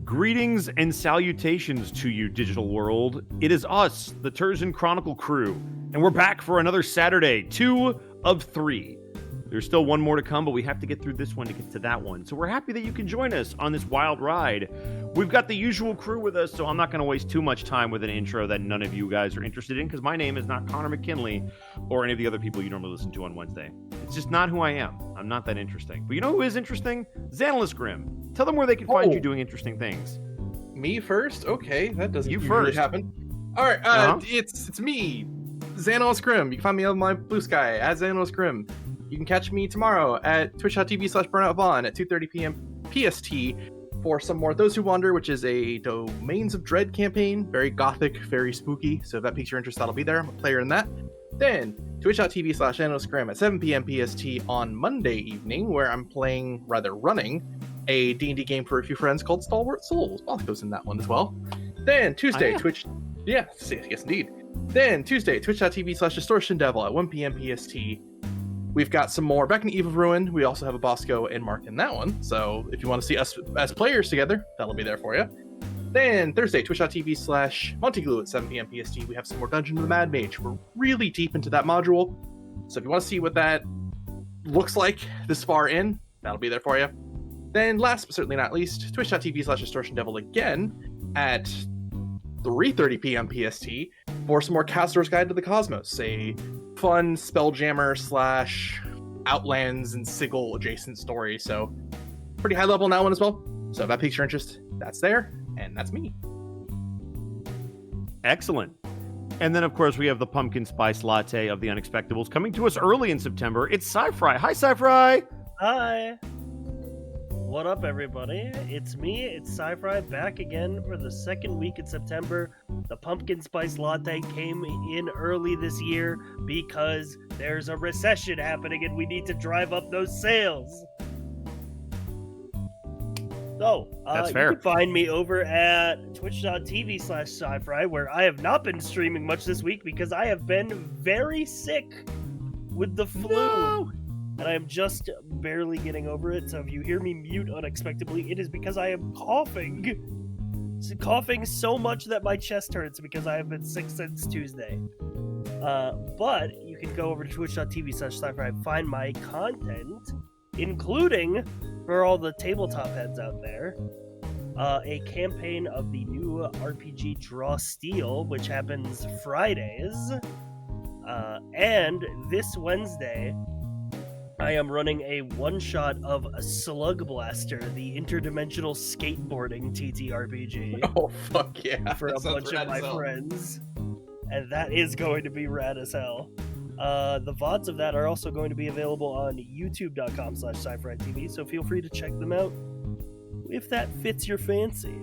Greetings and salutations to you, digital world. It is us, the Terzan Chronicle crew, and we're back for another Saturday, 2 of 3. There's still one more to come, but we have to get through this one to get to that one. So we're happy that you can join us on this wild ride. We've got the usual crew with us, so I'm not going to waste too much time with an intro that none of you guys are interested in, because my name is not Connor McKinley or any of the other people you normally listen to on Wednesday. It's just not who I am. I'm not that interesting. But you know who is interesting? Xanalis Grim. Tell them where they can find you doing interesting things. Me first? Okay, that doesn't You usually first. happen. All right, it's me, Xanalis Grim. You can find me on my blue sky at Xanalis Grim. You can catch me tomorrow at twitch.tv/burnoutbon at 2:30 p.m. PST for some more Those Who Wander, which is a Domains of Dread campaign. Very gothic, very spooky. So if that piques your interest, that'll be there. I'm a player in that. Then twitch.tv/analystgram at 7 p.m. PST on Monday evening, where I'm running a D&D game for a few friends called Stalwart Souls. Bosco's in that one as well. Then Tuesday, yes indeed. Then Tuesday, twitch.tv/distortion devil at 1 p.m. PST. We've got some more back in Eve of Ruin. We also have a Bosco and Mark in that one. So if you want to see us as players together, that'll be there for you. Then Thursday, twitch.tv/Monteglue at 7 p.m. PST. We have some more Dungeon of the Mad Mage. We're really deep into that module. So if you want to see what that looks like this far in, that'll be there for you. Then last but certainly not least, twitch.tv/Distortion Devil again at 3:30 p.m. PST for some more Castor's Guide to the Cosmos, a fun Spelljammer / Outlands and Sigil adjacent story. So pretty high level in that one as well. So if that piques your interest, that's there, and that's me. Excellent. And then, of course, we have the pumpkin spice latte of the Unexpectables coming to us early in September. It's Sci-Fry. Hi, Sci-Fry. Hi. What up, everybody? It's me, it's Sci-Fry, back again for the second week in September. The pumpkin spice latte came in early this year because there's a recession happening and we need to drive up those sales. So, That's fair. You can find me over at twitch.tv/Sci-Fry, where I have not been streaming much this week because I have been very sick with the flu. No! And I am just barely getting over it, so if you hear me mute unexpectedly, it is because I am coughing. Coughing so much that my chest hurts because I have been sick since Tuesday. But you can go over to twitch.tv/Sci-Fi and find my content, including, for all the tabletop heads out there, a campaign of the new RPG Draw Steel, which happens Fridays. And this Wednesday, I am running a one-shot of Slug Blaster, the interdimensional skateboarding TTRPG. Oh, fuck yeah. For a bunch of my friends. And that is going to be rad as hell. The VODs of that are also going to be available on youtube.com/SciFriTV, so feel free to check them out if that fits your fancy.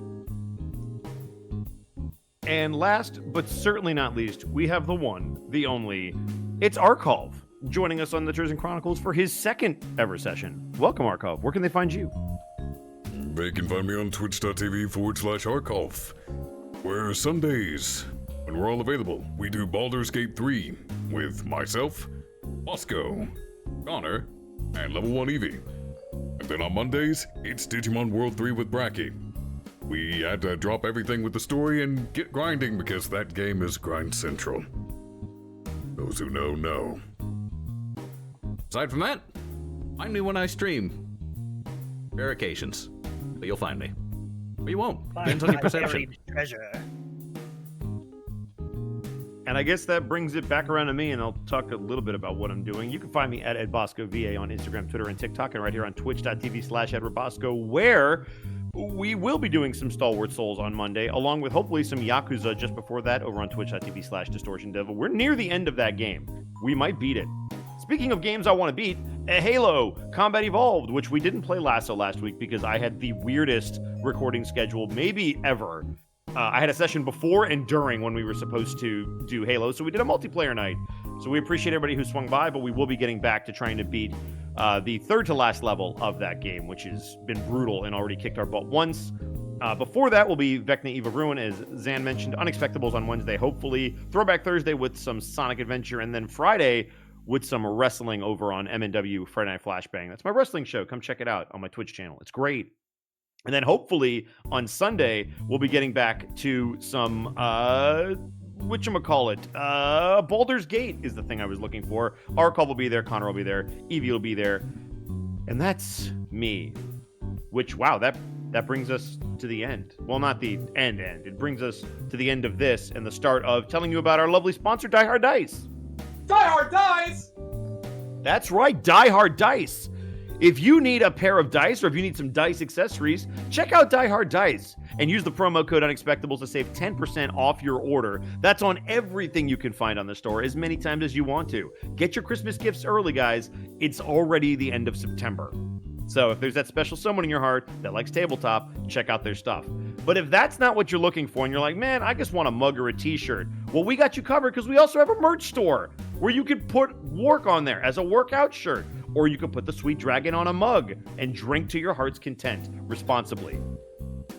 And last, but certainly not least, we have the one, the only, it's Arkolv, joining us on the Terzan Chronicles for his second ever session. Welcome, Arkolv. Where can they find you? They can find me on twitch.tv/Arkolv, where Sundays, when we're all available, we do Baldur's Gate 3 with myself, Bosco, Connor, and Level 1 Eevee. And then on Mondays, it's Digimon World 3 with Bracky. We had to drop everything with the story and get grinding because that game is grind central. Those who know, know. Aside from that, I'm new when I stream. Rare occasions. But you'll find me. Or you won't. Depends on your perception. Treasure. And I guess that brings it back around to me, and I'll talk a little bit about what I'm doing. You can find me at EdBoscoVA on Instagram, Twitter, and TikTok, and right here on twitch.tv/EdwardBosco, where we will be doing some Stalwart Souls on Monday, along with hopefully some Yakuza just before that over on twitch.tv/DistortionDevil. We're near the end of that game. We might beat it. Speaking of games I want to beat, Halo Combat Evolved, which we didn't play last week because I had the weirdest recording schedule maybe ever. I had a session before and during when we were supposed to do Halo, so we did a multiplayer night. So we appreciate everybody who swung by, but we will be getting back to trying to beat the third to last level of that game, which has been brutal and already kicked our butt once. Before that will be Vecna Eve of Ruin, as Zan mentioned, Unexpectables on Wednesday, hopefully. Throwback Thursday with some Sonic Adventure, and then Friday with some wrestling over on MNW Friday Night Flashbang. That's my wrestling show. Come check it out on my Twitch channel. It's great. And then hopefully on Sunday, we'll be getting back to some, whatchamacallit, Baldur's Gate is the thing I was looking for. Arkov will be there, Connor will be there, Evie will be there. And that's me. Which, wow, that brings us to the end. Well, not the end. It brings us to the end of this and the start of telling you about our lovely sponsor, Die Hard Dice. Die Hard Dice! That's right, Die Hard Dice. If you need a pair of dice or if you need some dice accessories, check out Die Hard Dice and use the promo code Unexpectables to save 10% off your order. That's on everything you can find on the store as many times as you want to. Get your Christmas gifts early, guys. It's already the end of September. So if there's that special someone in your heart that likes tabletop, check out their stuff. But if that's not what you're looking for and you're like, man, I just want a mug or a t-shirt, well, we got you covered because we also have a merch store where you could put work on there as a workout shirt, or you can put the Sweet Dragon on a mug and drink to your heart's content responsibly.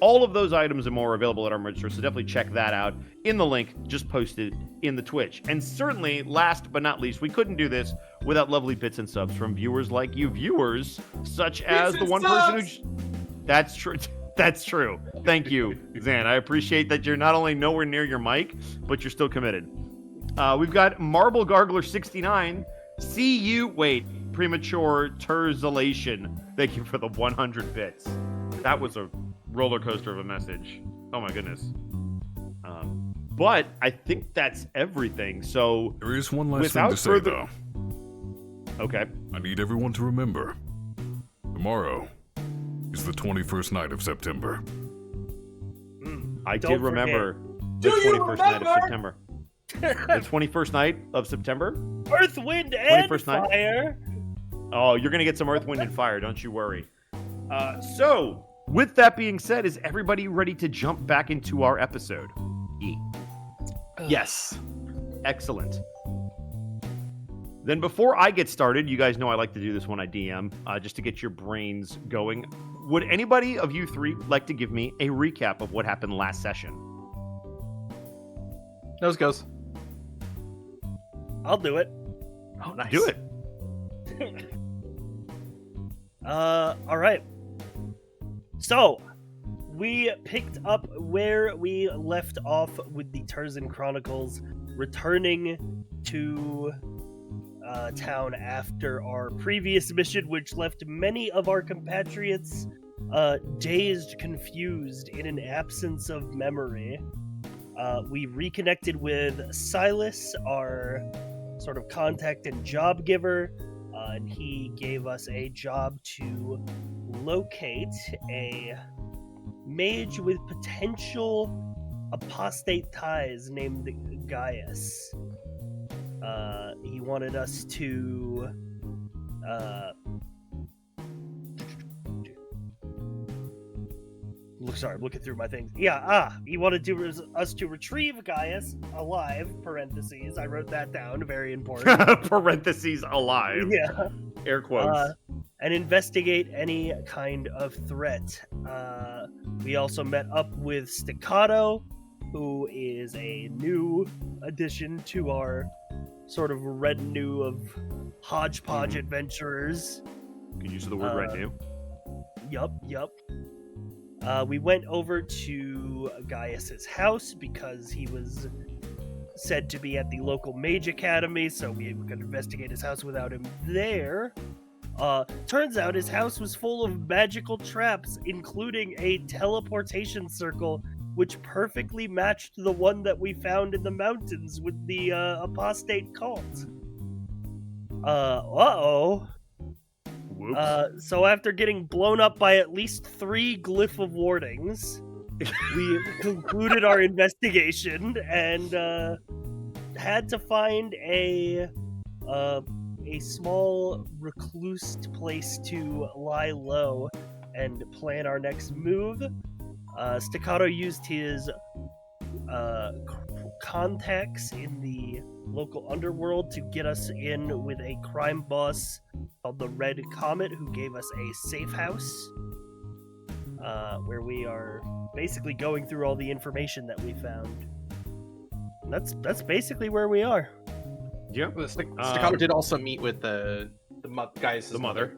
All of those items and more are available at our merch store, so definitely check that out in the link just posted in the Twitch. And certainly, last but not least, we couldn't do this without lovely bits and subs from viewers like you, viewers such as the one person who... That's true. That's true. Thank you, Zan. I appreciate that you're not only nowhere near your mic, but you're still committed. We've got Marble Gargler 69. See you... Wait. Premature Terzalation. Thank you for the 100 bits. That was a roller coaster of a message. Oh my goodness. But I think that's everything. So there is one last thing to say, though. Okay. I need everyone to remember. Tomorrow is the 21st night of September. I did remember the 21st night of September. The 21st night of September? Earth, Wind, and 21st night? Fire. Oh, you're going to get some Earth, Wind, and Fire. Don't you worry. So, with that being said, is everybody ready to jump back into our episode? Yes. Excellent. Then before I get started, you guys know I like to do this when I DM, just to get your brains going. Would anybody of you three like to give me a recap of what happened last session? Nose goes. I'll do it. Oh, nice. Do it. All right. So, we picked up where we left off with the Terzan Chronicles, returning to town after our previous mission, which left many of our compatriots dazed, confused, in an absence of memory. We reconnected with Silas, our sort of contact and job giver, and he gave us a job to locate a mage with potential apostate ties named Gaius. He wanted us to sorry, I'm looking through my things. He wanted us to retrieve Gaius alive, parentheses. I wrote that down, very important. Parentheses alive. Yeah. Air quotes. And investigate any kind of threat. We also met up with Staccato, who is a new addition to our sort of retinue of hodgepodge adventurers. Can you use the word retinue? Yup. We went over to Gaius's house because he was said to be at the local mage academy, so we could investigate his house without him there. Turns out his house was full of magical traps, including a teleportation circle, which perfectly matched the one that we found in the mountains with the apostate cult. Whoops. So after getting blown up by at least 3 glyph of wardings, we concluded our investigation and had to find a small reclused place to lie low and plan our next move. Staccato used his contacts in the local underworld to get us in with a crime boss called the Red Comet, who gave us a safe house, where we are basically going through all the information that we found. And that's basically where we are. Yeah. Staccato did also meet with the guy's mother.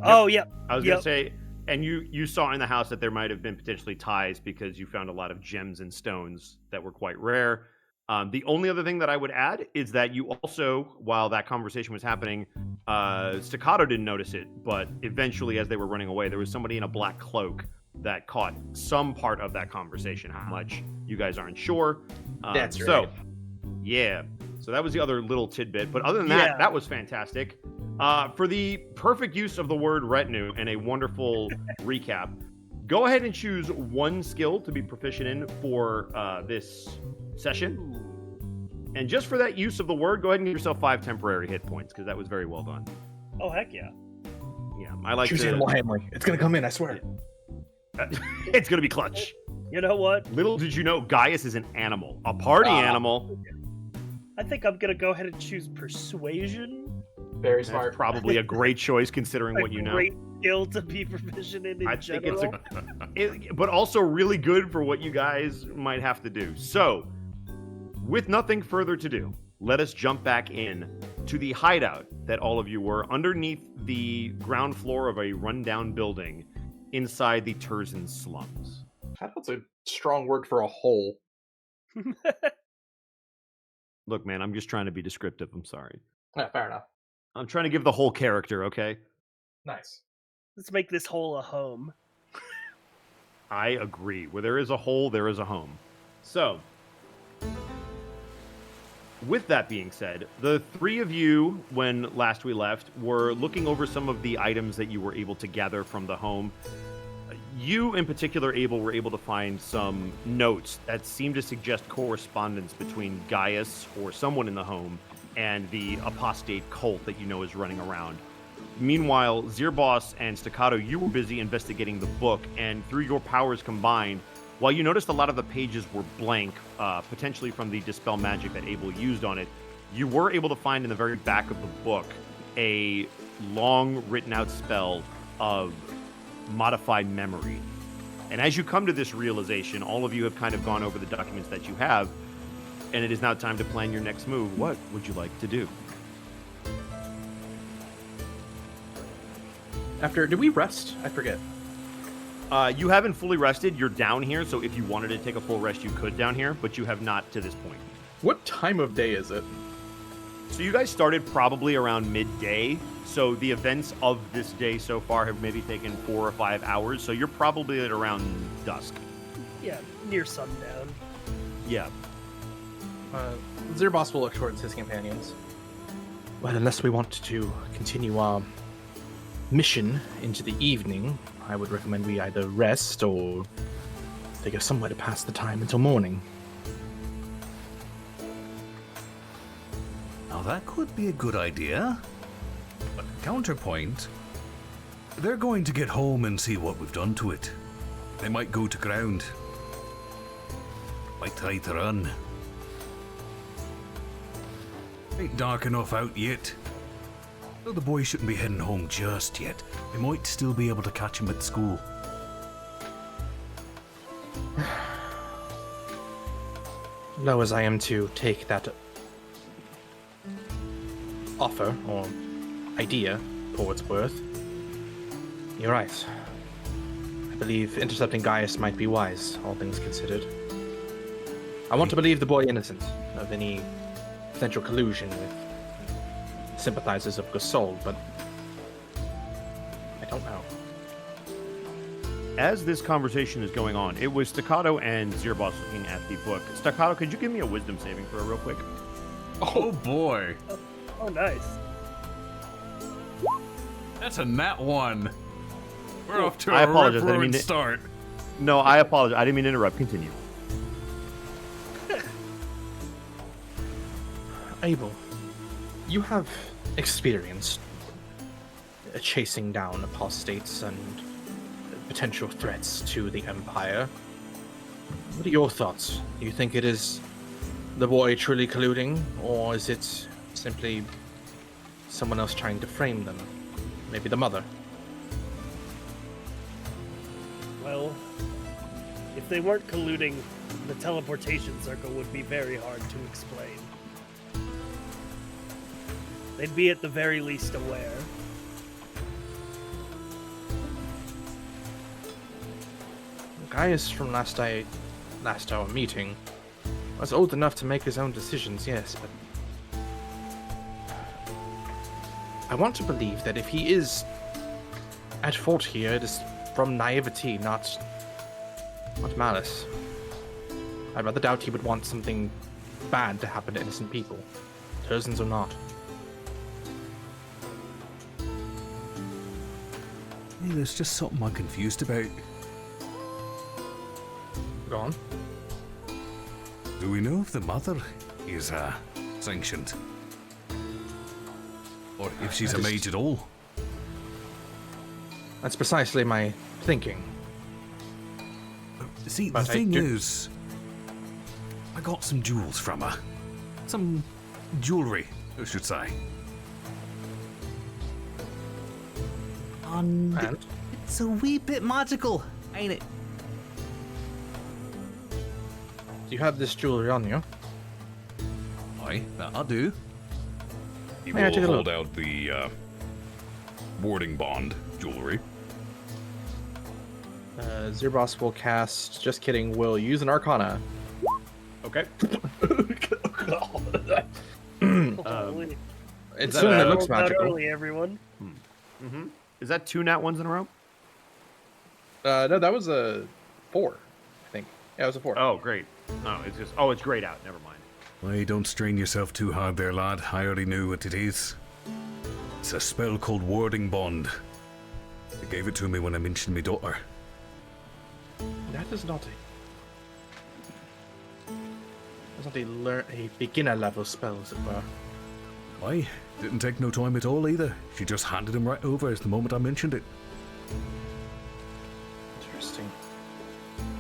Oh, yeah. I was gonna say, And you saw in the house that there might have been potentially ties because you found a lot of gems and stones that were quite rare. The only other thing that I would add is that you also, while that conversation was happening, Staccato didn't notice it, but eventually as they were running away, there was somebody in a black cloak that caught some part of that conversation. How much, you guys aren't sure. That's right. So, yeah. So that was the other little tidbit. But other than that, that was fantastic. For the perfect use of the word retinue and a wonderful recap, go ahead and choose one skill to be proficient in for this session. And just for that use of the word, go ahead and give yourself 5 temporary hit points, because that was very well done. Oh, heck yeah. Yeah, I like Choose to... animal handling. It's going to come in, I swear. It's going to be clutch. You know what? Little did you know, Gaius is an animal. A party animal. I think I'm going to go ahead and choose persuasion. Very That's smart. probably a great choice considering what you know. A great skill to be proficient in general. Think it's but also really good for what you guys might have to do. So, with nothing further to do, let us jump back in to the hideout that all of you were underneath the ground floor of a rundown building inside the Terzan slums. That's a strong word for a hole. Look, man, I'm just trying to be descriptive. I'm sorry. Yeah, fair enough. I'm trying to give the whole character, okay? Nice. Let's make this hole a home. I agree. Where there is a hole, there is a home. So, with that being said, the three of you, when last we left, were looking over some of the items that you were able to gather from the home. You, in particular, were able to find some notes that seem to suggest correspondence between Gaius or someone in the home and the apostate cult that you know is running around. Meanwhile, Zirboss and Staccato, you were busy investigating the book, and through your powers combined, while you noticed a lot of the pages were blank, potentially from the dispel magic that Abel used on it, you were able to find in the very back of the book a long written out spell of modified memory. And as you come to this realization, all of you have kind of gone over the documents that you have, and it is now time to plan your next move. What would you like to do? Did we rest? I forget. You haven't fully rested. You're down here, so if you wanted to take a full rest, you could down here, but you have not to this point. What time of day is it? So you guys started probably around midday, so the events of this day so far have maybe taken 4 or 5 hours, so you're probably at around dusk. Yeah, near sundown. Yeah. Zirboss will look towards his companions. Well, unless we want to continue our mission into the evening, I would recommend we either rest or figure somewhere to pass the time until morning. Now that could be a good idea. But counterpoint, they're going to get home and see what we've done to it. They might go to ground. Might try to run. Ain't dark enough out yet. Though the boy shouldn't be heading home just yet. We might still be able to catch him at school. Low as I am to take that offer or idea for what it's worth, you're right. I believe intercepting Gaius might be wise, all things considered. I want to believe the boy innocent of any potential collusion with sympathizers of Gasol, but I don't know. As this conversation is going on, it was Staccato and Zirboss looking at the book. Staccato, could you give me a wisdom saving throw real quick? Oh boy. Oh, nice. That's a nat 1. We're off to I a apologize, I didn't rip-roaring mean to- start. No, I apologize. I didn't mean to interrupt. Continue. Abel, you have experience chasing down apostates and potential threats to the Empire. What are your thoughts? Do you think it is the boy truly colluding, or is it simply someone else trying to frame them? Maybe the mother? Well, if they weren't colluding, the teleportation circle would be very hard to explain. They'd be at the very least aware. Gaius from last our meeting was old enough to make his own decisions, yes, but I want to believe that if he is at fault here, it is from naivety, not malice. I'd rather doubt he would want something bad to happen to innocent people, Terzans or not. Hey, there's just something I'm confused about. Go on. Do we know if the mother is sanctioned? Or if she's a mage at all? That's precisely my thinking. See, the But thing is, I got some jewels from her. Some jewelry, I should say. And it's a wee bit magical, ain't it? Do you have this jewelry on you? Aye, that I do. He May I take a will look? hold out the warding bond jewelry. Zirboss will cast. Just kidding. Will use an Arcana. Okay. Holy. It Is that certainly a- looks Rolled out magical. early, everyone. Mm-hmm. Is that 2 nat 1s in a row? No, that was a 4, I think. Yeah, it was a 4. Oh, great. No, it's just... Oh, it's grayed out. Never mind. Why, don't strain yourself too hard there, lad. I already knew what it is. It's a spell called Warding Bond. They gave it to me when I mentioned my daughter. That is not a beginner level spell, as it were. Why? Didn't take no time at all either. She just handed him right over as the moment I mentioned it. Interesting.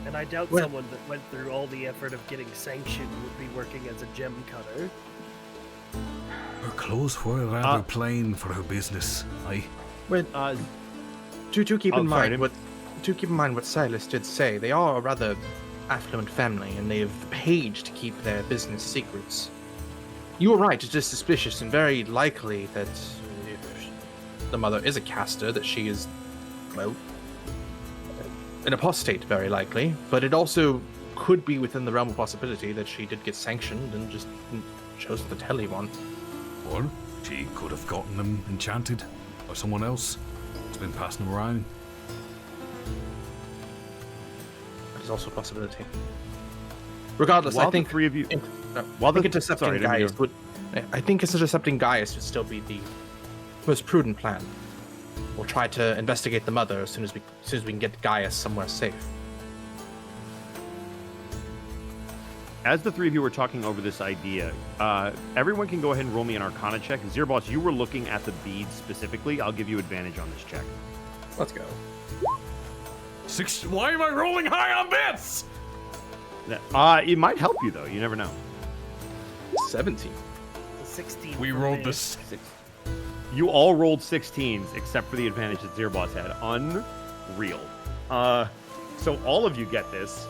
And I doubt Well- someone that went through all the effort of getting sanctioned would be working as a gem cutter. Her clothes were rather plain for her business. Aye. Well, to keep Oh, in sorry, mind what Silas did say, they are a rather affluent family, and they've paid to keep their business secrets. You were right, it is suspicious and very likely that if the mother is a caster, that she is, well, an apostate, very likely, but it also could be within the realm of possibility that she did get sanctioned and just chose to tell anyone. Or she could have gotten them enchanted by someone else. It's been passing them around. That is also a possibility. Regardless, While I think the 3 of you... I think the- intercepting sorry, I didn't mean Gaius to- would. I think intercepting Gaius would still be the most prudent plan. We'll try to investigate the mother as soon as we can get Gaius somewhere safe. As the 3 of you were talking over this idea, everyone can go ahead and roll me an Arcana check. Zirboss, you were looking at the beads specifically. I'll give you advantage on this check. Let's go. Why am I rolling high on this? It might help you, though. You never know. 17. 16. We for rolled me. this. You all rolled 16s, except for the advantage that Zirboss had. Unreal. So all of you get this.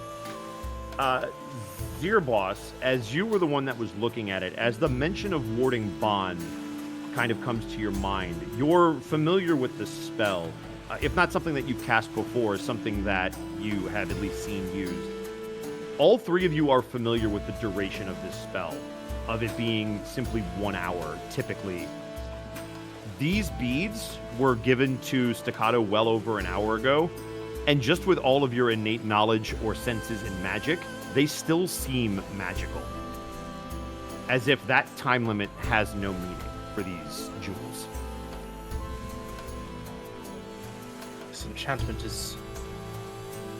Zirboss, as you were the one that was looking at it, as the mention of Warding Bond kind of comes to your mind, you're familiar with the spell. If not something that you've cast before, something that you have at least seen used. All 3 of you are familiar with the duration of this spell, of it being simply 1 hour, typically. These beads were given to Staccato well over an hour ago, and just with all of your innate knowledge or senses in magic, they still seem magical. As if that time limit has no meaning for these jewels. This enchantment is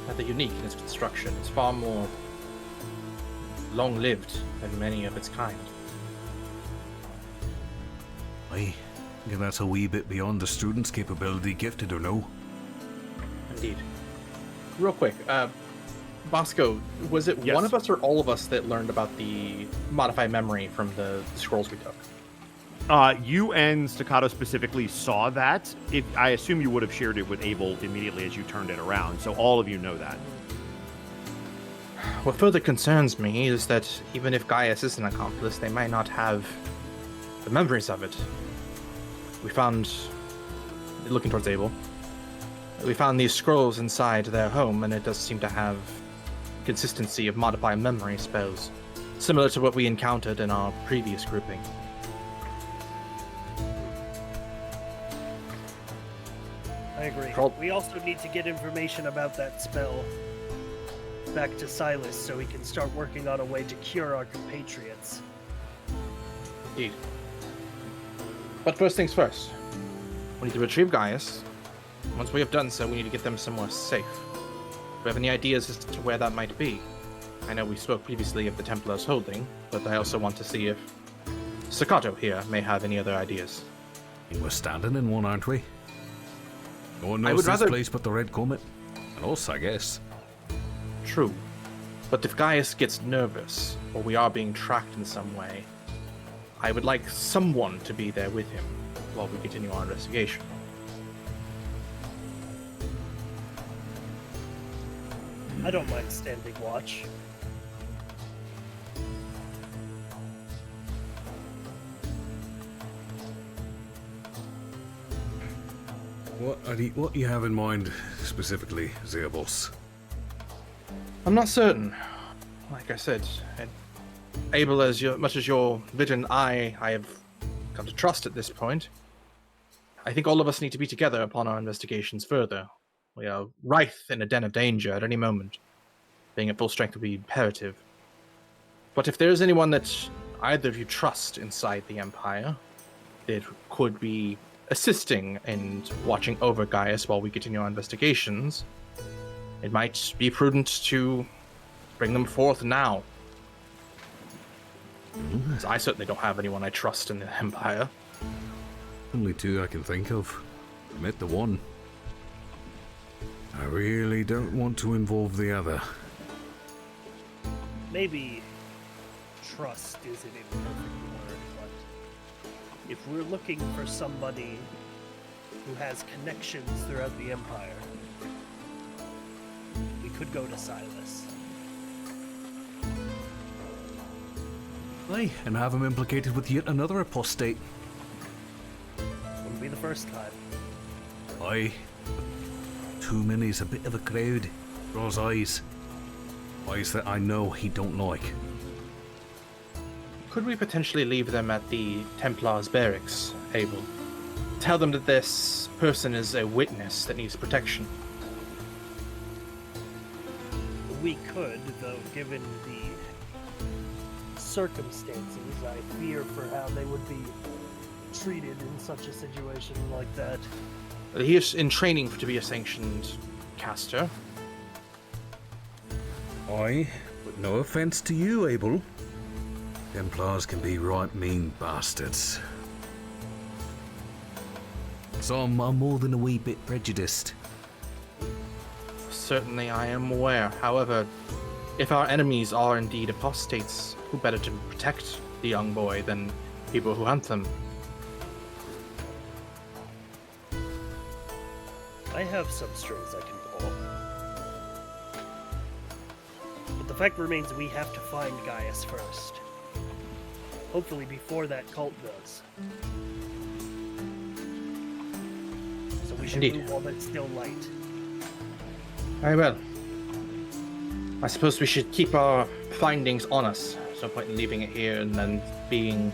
rather unique in its construction. It's far more long-lived than many of its kind. Aye. Yeah, that's a wee bit beyond the student's capability, gifted or no. Indeed. Real quick, Bosco, was it Yes. one of us or all of us that learned about the modified memory from the scrolls we took? You and Staccato specifically saw that. I assume you would have shared it with Abel immediately as you turned it around, so all of you know that. What further concerns me is that even if Gaius is an accomplice, they might not have the memories of it. We found, looking towards Abel, We found these scrolls inside their home, and it does seem to have consistency of modified memory spells, similar to what we encountered in our previous grouping. I agree. We also need to get information about that spell back to Silas so he can start working on a way to cure our compatriots. Indeed. But first things first. We need to retrieve Gaius. Once we have done so, we need to get them somewhere safe. Do you have any ideas as to where that might be? I know we spoke previously of the Templars holding, but I also want to see if Staccato here may have any other ideas. We're standing in one, aren't we? No one knows this place but the Red Comet. And us, I guess. True. But if Gaius gets nervous, or we are being tracked in some way, I would like someone to be there with him while we continue our investigation. I don't mind standing watch. What do you have in mind specifically, Zeobos? I'm not certain. Like I said, able as much as your vigilant eye I have come to trust at this point, I think all of us need to be together upon our investigations further. We are rife in a den of danger at any moment. Being at full strength would be imperative. But if there is anyone that either of you trust inside the Empire that could be assisting in watching over Gaius while we continue our investigations, it might be prudent to bring them forth now. As I certainly don't have anyone I trust in the Empire. Only two I can think of. Admit the one. I really don't want to involve the other. Maybe trust isn't a perfect word, but if we're looking for somebody who has connections throughout the Empire, we could go to Silas. Aye, and have him implicated with yet another apostate. Wouldn't be the first time. Aye. Too many's a bit of a crowd. Draws eyes. Eyes that I know he don't like. Could we potentially leave them at the Templars barracks, Abel? Tell them that this person is a witness that needs protection. We could, though, given the circumstances, I fear for how they would be treated in such a situation like that. He is in training to be a sanctioned caster. Aye, but no offense to you, Abel. Templars can be right mean bastards. So I'm more than a wee bit prejudiced. Certainly I am aware. However, if our enemies are indeed apostates, who better to protect the young boy than people who hunt them? I have some strings I can pull. But the fact remains we have to find Gaius first. Hopefully before that cult does. So we should move while it's still light. Very well. I suppose we should keep our findings on us. There's no point in leaving it here and then being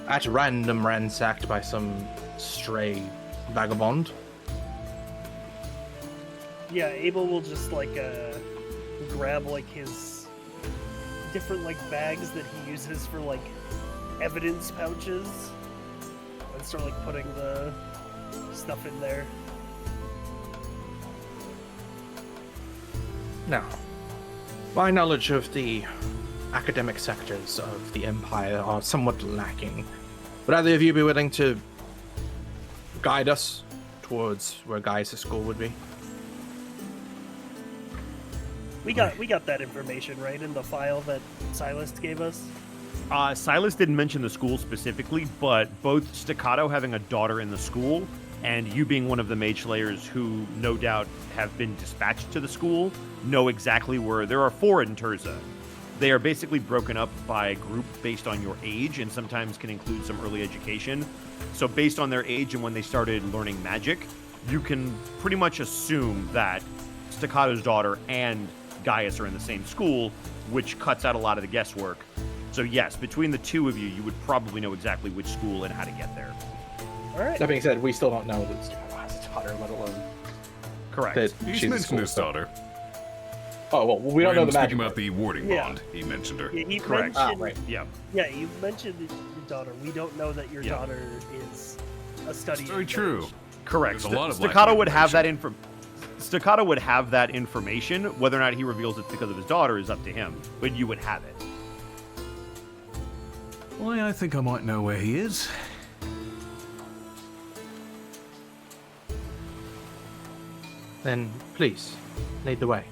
at random ransacked by some stray vagabond. Yeah, Abel will just grab his different bags that he uses for evidence pouches and start putting the stuff in there. Now, my knowledge of the academic sectors of the Empire are somewhat lacking. Would either of you be willing to guide us towards where Gaius' school would be? We got that information, right, in the file that Silas gave us? Silas didn't mention the school specifically, but both Staccato having a daughter in the school and you being one of the mage slayers who no doubt have been dispatched to the school know exactly where. There are 4 in Terzan. They are basically broken up by group based on your age and sometimes can include some early education. So based on their age and when they started learning magic, you can pretty much assume that Staccato's daughter and Gaius are in the same school, which cuts out a lot of the guesswork. So yes, between the two of you, you would probably know exactly which school and how to get there. All right. That being said, we still don't know that Staccato has a daughter, let alone Correct. that He's she's a mentioned school his star. daughter. Oh, well, we don't know the magic. Speaking about the warding Yeah. bond, he mentioned her. Yeah, he Correct. mentioned, Right. Yeah. Yeah, you mentioned your daughter. We don't know that your Yeah. daughter is a study. Very true. Correct. There's a lot of Staccato lack would of have that Staccato would have that information. Whether or not he reveals it's because of his daughter is up to him, but you would have it. Well, I think I might know where he is. Then, please, lead the way.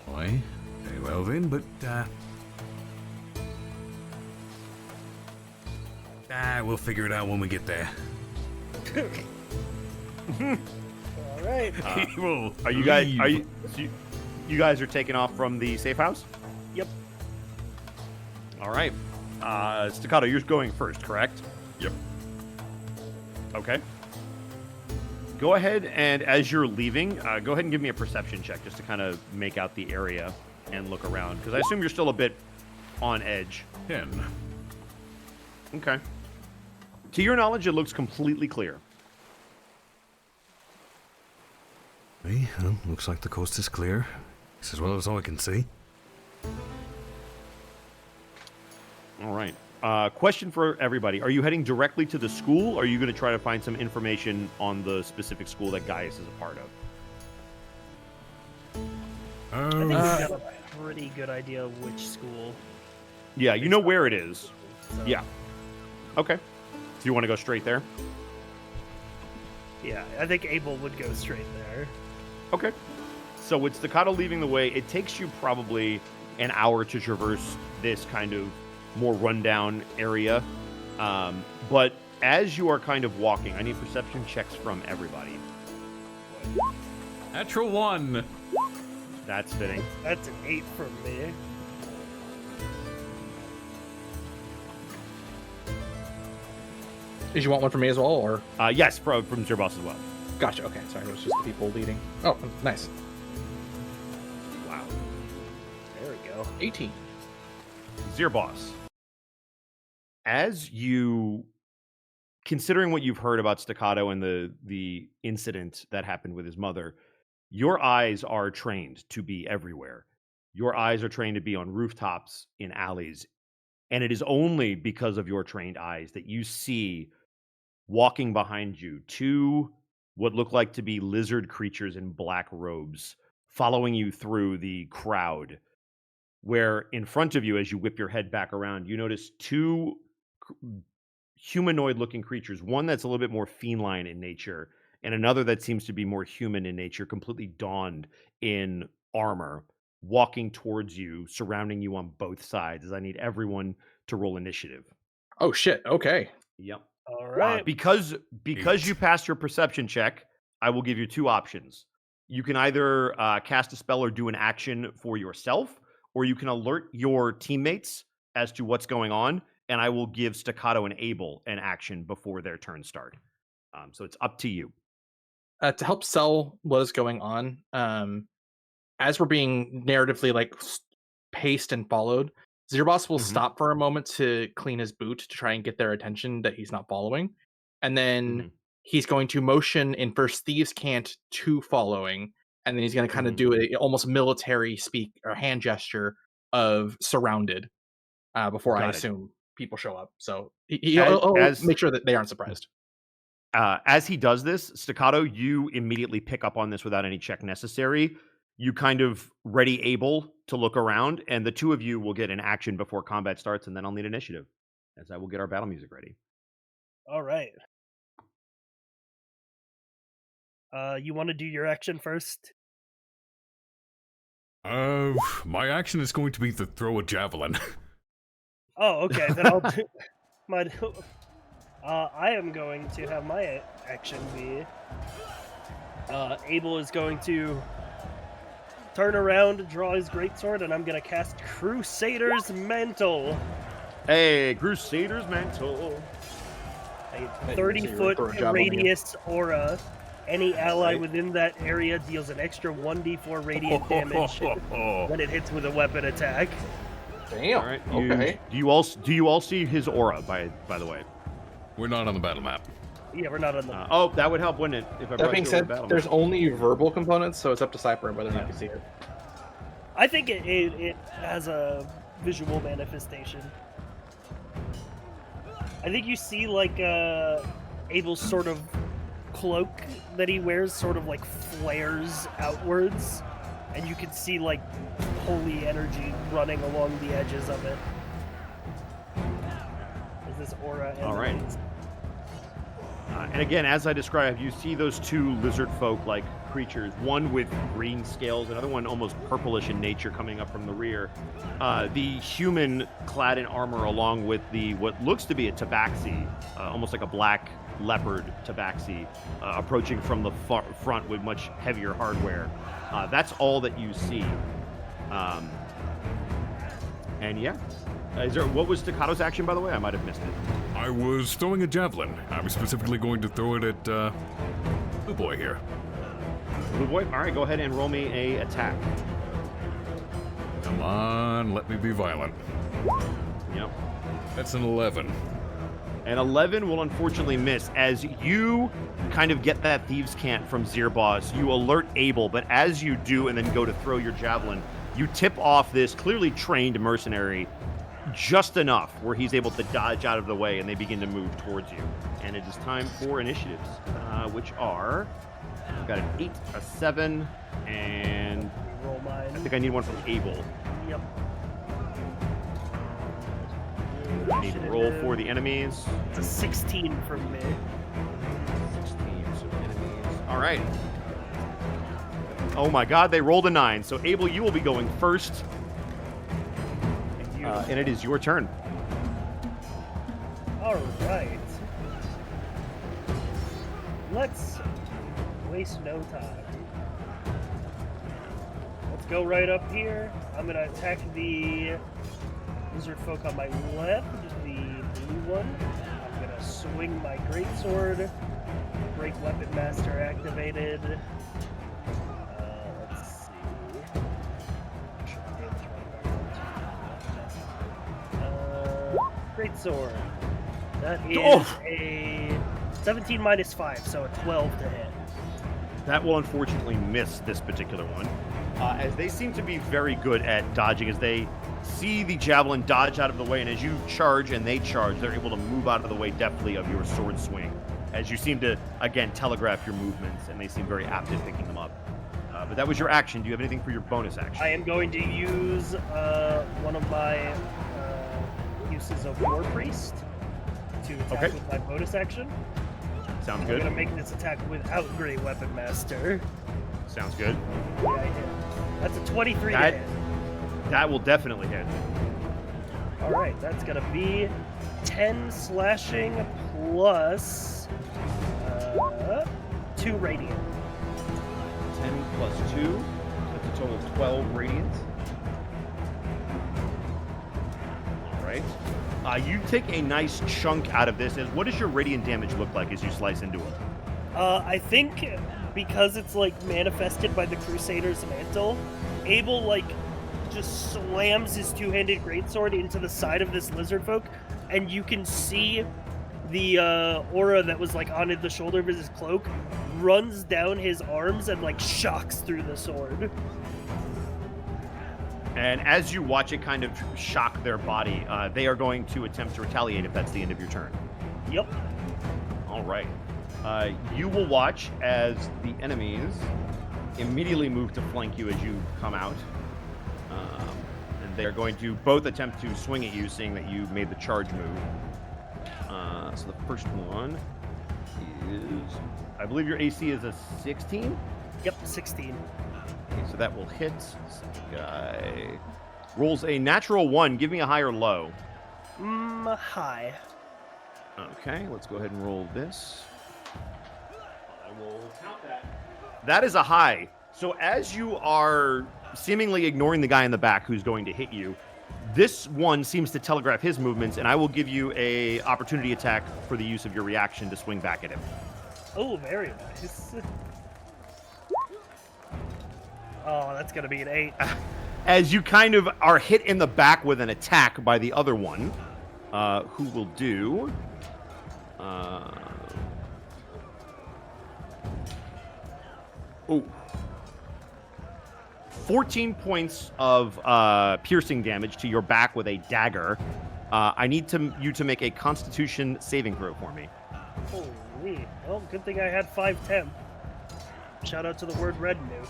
Why? Very well then, but we'll figure it out when we get there. All right. He will Are you guys? leave. Are you? So you guys are taking off from the safe house? Yep. All right. Staccato, you're going first, correct? Yep. Okay. Go ahead and as you're leaving, go ahead and give me a perception check just to kind of make out the area and look around, because I assume you're still a bit on edge. 10. Okay. To your knowledge, it looks completely clear. Hey, well, looks like the coast is clear. It's as well as all I can see. All right. Question for everybody. Are you heading directly to the school, or are you going to try to find some information on the specific school that Gaius is a part of? I think we've got a pretty good idea of which school. Yeah, you know where it is. So, Yeah. Okay. So you want to go straight there? Yeah, I think Abel would go straight there. Okay. So with Staccato leading the way, it takes you probably an hour to traverse this kind of more rundown area. But as you are kind of walking, I need perception checks from everybody. Natural 1. That's fitting. That's an 8 from me. Did you want one from me as well, or? Yes, from Zerboss as well. Gotcha, okay. Sorry, it was just the people leading. Oh, nice. Wow. There we go. 18. Zerboss. As you, considering what you've heard about Staccato and the incident that happened with his mother, your eyes are trained to be everywhere. Your eyes are trained to be on rooftops, in alleys, and it is only because of your trained eyes that you see walking behind you two what look like to be lizard creatures in black robes following you through the crowd, where in front of you, as you whip your head back around, you notice two humanoid-looking creatures, one that's a little bit more feline in nature, and another that seems to be more human in nature, completely donned in armor, walking towards you, surrounding you on both sides, as I need everyone to roll initiative. Oh, shit, okay. Yep. All right. Because Eight. you passed your perception check, I will give you two options. You can either cast a spell or do an action for yourself, or you can alert your teammates as to what's going on, and I will give Staccato and Abel an action before their turn start. So it's up to you. To help sell what is going on, as we're being narratively paced and followed, Zerboss will stop for a moment to clean his boot to try and get their attention that he's not following, and then he's going to motion in first thieves' cant to following, and then he's going to kind of do a almost military speak or hand gesture of surrounded before I assume people show up. So he'll make sure that they aren't surprised. As he does this, Staccato, you immediately pick up on this without any check necessary. You kind of ready Abel to look around, and the two of you will get an action before combat starts, and then I'll need initiative, as I will get our battle music ready. All right. You want to do your action first? My action is going to be to throw a javelin. Oh, okay. Then I'll do my. I am going to have my action be. Abel is going to turn around, draw his greatsword, and I'm going to cast Crusader's Mantle. Hey, Crusader's Mantle. A Hey, 30-foot throw a javelin radius aura. Any ally within that area deals an extra 1d4 radiant damage when it hits with a weapon attack. Damn. All right. Okay. Do you all see his aura? By the way. We're not on the battle map. Yeah, we're not on the. Oh, that would help, wouldn't it? If I That brought being you over said, the battle there's map? only verbal components, so it's up to Cypher whether or not you see it. I think it has a visual manifestation. I think you see like Abel's sort of cloak that he wears sort of like flares outwards, and you can see like holy energy running along the edges of it. Is this aura? All right. And again, as I described, you see those two lizard folk-like creatures, one with green scales, another one almost purplish in nature coming up from the rear. The human clad in armor along with the what looks to be a tabaxi, almost like a black leopard tabaxi, approaching from the front with much heavier hardware. That's all that you see. And yeah. What was Staccato's action, by the way? I might have missed it. I was throwing a javelin. I was specifically going to throw it at Blue Boy here. Blue Boy, all right, go ahead and roll me a attack. Come on, let me be violent. Yep. That's an 11. And 11 will unfortunately miss as you kind of get that thieves' cant from Zirboss. You alert Abel, but as you do and then go to throw your javelin, you tip off this clearly trained mercenary just enough where he's able to dodge out of the way and they begin to move towards you. And it is time for initiatives, which are, I've got an 8, a 7, and Roll mine. I think I need one from Abel. Yep. I need to roll for the enemies. It's a 16 from me. 16, so enemies. All right. Oh my god, they rolled a 9. So Abel, you will be going first. And it is your turn. All right. Let's waste no time. Let's go right up here. I'm gonna attack the lizard folk on my left, the blue one. I'm gonna swing my greatsword. Great Weapon Master activated. Let's see. Greatsword. That is a 17 minus 5, so a 12 to hit. That will unfortunately miss this particular one, as they seem to be very good at dodging. As they see the javelin dodge out of the way, and as you charge and they charge, they're able to move out of the way deftly of your sword swing, as you seem to, again, telegraph your movements, and they seem very apt at picking them up. But that was your action. Do you have anything for your bonus action? I am going to use one of my uses of War Priest to attack with my bonus action. Sounds I'm good. going to make this attack without Great Weapon Master. Sounds good. Yeah, I hit. That's a 23 to hit. That will definitely hit. All right, that's going to be 10 slashing plus 2 radiant. 10 plus 2. That's a total of 12 radiant. All right. You take a nice chunk out of this. What does your radiant damage look like as you slice into it? I think because it's like manifested by the Crusader's mantle, Abel like just slams his two-handed greatsword into the side of this lizard folk, and you can see the aura that was like on the shoulder of his cloak runs down his arms and like shocks through the sword. And as you watch it kind of shock their body, they are going to attempt to retaliate if that's the end of your turn. Yep. All right. You will watch as the enemies immediately move to flank you as you come out. And they're going to both attempt to swing at you, seeing that you made the charge move. So the first one is, I believe your AC is a 16? Yep, 16. Okay, so that will hit. Second guy rolls a natural 1. Give me a high or low. High. Okay, let's go ahead and roll this. I will count that. That is a high. So as you are seemingly ignoring the guy in the back who's going to hit you, This one seems to telegraph his movements, and I will give you a opportunity attack for the use of your reaction to swing back at him. Oh, very nice. Oh, that's going to be an 8. As you kind of are hit in the back with an attack by the other one, who will do... 14 points of piercing damage to your back with a dagger. I need you to make a Constitution saving throw for me. Holy. Well, good thing I had 5 Shout out to the word retinue.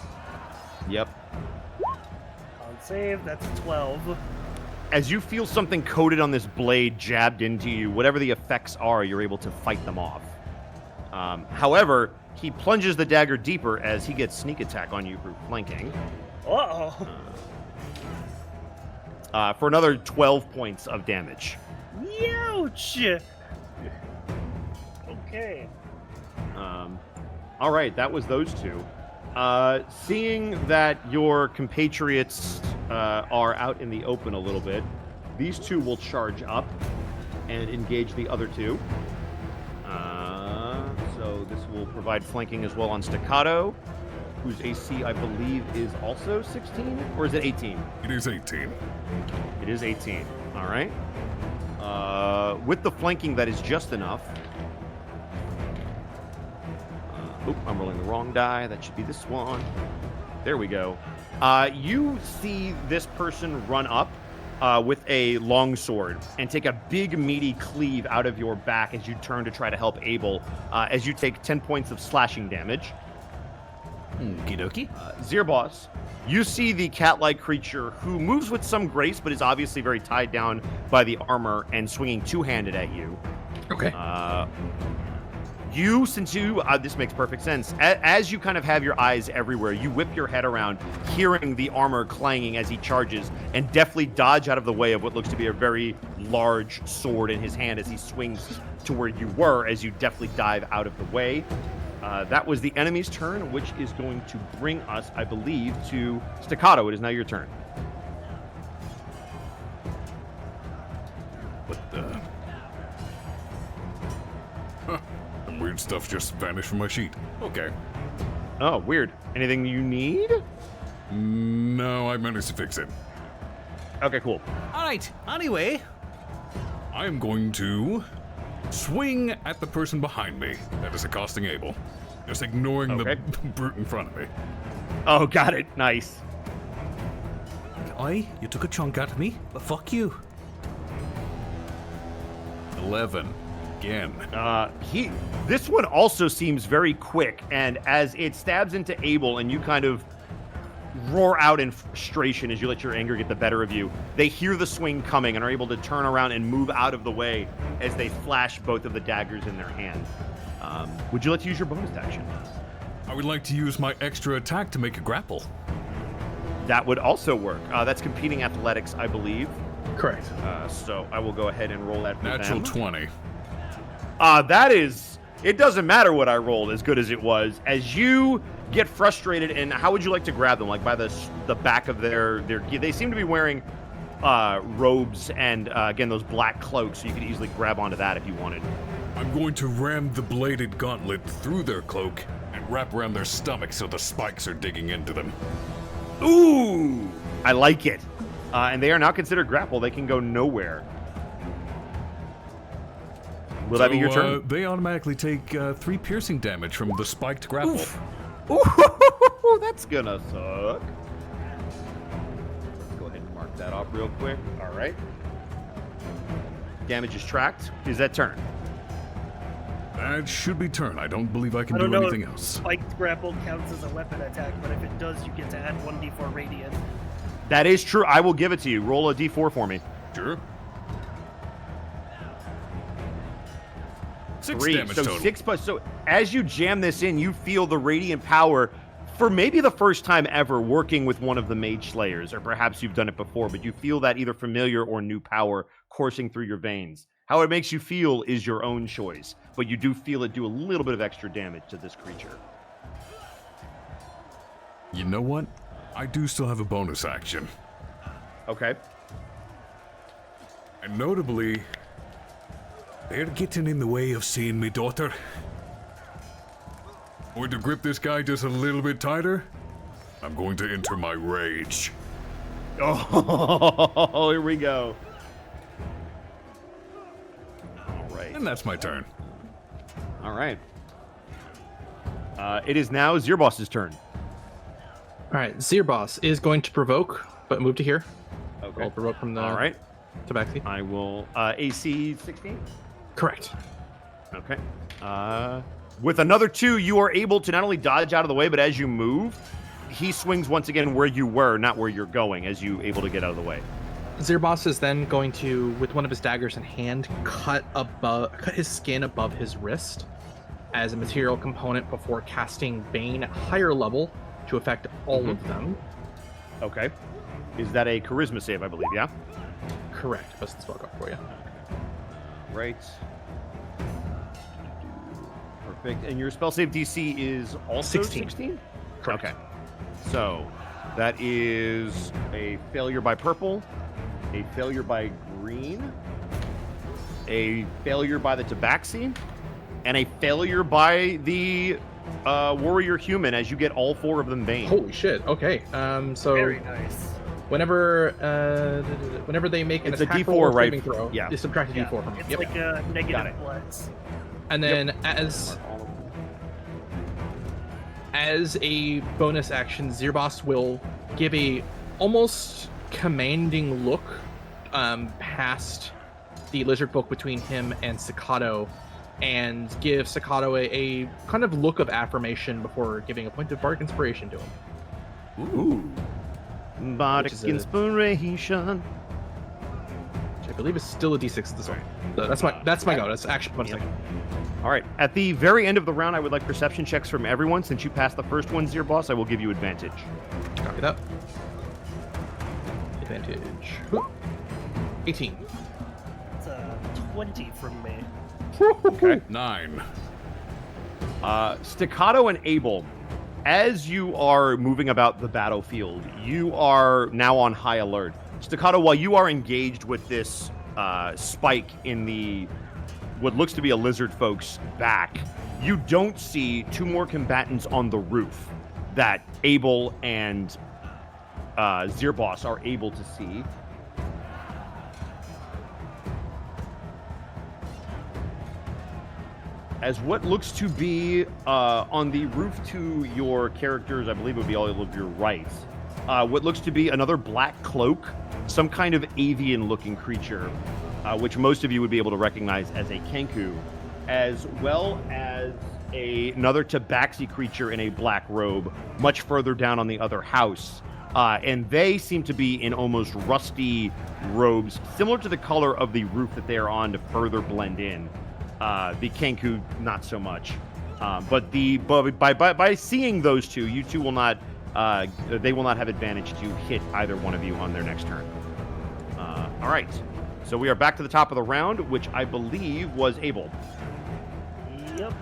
Yep. On save, that's 12. As you feel something coated on this blade jabbed into you, whatever the effects are, you're able to fight them off. However, he plunges the dagger deeper as he gets sneak attack on you for flanking. Uh-oh. For another 12 points of damage. Youch! Okay. All right, that was those two. Seeing that your compatriots are out in the open a little bit, these two will charge up and engage the other two. So this will provide flanking as well on Staccato, whose AC, I believe, is also 16? Or is it 18? It is 18. It is 18. All right. With the flanking, that is just enough. I'm rolling the wrong die. That should be this one. There we go. You see this person run up with a long sword and take a big, meaty cleave out of your back as you turn to try to help Abel, as you take 10 points of slashing damage. Okie dokie. Zirboss, you see the cat-like creature who moves with some grace but is obviously very tied down by the armor and swinging two-handed at you. Okay. This makes perfect sense. As you kind of have your eyes everywhere, you whip your head around, hearing the armor clanging as he charges, and deftly dodge out of the way of what looks to be a very large sword in his hand as he swings to where you were, as you deftly dive out of the way. That was the enemy's turn, which is going to bring us, I believe, to Staccato. It is now your turn. What the... Some weird stuff just vanished from my sheet. Okay. Oh, weird. Anything you need? No, I managed to fix it. Okay, cool. All right. Anyway, I am going to swing at the person behind me that is accosting Abel. Just ignoring Okay. the brute in front of me. Oh, got it. Nice. you took a chunk out of me, but fuck you. 11. Again. This one also seems very quick, and as it stabs into Abel and you kind of roar out in frustration as you let your anger get the better of you, they hear the swing coming and are able to turn around and move out of the way as they flash both of the daggers in their hand. Would you like to use your bonus action? I would like to use my extra attack to make a grapple. That would also work. That's competing athletics, I believe. Correct. So I will go ahead and roll that for Natural them. 20. That is... It doesn't matter what I rolled, as good as it was. As you get frustrated, and how would you like to grab them? Like by the back of their they seem to be wearing robes and, again, those black cloaks, so you could easily grab onto that if you wanted. I'm going to ram the bladed gauntlet through their cloak and wrap around their stomach so the spikes are digging into them. Ooh! I like it. And they are now considered grapple. They can go nowhere. Will that be your turn? They automatically take 3 piercing damage from the spiked grapple. Oof. Ooh, that's gonna suck. Let's go ahead and mark that off real quick. All right. Damage is tracked. Is that turn? That should be turn. I don't believe I can I don't do know anything if else. Spiked grapple counts as a weapon attack, but if it does, you get to add 1d4 radiant. That is true. I will give it to you. Roll a d4 for me. Sure. 6 3. damage So total. 6 plus. So as you jam this in, you feel the radiant power for maybe the first time ever working with one of the Mage Slayers, or perhaps you've done it before, but you feel that either familiar or new power coursing through your veins. How it makes you feel is your own choice, but you do feel it do a little bit of extra damage to this creature. You know what? I do still have a bonus action. Okay. And notably, they're getting in the way of seeing me daughter. Going to grip this guy just a little bit tighter. I'm going to enter my rage. Oh, here we go. All right. And that's my turn. All right. It is now Zirboss's turn. All right, Zirboss is going to provoke, but move to here. Okay. I'll provoke from the All right. tabaxi. I will AC 16. Correct. Okay. With another 2, you are able to not only dodge out of the way, but as you move, he swings once again where you were, not where you're going, as you able to get out of the way. Zirboss is then going to, with one of his daggers in hand, cut his skin above his wrist as a material component before casting Bane at higher level to affect all of them. Okay. Is that a charisma save, I believe, yeah? Correct. Bust the spell card for you. Right. Perfect. And your spell save DC is also 16? Correct. Okay. So, that is a failure by purple, a failure by green, a failure by the tabaxi, and a failure by the warrior human as you get all 4 of them Bane. Holy shit. Okay. So Very nice. whenever they make an It's a attack D4, roll or right? saving throw, Yeah. they subtract a Yeah. D4 from it. It's Yep. like a Got negative it. flex. And then as a bonus action, Zirboss will give a almost commanding look past the lizard folk between him and Staccato, and give Staccato a kind of look of affirmation before giving a point of bardic inspiration to him. Ooh. Bardic Which is a- inspiration. Which I believe is still a D6 at this point. So that's my go. That's action bonus. Yep. All right. At the very end of the round, I would like perception checks from everyone. Since you passed the first one, Zirboss, I will give you advantage. Copy that. Advantage. 18. It's a 20 from me. Okay. 9. Staccato and Abel, as you are moving about the battlefield, you are now on high alert. Staccato, while you are engaged with this spike in the what looks to be a lizard folk's back, you don't see 2 more combatants on the roof that Abel and Zirboss are able to see. As what looks to be on the roof to your characters, I believe it would be all of your right, what looks to be another black cloak, some kind of avian-looking creature, which most of you would be able to recognize as a Kenku, as well as another tabaxi creature in a black robe, much further down on the other house. And they seem to be in almost rusty robes, similar to the color of the roof that they are on to further blend in. The Kenku, not so much. But by seeing those 2, you 2 will not, they will not have advantage to hit either one of you on their next turn. All right. So we are back to the top of the round, which I believe was Abel. Yep.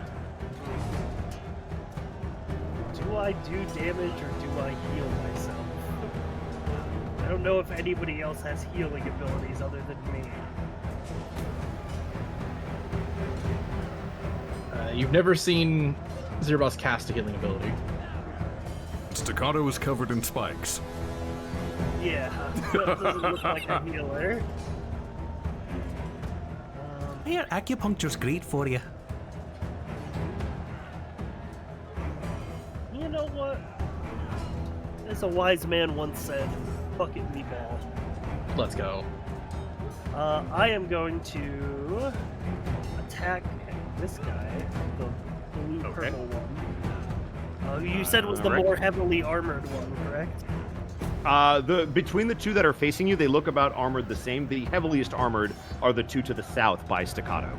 Do I do damage or do I heal myself? I don't know if anybody else has healing abilities other than me. You've never seen Zirboss cast a healing ability. Staccato is covered in spikes. Yeah, that doesn't look like a healer. Here, acupuncture's great for you. You know what? As a wise man once said, fuck it, me ball. Let's go. I am going to attack this guy, the blue-purple one. You said was the Alright. more heavily armored one, correct? Between the 2 that are facing you, they look about armored the same. The heaviest armored are the 2 to the south by Staccato.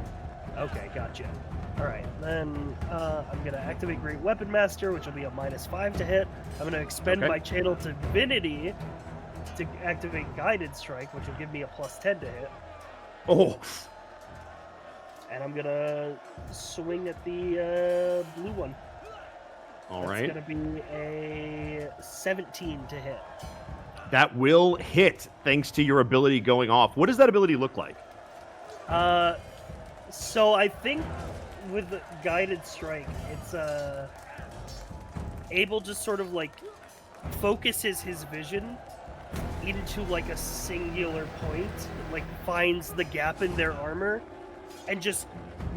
Okay, gotcha. Alright, then I'm going to activate Great Weapon Master, which will be a -5 to hit. I'm going to expend Okay. my Channel Divinity to activate Guided Strike, which will give me a +10 to hit. Oh, And I'm going to swing at the blue one. all That's right. going to be a 17 to hit. That will hit thanks to your ability going off. What does that ability look like? So I think with the guided strike, it's able to sort of like focuses his vision into like a singular point, like finds the gap in their armor, and just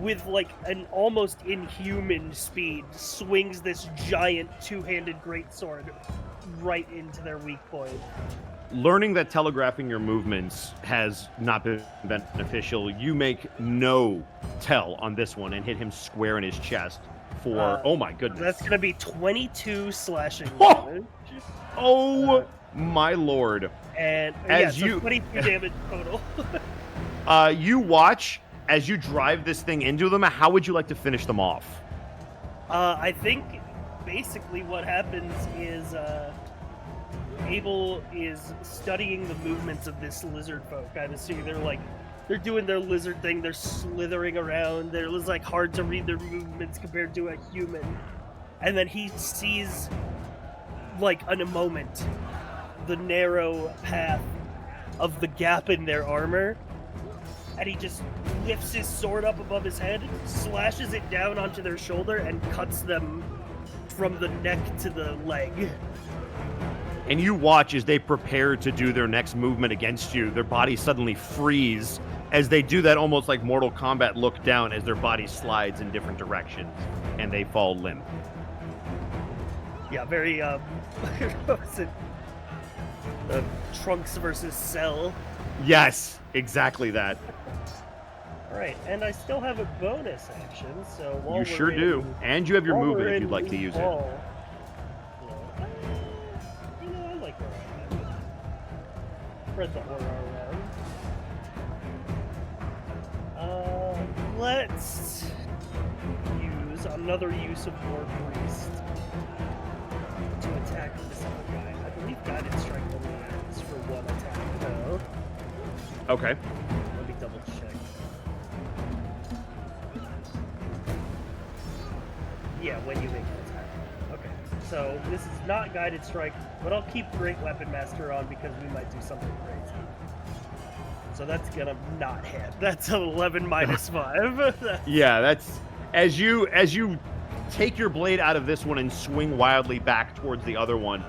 with like an almost inhuman speed swings this giant two-handed greatsword right into their weak point. Learning that telegraphing your movements has not been beneficial, you make no tell on this one and hit him square in his chest for, oh my goodness. That's going to be 22 slashing Oh! damage. Oh my lord. And As so you 22 damage total. You watch as you drive this thing into them. How would you like to finish them off? I think basically what happens is Abel is studying the movements of this lizard folk. I'm assuming they're doing their lizard thing. They're slithering around. They're like hard to read their movements compared to a human. And then he sees, like in a moment, the narrow path of the gap in their armor, and he just lifts his sword up above his head, slashes it down onto their shoulder, and cuts them from the neck to the leg. And you watch as they prepare to do their next movement against you. Their bodies suddenly freeze as they do that almost like Mortal Kombat look down as their body slides in different directions, and they fall limp. Yeah, very, what was it? Trunks versus Cell. Yes, exactly that. Alright, and I still have a bonus action, so while You sure do. And you have your movement if you'd like to use it. I like where I'm at. Spread the horror around. Let's use another use of War Priest to attack this other guy. I believe Guided Strike only lasts for one attack, though. Okay. Let me double check. Yeah, when you make an attack. Okay, so this is not Guided Strike, but I'll keep Great Weapon Master on because we might do something crazy. So that's gonna not hit. That's 11 minus 5. Yeah, that's as you take your blade out of this one and swing wildly back towards the other one.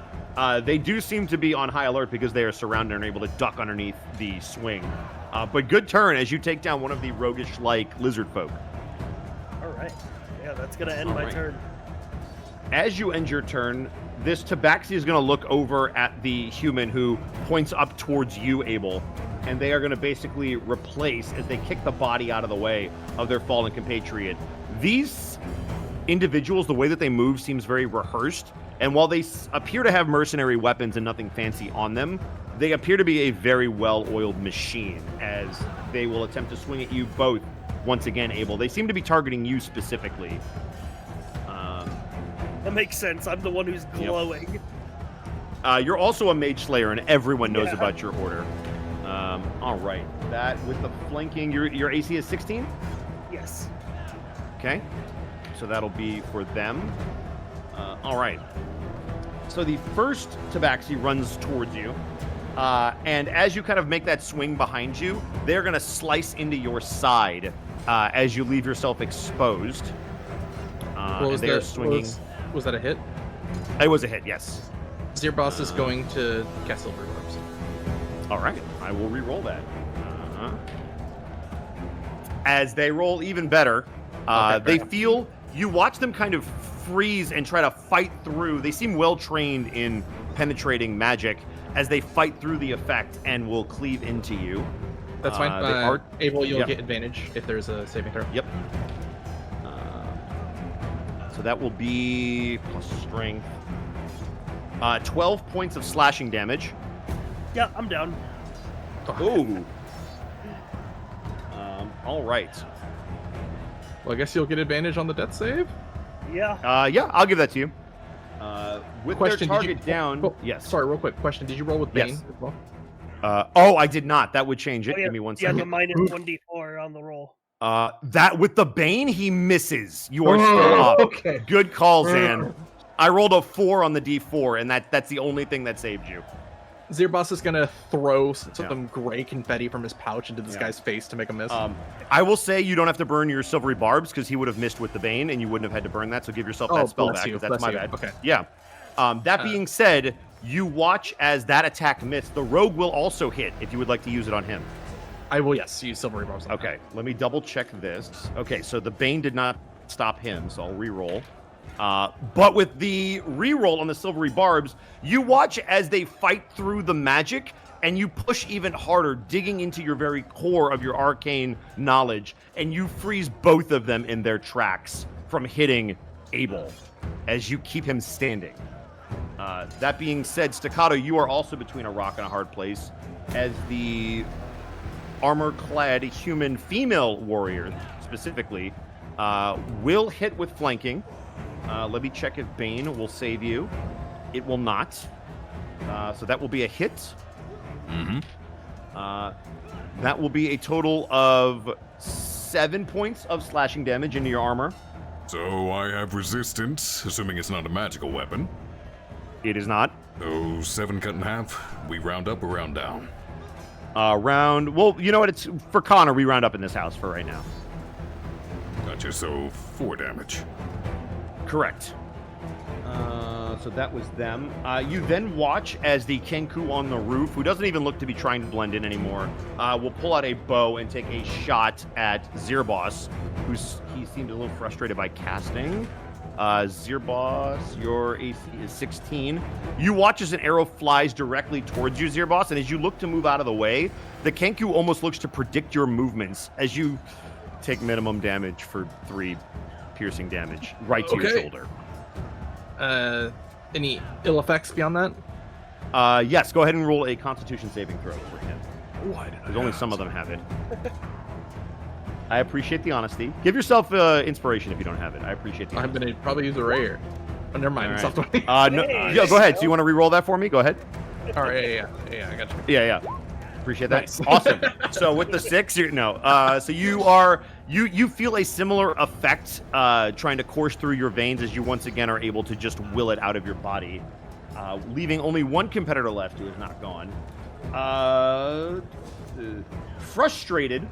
They do seem to be on high alert because they are surrounded and able to duck underneath the swing. But good turn as you take down one of the roguish-like lizard folk. All right. Yeah, that's gonna end my turn. As you end your turn, this Tabaxi is going to look over at the human who points up towards you, Abel, and they are going to basically replace as they kick the body out of the way of their fallen compatriot. These individuals, the way that they move seems very rehearsed, and while they appear to have mercenary weapons and nothing fancy on them, they appear to be a very well-oiled machine as they will attempt to swing at you both. Once again, Abel, they seem to be targeting you specifically. That makes sense. I'm the one who's glowing. Yep. You're also a mage slayer, and everyone knows about your order. All right. That with the flanking, your AC is 16? Yes. Okay. So that'll be for them. All right. So the first Tabaxi runs towards you. And as you kind of make that swing behind you, they're going to slice into your side as you leave yourself exposed. And they are swinging. Was that a hit? It was a hit, yes. Your boss is going to cast Silver Orbs. All right, I will re-roll that. As they roll even better, they feel you watch them kind of freeze and try to fight through. They seem well trained in penetrating magic as they fight through the effect and will cleave into you. That's fine. Abel, you'll get advantage if there's a saving throw. Yep. So that will be plus strength. 12 points of slashing damage. Yeah, I'm down. Ooh. All right. Well, I guess you'll get advantage on the death save. Yeah. Yeah, I'll give that to you. With Question, their target down. Yes. Sorry, real quick. Question: did you roll with Bane Yes. as well? Oh, I did not. That would change it. Oh, yeah. Give me 1 Yeah, second. the minus 1d4 on the roll. That with the Bane, he misses. You are still up. Okay. Good call, Zan. I rolled a 4 on the D4, and that's the only thing that saved you. Zirboss is gonna throw some gray confetti from his pouch into this guy's face to make him miss. I will say you don't have to burn your silvery barbs because he would have missed with the Bane, and you wouldn't have had to burn that. So give yourself that spell back, because that's my bad. Okay. Yeah. That being said, you watch as that attack missed. The rogue will also hit if you would like to use it on him. I will, yes, use silvery barbs. Okay, let me double check this. Okay, so the Bane did not stop him, so I'll reroll. But with the reroll on the silvery barbs, you watch as they fight through the magic, and you push even harder, digging into your very core of your arcane knowledge, and you freeze both of them in their tracks from hitting Abel as you keep him standing. That being said, Staccato, you are also between a rock and a hard place, as the armor-clad human female warrior, specifically, will hit with flanking. Let me check if Bane will save you. It will not. So that will be a hit. Mm-hmm. That will be a total of 7 points of slashing damage into your armor. So I have resistance, assuming it's not a magical weapon. It is not. So 7 cut in half. We round up or round down? Well, you know what? It's for Connor. We round up in this house for right now. Gotcha. So 4 damage. Correct. So that was them. You then watch as the Kenku on the roof, who doesn't even look to be trying to blend in anymore, will pull out a bow and take a shot at Zirboss, he seemed a little frustrated by casting. Zirboss, your AC is 16. You watch as an arrow flies directly towards you, Zirboss, and as you look to move out of the way, the Kenku almost looks to predict your movements as you take minimum damage for 3 piercing damage right to your shoulder. Any ill effects beyond that? Yes, go ahead and roll a Constitution saving throw for him. Why did Because only some of them have it. I appreciate the honesty. Give yourself inspiration if you don't have it. I appreciate the honesty. I'm going to probably use a rare. Oh, never mind. All It's off 20. No, yeah, go ahead. So you want to re-roll that for me? Go ahead. All right, yeah, I got you. Yeah. Appreciate that. Nice. Awesome. So with the 6, so you feel a similar effect trying to course through your veins as you once again are able to just will it out of your body, leaving only one competitor left who is not gone. Frustrated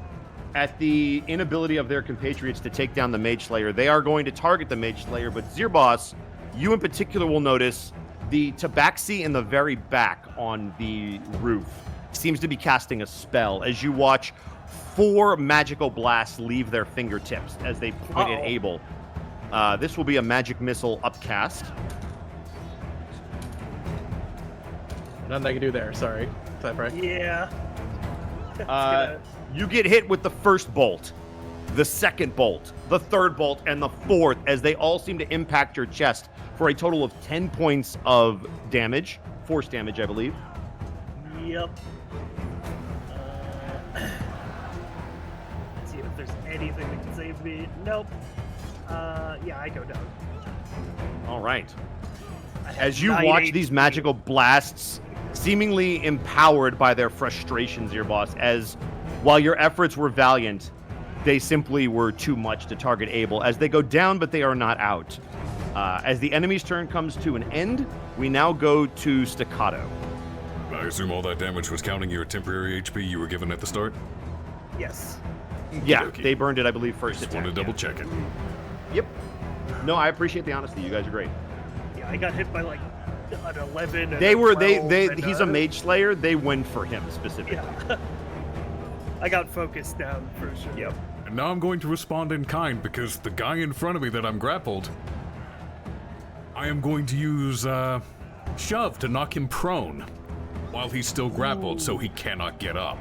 at the inability of their compatriots to take down the Mage Slayer, they are going to target the Mage Slayer, but Zirboss, you in particular will notice the tabaxi in the very back on the roof seems to be casting a spell as you watch 4 magical blasts leave their fingertips as they point at Abel. This will be a magic missile upcast. Nothing I can do there, sorry. Is that right? Yeah. You get hit with the first bolt, the second bolt, the third bolt, and the fourth as they all seem to impact your chest for a total of 10 points of damage. Force damage, I believe. Yep. Let's see if there's anything that can save me. Nope. Yeah, I go down. All right. I have As you 9 watch HP. these magical blasts, seemingly empowered by their frustrations, your boss, as while your efforts were valiant, they simply were too much to target Abel, as they go down, but they are not out. As the enemy's turn comes to an end, we now go to Staccato. I assume all that damage was counting your temporary HP you were given at the start? Yes. Yeah, Okey-dokey. they burned it, I believe, first Just attack. want to double check it. Yep. No, I appreciate the honesty. You guys are great. Yeah, I got hit by like an 11. And They a were 12 they and, he's a Mage Slayer. They win for him specifically. Yeah. I got focused down for sure. Yep. And now I'm going to respond in kind because the guy in front of me that I'm grappled, I am going to use shove to knock him prone while he's still grappled so he cannot get up.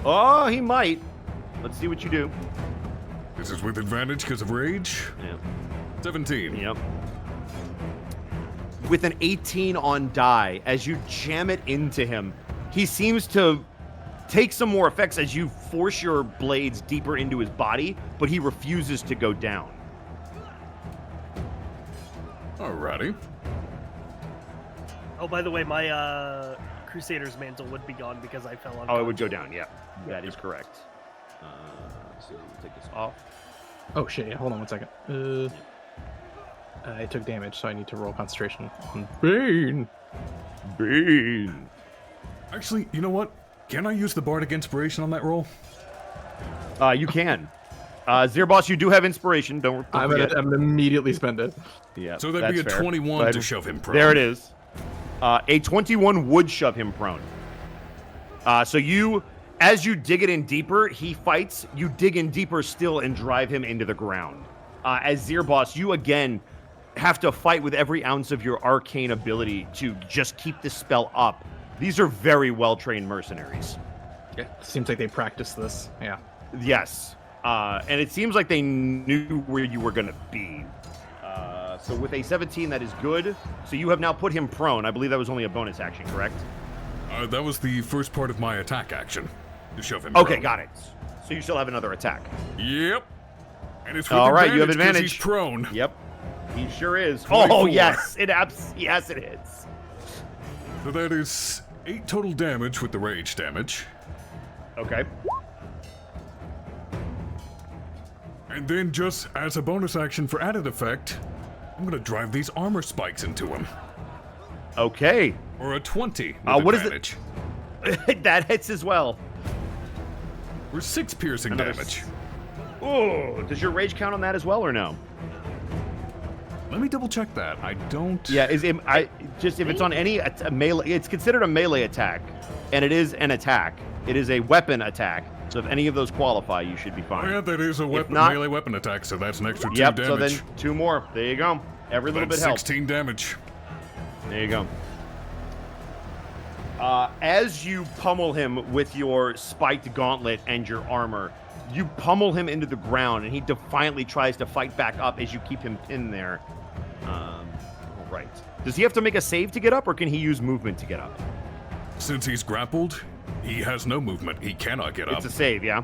Oh, he might. Let's see what you do. This is with advantage because of rage. Yeah. 17. Yep. With an 18 on die, as you jam it into him, he seems to take some more effects as you force your blades deeper into his body, but he refuses to go down. Alrighty. Oh, by the way, my Crusader's mantle would be gone because I fell on. Oh, it would go down. Yeah, that is correct. So we'll take this off. Oh shit, yeah, hold on one second. I took damage, so I need to roll concentration on Bane. Bean. Actually, you know what? Can I use the Bardic Inspiration on that roll? You can. Zirboss, you do have inspiration. Don't forget. I'm immediately spend it. Yeah, So that'd be a that's fair. 21 to shove him prone. There it is. A 21 would shove him prone. So as you dig it in deeper, he fights. You dig in deeper still and drive him into the ground. As Zirboss, you again have to fight with every ounce of your arcane ability to just keep the spell up. These are very well-trained mercenaries. Yeah, seems like they practiced this. Yeah. Yes. And it seems like they knew where you were going to be. So with a 17, that is good. So you have now put him prone. I believe that was only a bonus action, correct? That was the first part of my attack action. To shove him Okay, prone. got it. So you still have another attack. Yep. And it's with All right, you have 'cause advantage. He's prone. Yep. He sure is. 24. Oh, yes. Yes, it is. So that is 8 total damage with the rage damage. Okay. And then just as a bonus action for added effect, I'm gonna drive these armor spikes into him. Okay. Or a 20 with what is it? advantage. That hits as well. Or 6 piercing Another damage. Oh, does your rage count on that as well or no? Let me double check that. I don't. Yeah, if it's on any melee, it's considered a melee attack, and it is an attack. It is a weapon attack. So if any of those qualify, you should be fine. Oh yeah, that is a weapon, not- melee weapon attack, so that's an extra 2 Yep. damage. So then 2 more. There you go. Every little That's bit helps. 16 damage. There you go. As you pummel him with your spiked gauntlet and your armor, you pummel him into the ground, and he defiantly tries to fight back up as you keep him pinned there. All right. Does he have to make a save to get up, or can he use movement to get up? Since he's grappled, he has no movement. He cannot get up. It's a save, yeah?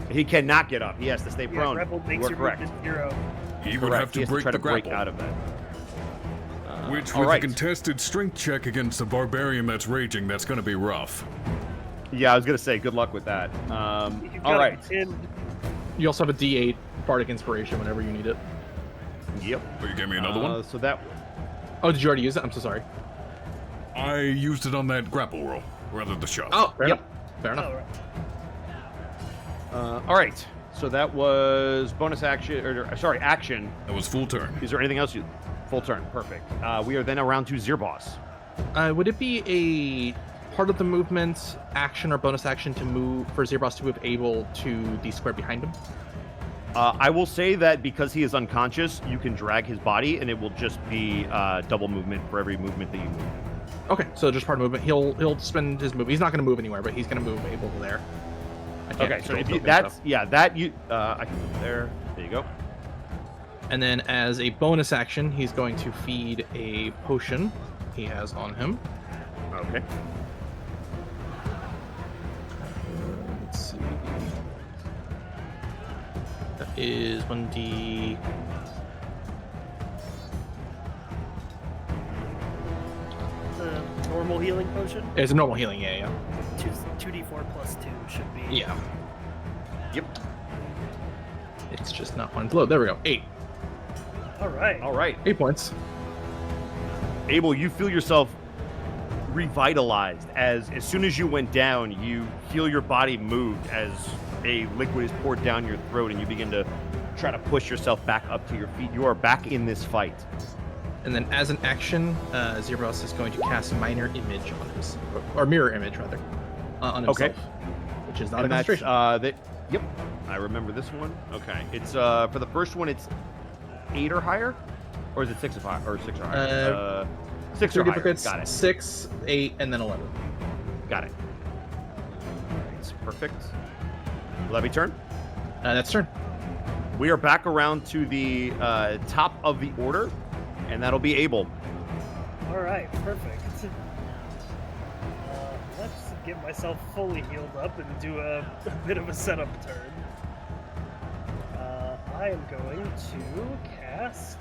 He cannot get up. He has to stay Yeah, prone. grapple makes You are your correct. movement 0. He would Correct. have He to has break try the to break grapple. out of that. Which, all with right. a contested strength check against a barbarian that's raging, that's going to be rough. Yeah, I was going to say, good luck with that. You've All got right. him You also have a D8 Bardic Inspiration whenever you need it. Yep. Will you give me another one? So that... Oh, did you already use it? I'm so sorry. I used it on that grapple roll, rather the shove. Oh, fair Yep. enough. Fair enough. Oh, right. all right. So that was bonus action, action. That was full turn. Is there anything else? Full turn. Perfect. We are then around to Zirboss. Would it be a part of the movement action or bonus action to move for Zirboss to move able to the square behind him? I will say that because he is unconscious, you can drag his body, and it will just be double movement for every movement that you move. Okay, so just part of movement. He'll spend his move. He's not going to move anywhere, but he's going to move able to there. I can't Okay, so control if you, movement that's stuff. I can move there. There you go. And then as a bonus action, he's going to feed a potion he has on him. Okay. Let's see. That is 1d. The normal healing potion? It's a normal healing, yeah. 2d4 plus 2 should be. Yeah. Yep. It's just not one load. There we go. 8. Alright. All right. 8 points. Abel, you feel yourself revitalized as soon as you went down, you feel your body moved as a liquid is poured down your throat, and you begin to try to push yourself back up to your feet. You are back in this fight. And then as an action, Zirboss is going to cast Minor Image on himself. Or Mirror Image, rather. On himself. Okay. Which is not a And that's concentration. yep, I remember this one. Okay, it's for the first one, it's 8 or higher, or is it 6 or higher? Or 6 or higher? 6 or Three higher. duplicates, Got it. 6, 8, and then 11. Got it. All right, perfect. Will that be turn? That's turn. We are back around to the top of the order, and that'll be Abel. Alright, perfect. Let's get myself fully healed up and do a bit of a setup turn. I am going to cast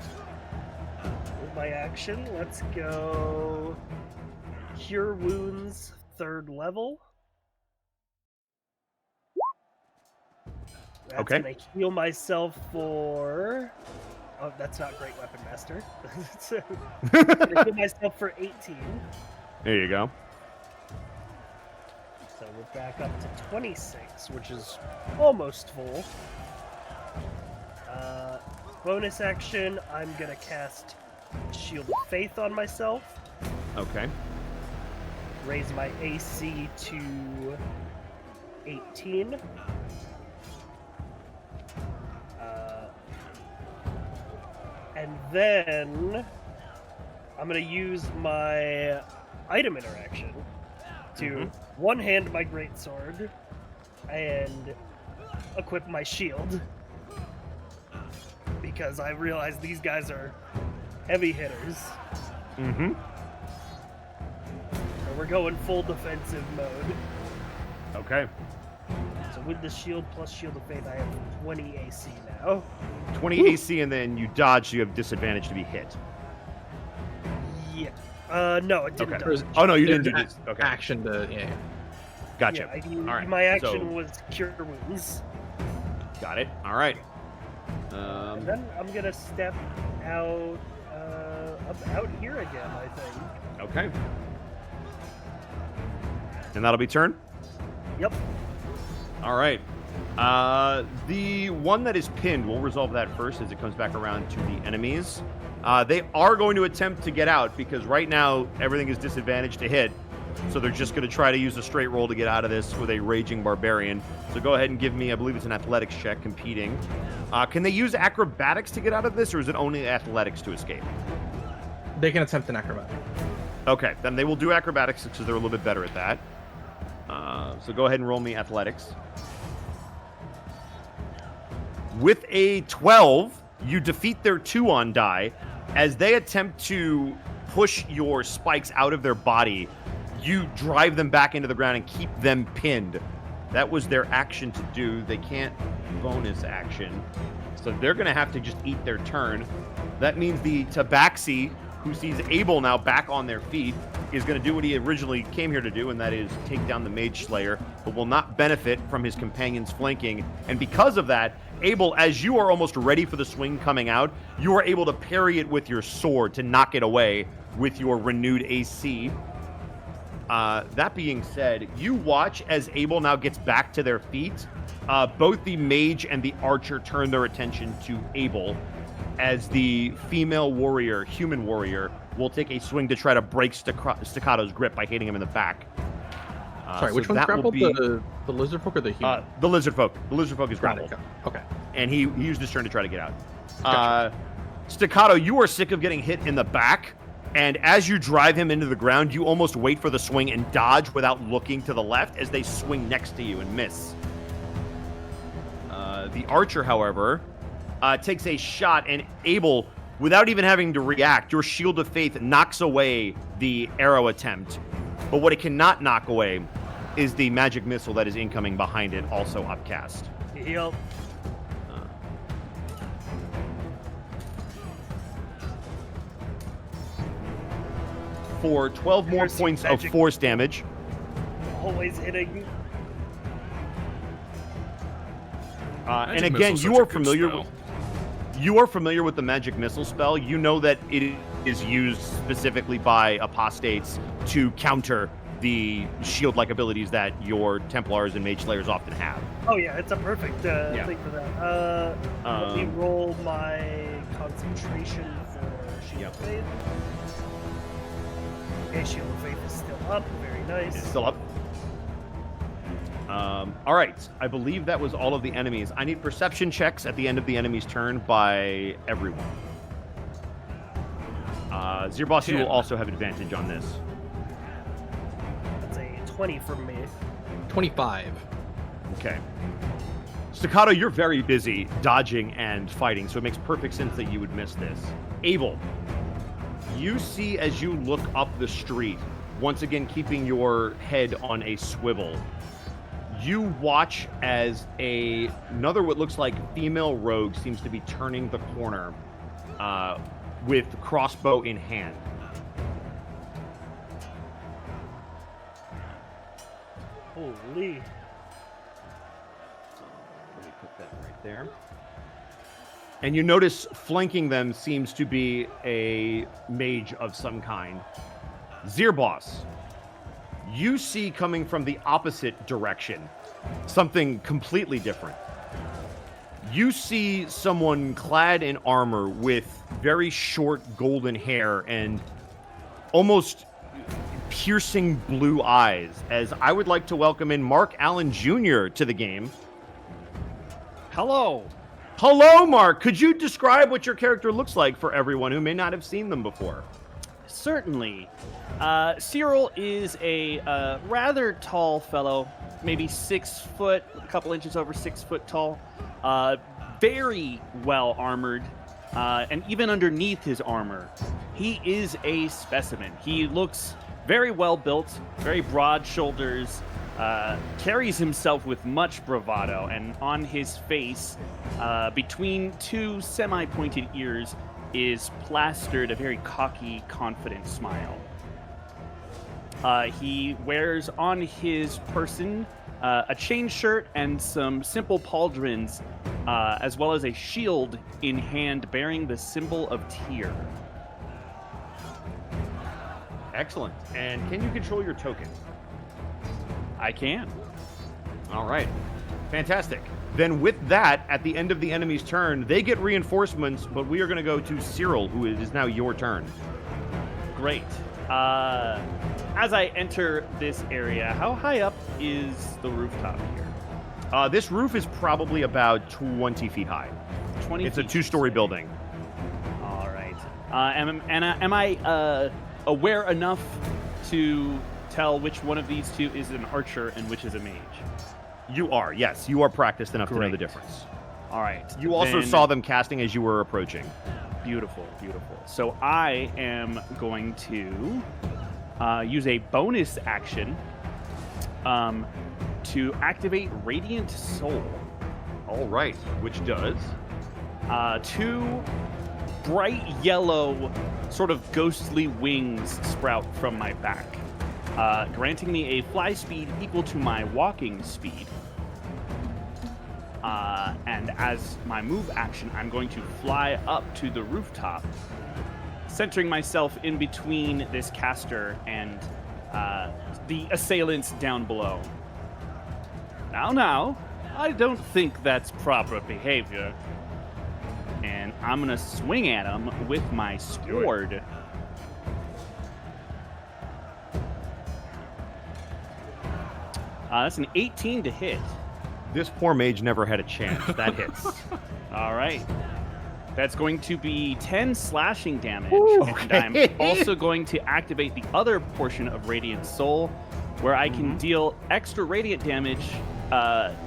with my action. Let's go Cure Wounds 3rd level. That's Okay. gonna heal myself for Oh, that's not great, Weapon Master. So, I'm gonna give myself for 18. There you go. So we're back up to 26, which is almost full. Bonus action, I'm gonna cast Shield of Faith on myself. Okay. Raise my AC to 18. And then I'm gonna use my item interaction to one-hand my greatsword and equip my shield, because I realize these guys are heavy hitters. Mm-hmm. So we're going full defensive mode. Okay. So with the shield plus Shield of Faith, I have 20 AC now. 20 AC, and then you dodge, so you have disadvantage to be hit. Yeah. No, it didn't. Okay. dodge. Oh, no, you didn't do There's this. Okay. Action to Gotcha. Yeah, All right. my action So, was Cure Wounds. got it. All right. And then I'm gonna step out, out here again, I think. Okay. And that'll be turn? Yep. All right. The one that is pinned, we'll resolve that first as it comes back around to the enemies. They are going to attempt to get out because right now everything is disadvantaged to hit. So they're just going to try to use a straight roll to get out of this with a Raging Barbarian. So go ahead and give me, I believe it's an athletics check, competing. Can they use acrobatics to get out of this, or is it only athletics to escape? They can attempt an acrobatic. Okay, then they will do acrobatics because they're a little bit better at that. So go ahead and roll me athletics. With a 12, you defeat their 2 on die. As they attempt to push your spikes out of their body, you drive them back into the ground and keep them pinned. That was their action to do. They can't bonus action. So they're going to have to just eat their turn. That means the Tabaxi, who sees Abel now back on their feet, is going to do what he originally came here to do, and that is take down the Mage Slayer, but will not benefit from his companions flanking. And because of that, Abel, as you are almost ready for the swing coming out, you are able to parry it with your sword to knock it away with your renewed AC. That being said, you watch as Abel now gets back to their feet. Both the mage and the archer turn their attention to Abel, as the female warrior, human warrior, will take a swing to try to break Staccato's grip by hitting him in the back. Sorry, which one's grappled? The lizard folk or the human? The lizard folk. The lizard folk is grappled. Okay. And he used his turn to try to get out. Gotcha. Staccato, you are sick of getting hit in the back, and as you drive him into the ground, you almost wait for the swing and dodge without looking to the left as they swing next to you and miss. The archer, however, takes a shot, and Abel, without even having to react, your Shield of Faith knocks away the arrow attempt. But what it cannot knock away is the magic missile that is incoming behind it, also upcast. Yep. For 12 more There's points of magic. force damage. Always hitting. And Magic again, missile's you such a are good familiar spell. with you are familiar with the magic missile spell. You know that it is used specifically by apostates to counter the shield-like abilities that your Templars and Mage Slayers often have. Oh yeah, it's a perfect thing for that. Let me roll my concentration for Shield of Faith. Okay, Shield of Faith is still up. Very nice. It's still up. All right, I believe that was all of the enemies. I need perception checks at the end of the enemy's turn by everyone. Zirboss, you will also have advantage on this. That's a 20 from me. 25. Okay. Staccato, you're very busy dodging and fighting, so it makes perfect sense that you would miss this. Abel, you see as you look up the street, once again keeping your head on a swivel, you watch as another what looks like female rogue seems to be turning the corner with crossbow in hand. Holy. Let me put that right there. And you notice flanking them seems to be a mage of some kind. Zirboss, you see coming from the opposite direction something completely different. You see someone clad in armor with very short golden hair and almost piercing blue eyes, as I would like to welcome in Mark Allen Jr. to the game. Hello. Hello, Mark. Could you describe what your character looks like for everyone who may not have seen them before? Certainly. Cyril is a rather tall fellow, maybe 6 foot, a couple inches over 6 foot tall. Very well armored, and even underneath his armor, he is a specimen. He looks very well built, very broad shoulders, carries himself with much bravado, and on his face, between 2 semi-pointed ears, is plastered a very cocky, confident smile. He wears on his person a chain shirt and some simple pauldrons, as well as a shield in hand bearing the symbol of Tyr. Excellent. And can you control your token? I can. All right. Fantastic. Then with that, at the end of the enemy's turn, they get reinforcements, but we are going to go to Cyril, who is now your turn. Great. As I enter this area, how high up is the rooftop here? This roof is probably about 20 feet high. 20 It's feet, a 2-story building. All right. Am I aware enough to tell which one of these two is an archer and which is a mage? You are, yes. You are practiced enough to know the Great. difference. All right. You also then- saw them casting as you were approaching. Beautiful, beautiful. So I am going to use a bonus action to activate Radiant Soul. All right. Which does? 2 bright yellow, sort of ghostly wings sprout from my back, granting me a fly speed equal to my walking speed. And as my move action, I'm going to fly up to the rooftop, centering myself in between this caster and the assailants down below. Now, I don't think that's proper behavior. And I'm going to swing at him with my sword. That's an 18 to hit. This poor mage never had a chance. That hits. All right. That's going to be 10 slashing damage. Ooh, And I'm also going to activate the other portion of Radiant Soul, where I can deal extra radiant damage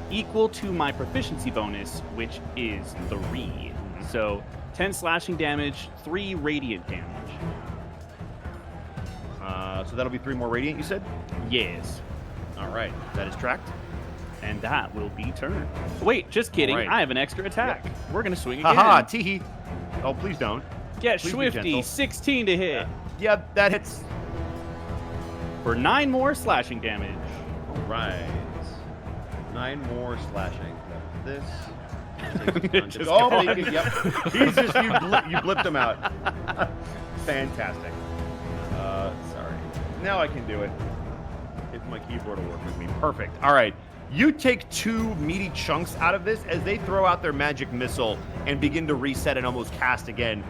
equal to my proficiency bonus, which is 3. So 10 slashing damage, 3 radiant damage. So that'll be 3 more radiant, you said? Yes. All right. That is tracked. And that will be turn. Wait, just kidding. All right. I have an extra attack. We're going to swing again. Haha, teehee. Oh, please don't. Get Please be Swifty, gentle. 16 to hit. Yeah, that hits. For 9 more slashing damage. All right. 9 more slashing. This. Takes Just oh, go my God, yep. He's just, you blipped him out. Fantastic. Sorry. Now I can do it. If my keyboard will work with me. Perfect. All right. You take 2 meaty chunks out of this as they throw out their magic missile and begin to reset and almost cast again.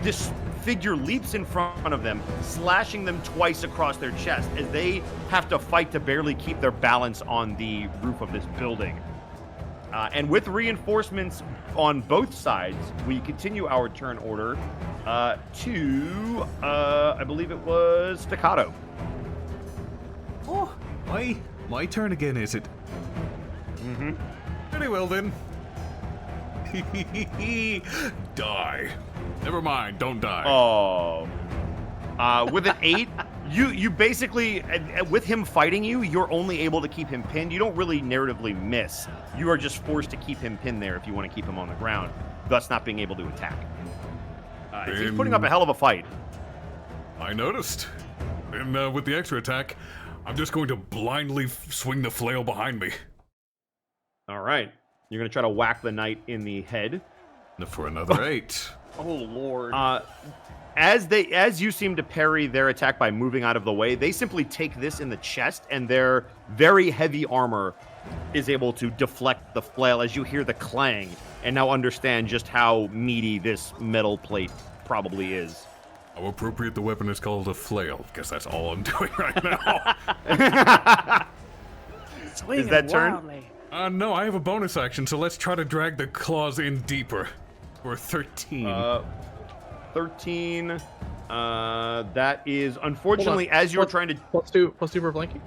This figure leaps in front of them, slashing them twice across their chest as they have to fight to barely keep their balance on the roof of this building. And with reinforcements on both sides, we continue our turn order to, I believe it was Staccato. Oh, my turn again, is it? Mm-hmm. Very well then. Die. Never mind, don't die. Oh. With an 8, you basically, with him fighting you, you're only able to keep him pinned. You don't really narratively miss. You are just forced to keep him pinned there if you want to keep him on the ground, thus not being able to attack. So he's putting up a hell of a fight. I noticed. And with the extra attack, I'm just going to blindly swing the flail behind me. All right. You're going to try to whack the knight in the head. For another 8. Oh lord. As you seem to parry their attack by moving out of the way, they simply take this in the chest, and their very heavy armor is able to deflect the flail as you hear the clang, and now understand just how meaty this metal plate probably is. How appropriate the weapon is called a flail, because that's all I'm doing right now. Swinging Is that turn? wildly. No, I have a bonus action, so let's try to drag the claws in deeper. For 13. 13. That is unfortunately as you were trying to +2 for flanking.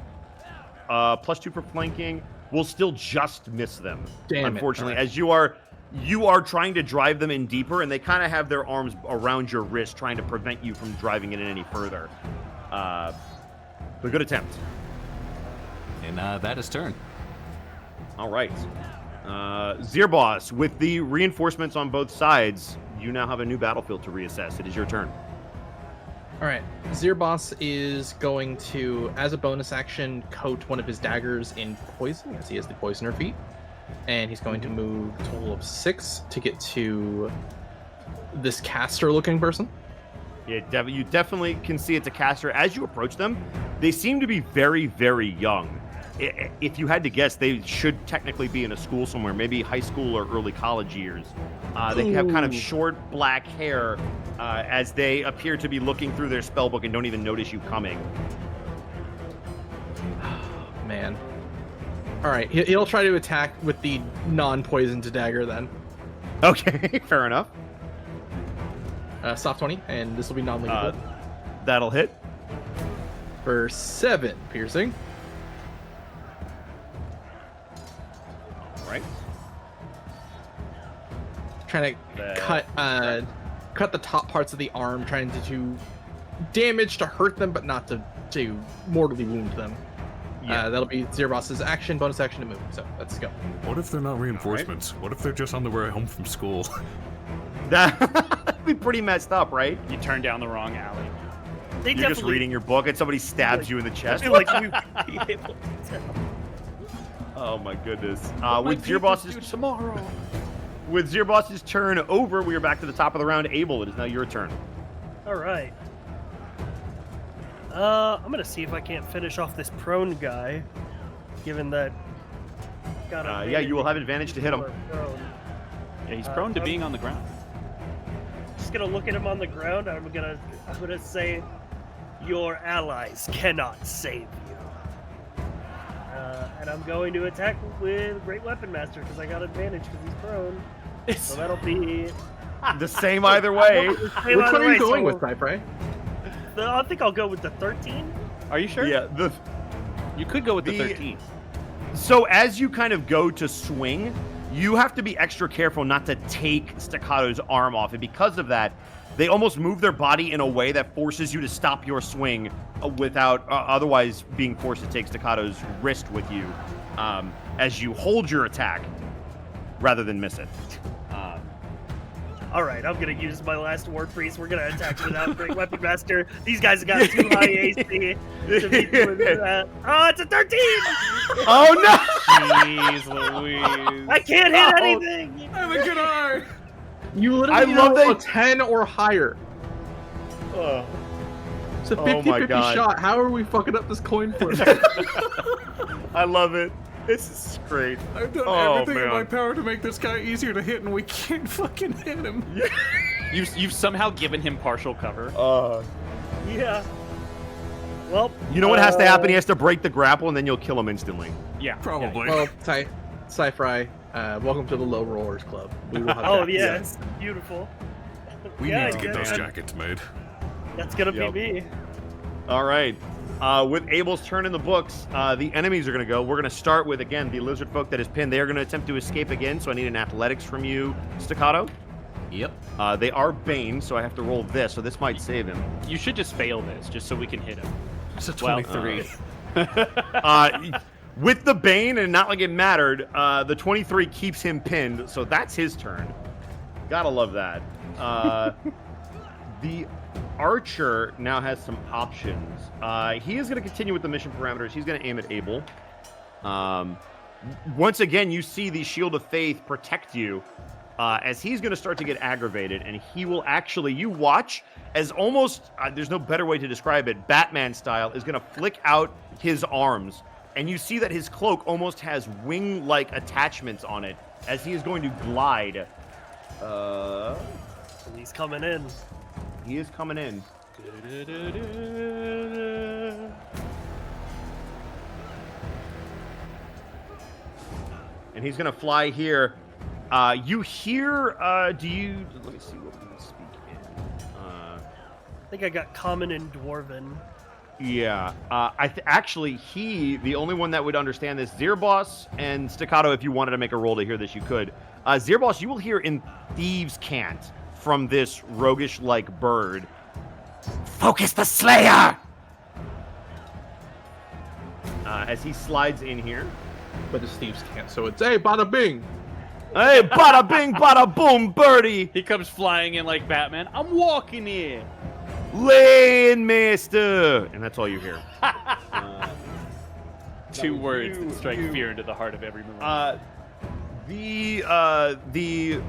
+2 for flanking will still just miss them. Damn it. unfortunately, All right. as you are trying to drive them in deeper, and they kind of have their arms around your wrist, trying to prevent you from driving it in any further. But good attempt. And that is turn. All right. Zirboss, with the reinforcements on both sides, you now have a new battlefield to reassess. It is your turn. All right, Zirboss is going to, as a bonus action, coat one of his daggers in poison, as he has the poisoner feat, and he's going to move a total of 6 to get to this caster-looking person. Yeah, you definitely can see it's a caster. As you approach them, they seem to be very, very young. If you had to guess, they should technically be in a school somewhere, maybe high school or early college years. They have kind of short black hair as they appear to be looking through their spellbook and don't even notice you coming. Man. All right, he'll try to attack with the non-poisoned dagger then. Okay, fair enough. Soft 20, and this will be non-lethal. That'll hit. For 7 piercing. All right. Trying to cut the top parts of the arm, trying to do damage to hurt them, but not to mortally wound them. Yeah. That'll be Zirboss's action, bonus action to move. So let's go. What if they're not reinforcements? What if they're just on their way home from school? That'd be pretty messed up, right? You turned down the wrong alley. They You're just definitely reading your book and somebody stabs you in the I chest. feel like we would be able to tell. Oh my goodness. My With papers Zirboss's due tomorrow. With Zirboss's turn over, we are back to the top of the round. Abel, it is now your turn. All right. I'm gonna see if I can't finish off this prone guy, given that. Yeah, you will have advantage to hit him. Prone. Yeah, he's prone to being on the ground. Just gonna look at him on the ground. I'm gonna say, your allies cannot save you. And I'm going to attack with Great Weapon Master because I got advantage because he's prone. So that'll be The same either way. Which one are you going with, Cypre? I think I'll go with the 13. Are you sure? Yeah. You could go with the The- 13. So as you kind of go to swing, you have to be extra careful not to take Staccato's arm off, and because of that, they almost move their body in a way that forces you to stop your swing without otherwise being forced to take Staccato's wrist with you as you hold your attack rather than miss it. All right, I'm gonna use my last War Priest. We're gonna attack without Great Weapon Master. These guys have got too high AC to be doing that. Oh, it's a 13! Oh no! Jeez Louise. I can't hit anything. I have a good eye! You I literally love roll a that- 10 or higher. It's a Oh 50-50 my God. shot. How are we fucking up this coin flip? I love it. This is great. I've done Oh, everything in man. my power to make this guy easier to hit, and we can't fucking hit him. You've somehow given him partial cover. Yeah. Well, You know what has to happen? He has to break the grapple, and then you'll kill him instantly. Yeah. Probably. Well, Sci-Fry, welcome to the Low Rollers Club. We will have oh that. yes, beautiful. we yeah, need to get yeah. those jackets made. That's gonna Yep. be me. All right. With Abel's turn in the books, the enemies are going to go. We're going to start with, again, the lizard folk that is pinned. They are going to attempt to escape again, so I need an athletics from you, Staccato. Yep. They are Bane, so I have to roll this, so this might save him. You should just fail this, just so we can hit him. It's a Well, 23. With the Bane, and not like it mattered, the 23 keeps him pinned, so that's his turn. Gotta love that. The Archer now has some options. He is going to continue with the mission parameters. He's going to aim at Abel. Once again, you see the Shield of Faith protect you. as he's going to start to get aggravated, and he will actually, you watch as almost, there's no better way to describe it, Batman style, is going to flick out his arms, and you see that his cloak almost has wing-like attachments on it as he is going to glide. He's coming in. He is coming in. And he's going to fly here. You hear, let me see what we speak in. I think I got common and dwarven. Yeah. Actually, the only one that would understand this, Zirboss and Staccato, if you wanted to make a roll to hear this, you could. Zirboss, you will hear in Thieves' Cant from this roguish-like bird. Focus the Slayer! As he slides in here. But it's Steve's can't, so it's hey, bada bing. Hey, bada bing, bada boom, birdie! He comes flying in like Batman. I'm walking here. Lane Master! And that's all you hear. Two words that strike fear into the heart of every Marine. The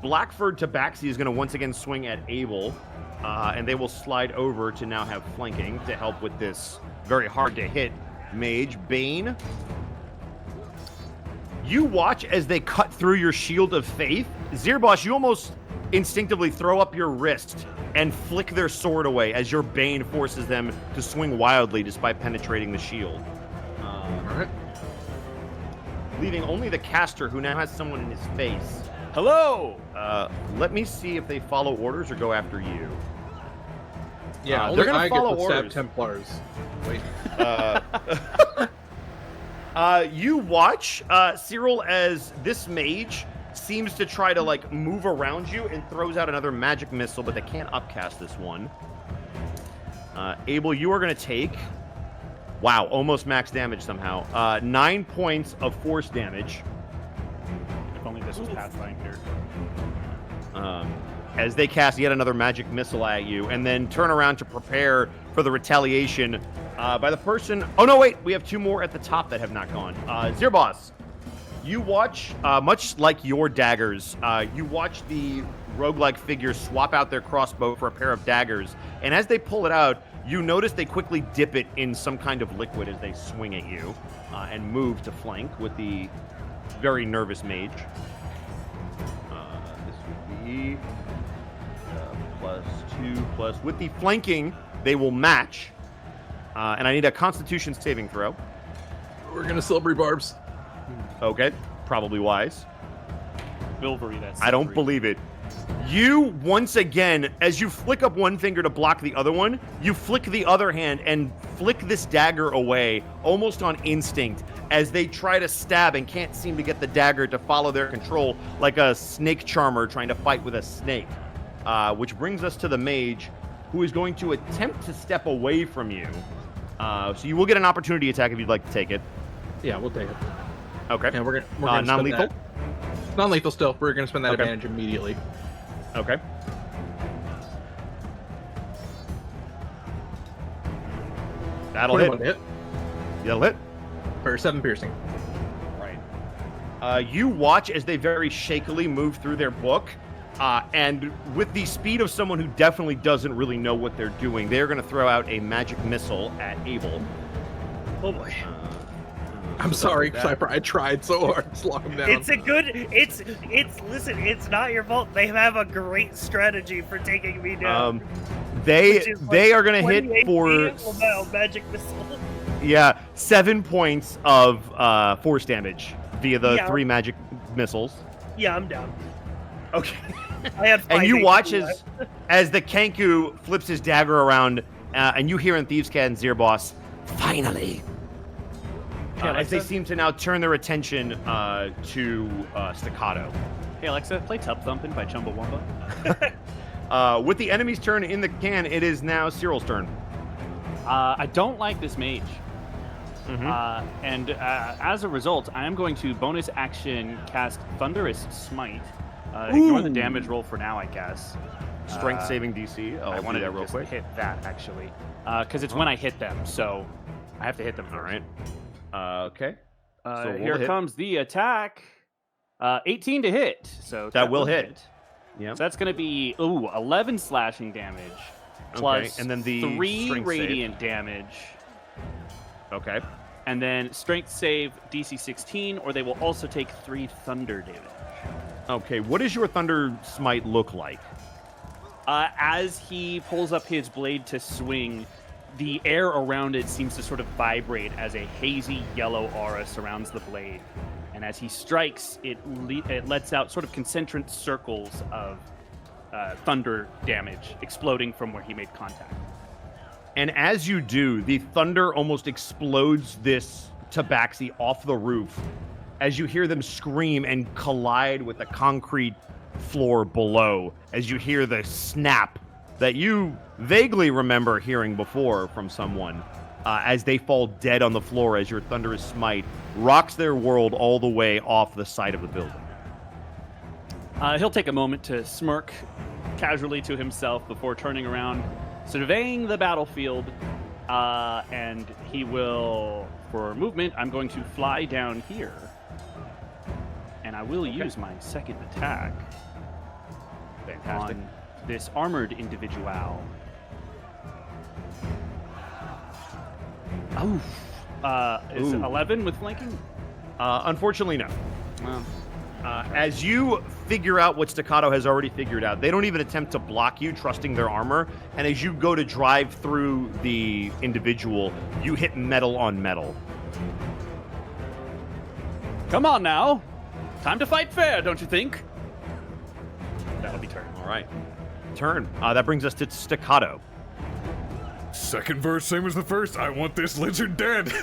Blackford Tabaxi is going to once again swing at Abel, and they will slide over to now have flanking to help with this very hard to hit mage. Bane, you watch as they cut through your shield of faith. Zirboss, you almost instinctively throw up your wrist and flick their sword away as your Bane forces them to swing wildly despite penetrating the shield. All right. Leaving only the caster, who now has someone in his face. Hello! Let me see if they follow orders or go after you. Yeah, they're gonna I follow get to stab orders. Templars. Wait. You watch Cyril as this mage seems to try to like move around you and throws out another magic missile, but they can't upcast this one. Abel, you are going to take, wow, almost max damage somehow. 9 points of force damage. If only this was Pathfinder. As they cast yet another magic missile at you, and then turn around to prepare for the retaliation by the person. Oh no, wait, we have two more at the top that have not gone. Zirboss, you watch, much like your daggers, you watch the roguelike figures swap out their crossbow for a pair of daggers, and as they pull it out, you notice they quickly dip it in some kind of liquid as they swing at you, and move to flank with the very nervous mage. This would be +2 plus. With the flanking, they will match, and I need a Constitution saving throw. We're gonna celebrate barbs. Okay, probably wise. Bilvery, that's I don't silvery. believe it. You, once again, as you flick up one finger to block the other one, you flick the other hand and flick this dagger away, almost on instinct, as they try to stab and can't seem to get the dagger to follow their control, like a snake charmer trying to fight with a snake. Which brings us to the mage, who is going to attempt to step away from you. So you will get an opportunity attack if you'd like to take it. Yeah, we'll take it. Okay. And we're gonna non-lethal? spend that. Non-lethal still. We're gonna spend that Okay. advantage immediately. Okay. That'll 21 hit. to hit That'll hit. for 7 piercing. Right. You watch as they very shakily move through their book, and with the speed of someone who definitely doesn't really know what they're doing, they're going to throw out a magic missile at Abel. Oh boy. I'm sorry, because I tried so hard to lock him down. It's listen, it's not your fault. They have a great strategy for taking me down. They which is like are going to 20 hit for AP, magic missile. 7 points of force damage via the 3 magic missiles. Yeah, I'm down. Okay. I had 5 And you AP watch left. as the Kenku flips his dagger around, and you hear in Thieves' Cat and Zirboss, finally. As they seem to now turn their attention to Staccato. Hey Alexa, play Tub Thumpin' by Chumbawamba. With the enemy's turn in the can, it is now Cyril's turn. I don't like this mage. Mhm. And as a result, I am going to bonus action cast Thunderous Smite. Ignore the damage roll for now, I guess. Strength saving DC. I I'll wanted do that to real just quick. hit that, actually. Because it's when I hit them, so I have to hit them first. All right. Okay. So roll Here to hit. comes the attack. 18 to hit. So That will hit. Yeah. So that's going to be 11 slashing damage plus and then the 3 strength radiant damage. Okay. And then strength save DC 16, or they will also take 3 thunder damage. Okay, what does your thunder smite look like? As he pulls up his blade to swing, the air around it seems to sort of vibrate as a hazy yellow aura surrounds the blade. And as he strikes, it lets out sort of concentric circles of thunder damage exploding from where he made contact. And as you do, the thunder almost explodes this tabaxi off the roof as you hear them scream and collide with the concrete floor below, as you hear the snap that you vaguely remember hearing before from someone, as they fall dead on the floor as your thunderous smite rocks their world all the way off the side of the building. He'll take a moment to smirk casually to himself before turning around, surveying the battlefield, and he will, for movement, I'm going to fly down here. And I will use my second attack on this armored individual. Is it 11 with flanking? Unfortunately, no. Well, As you figure out what Staccato has already figured out, they don't even attempt to block you, trusting their armor. And as you go to drive through the individual, you hit metal on metal. come on now. Time to fight fair, don't you think? That'll be turn. All right. Turn. That brings us to Staccato. Second verse, same as the first. I want this lizard dead.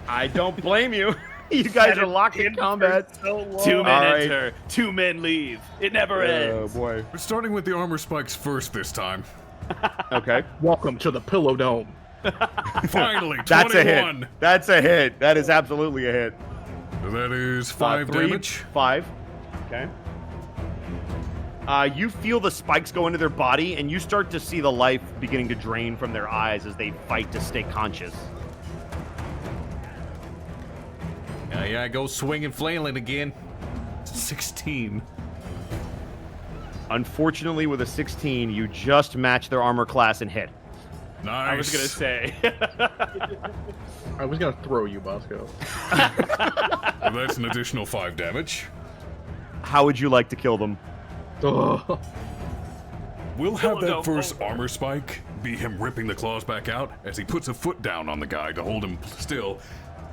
I don't blame you. You guys are locked in combat. So long. 2 men All right. enter, 2 men leave. It never ends. boy. We're starting with the armor spikes first this time. Okay. Welcome to the Pillow Dome. Finally, 21. That's a hit. That's a hit. That is absolutely a hit. So that is 5 3, damage. 5. Okay. You feel the spikes go into their body, and you start to see the life beginning to drain from their eyes as they fight to stay conscious. Yeah, go swinging, flailing again. 16. Unfortunately, with a 16, you just match their armor class and hit. Nice. I was going to say. I was gonna throw you, Bosco. So that's an additional 5 damage. How would you like to kill them? Ugh. We'll have no, that first armor spike be him ripping the claws back out as he puts a foot down on the guy to hold him still,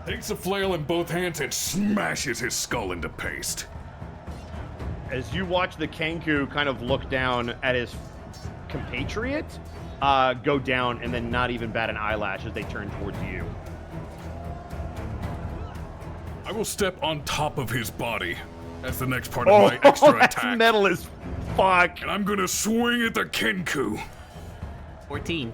takes a flail in both hands and smashes his skull into paste. As you watch the Kenku kind of look down at his compatriot, go down and then not even bat an eyelash as they turn towards you. I will step on top of his body. That's the next part of my extra that's attack. metal as fuck. And I'm gonna swing at the Kenku. 14.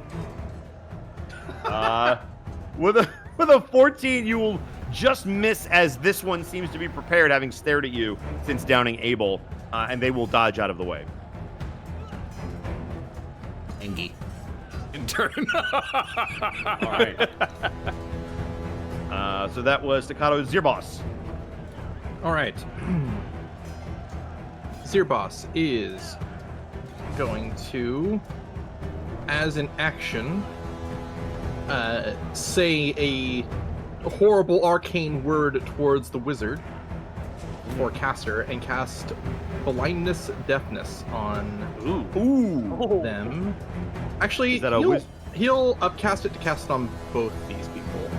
With a 14, you will just miss as this one seems to be prepared, having stared at you since downing Abel, and they will dodge out of the way. Engie. In turn. All right. So that was Staccato Zirboss. All right. Zirboss is going to, as an action, say a horrible arcane word towards the wizard or caster and cast blindness deafness on Ooh. them. Actually, Is that a he'll upcast it to cast it on both these people.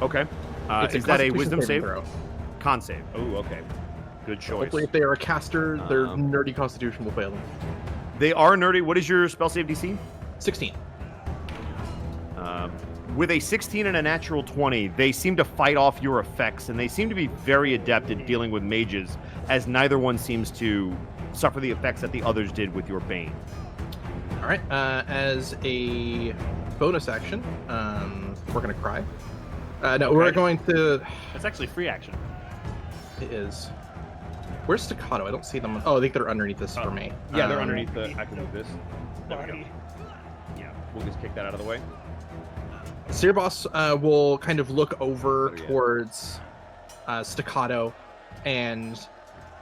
Okay. It's Is that a Constitution wisdom saving save? throw. Con save. Oh, okay. Good choice. Hopefully, if they are a caster, their nerdy constitution will fail them. They are nerdy. What is your spell save DC? 16. With a 16 and a natural 20, they seem to fight off your effects, and they seem to be very adept at dealing with mages, as neither one seems to suffer the effects that the others did with your Bane. All right. As a bonus action, we're gonna cry. No, we're Okay. going to. That's actually free action. It is. Where's Staccato? I don't see them. Oh, I think they're underneath this for me. Yeah, they're underneath the... I can move this. Body. Yeah, we'll just kick that out of the way. Zirboss will kind of look over Oh, yeah. towards Staccato and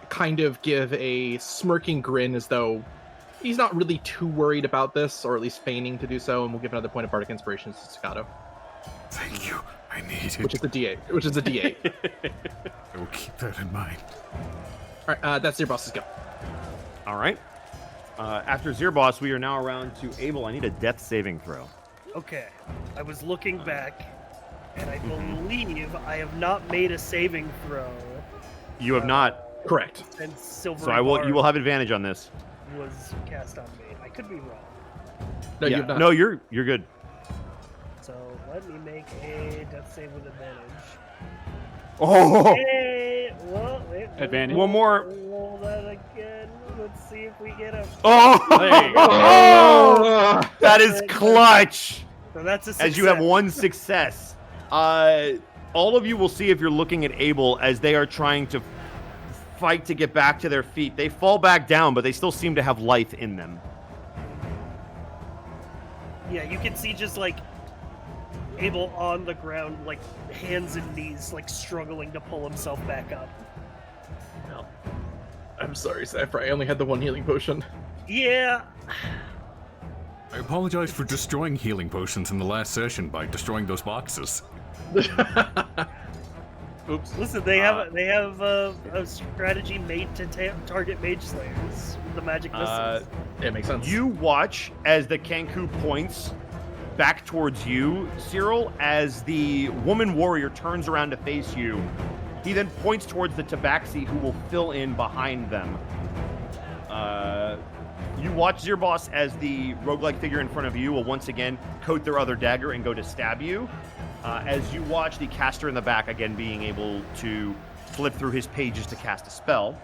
kind of give a smirking grin as though he's not really too worried about this, or at least feigning to do so, and we'll give another point of bardic inspiration to Staccato. Thank you. I need it. Which is a D8. Which is a D8. I will keep that in mind. All right, that's your boss's go. All right. After Zirboss, we are now around to Abel. I need a death saving throw. Okay, I was looking back, and I believe I have not made a saving throw. You have not. Correct. And Silver So you will have advantage on this. was cast on me. I could be wrong. No, Yeah. you have not. No, you're good. So let me make a death save with advantage. Oh, Hey, well, Advantage. One more. Roll that again. Let's see if we get a. oh, Oh! that is clutch. So that's a success. As you have one success. All of you will see if you're looking at Abel as they are trying to fight to get back to their feet. They fall back down, but they still seem to have life in them. Yeah, you can see just like Abel on the ground, like hands and knees, like struggling to pull himself back up. I'm sorry, Sapphire. I only had the one healing potion. Yeah. I apologize for destroying healing potions in the last session by destroying those boxes. Oops. Listen, they have a strategy made to target mage slayers with the magic missiles. It makes sense. You watch as the Kenku points back towards you, Cyril, as the woman warrior turns around to face you. He then points towards the Tabaxi, who will fill in behind them. You watch Zirboss as the roguelike figure in front of you will once again coat their other dagger and go to stab you. As you watch the caster in the back again being able to flip through his pages to cast a spell.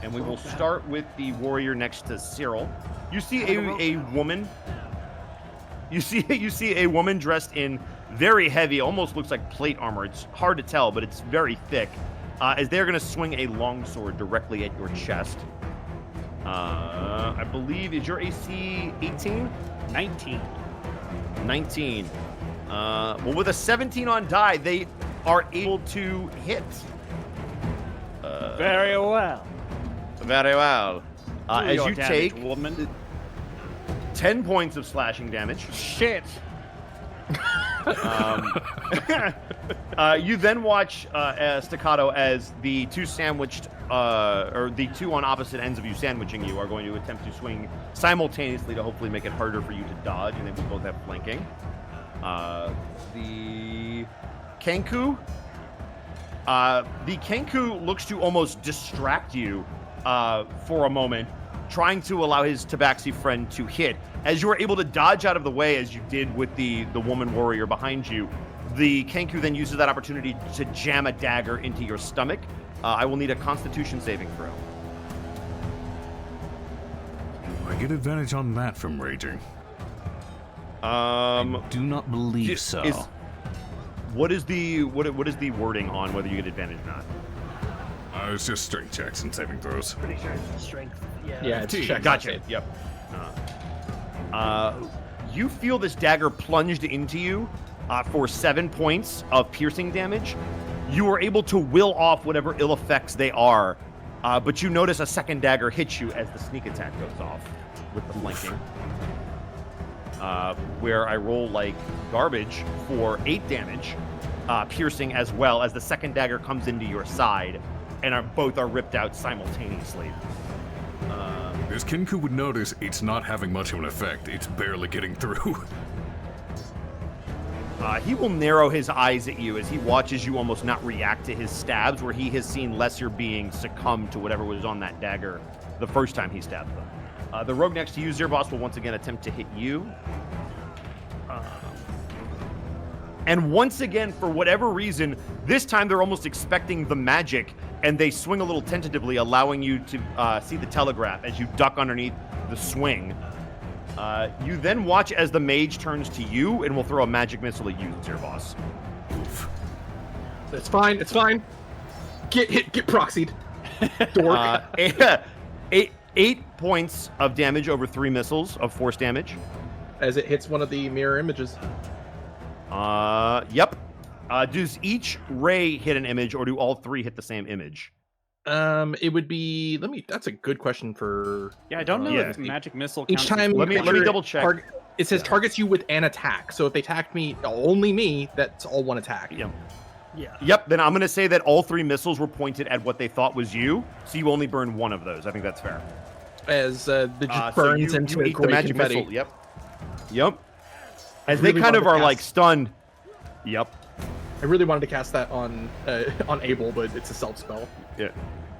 And we will start with the warrior next to Cyril. You see a woman. You see a woman dressed in very heavy, almost looks like plate armor. It's hard to tell, but it's very thick. As they're going to swing a longsword directly at your chest. I believe, is your AC 18? 19. 19. Well, with a 17 on die, they are able to hit. Very well. Very well. Do As your you damage, take woman. 10 points of slashing damage. Shit. You then watch Staccato as the two sandwiched, or the two on opposite ends of you sandwiching you are going to attempt to swing simultaneously to hopefully make it harder for you to dodge, and then we both have flanking. The Kenku looks to almost distract you for a moment, trying to allow his Tabaxi friend to hit. As you are able to dodge out of the way, as you did with the woman warrior behind you, the Kenku then uses that opportunity to jam a dagger into your stomach. I will need a Constitution saving throw. I get advantage on that from raging. Do not believe so. What is the wording on whether you get advantage or not? It's just strength checks and saving throws. Pretty sure it's strength. Yeah. Yeah, it's check. Gotcha. Yep. You feel this dagger plunged into you for 7 points of piercing damage. You are able to will off whatever ill effects they are, but you notice a second dagger hits you as the sneak attack goes off with the flanking. Where I roll like garbage for 8 damage, piercing as well as the second dagger comes into your side, and both are ripped out simultaneously. As Kenku would notice, it's not having much of an effect. It's barely getting through. He will narrow his eyes at you as he watches you almost not react to his stabs, where he has seen lesser beings succumb to whatever was on that dagger the first time he stabbed them. The rogue next to you, Zirboss, will once again attempt to hit you. And once again, for whatever reason, this time they're almost expecting the magic, and they swing a little tentatively, allowing you to see the telegraph as you duck underneath the swing. You then watch as the mage turns to you and will throw a magic missile at you, Zirboss. It's fine. It's fine. Get hit. Get proxied. Dork. 8 points of damage over 3 missiles of force damage. As it hits one of the mirror images. Yep. Does each ray hit an image, or do all 3 hit the same image? It would be. That's a good question for. Yeah, I don't know Yeah. if magic missile Each counts as time. Let me double check. It says targets you with an attack. So if they attacked me, only me, that's all one attack. Yep. Yeah. Yep. Then I'm going to say that all 3 missiles were pointed at what they thought was you, so you only burn one of those. I think that's fair. As the just So burns you into eat gray the magic confetti. missile. Yep. As really they kind of wanted are to like cast- stunned. Yep. I really wanted to cast that on Abel, but it's a self spell.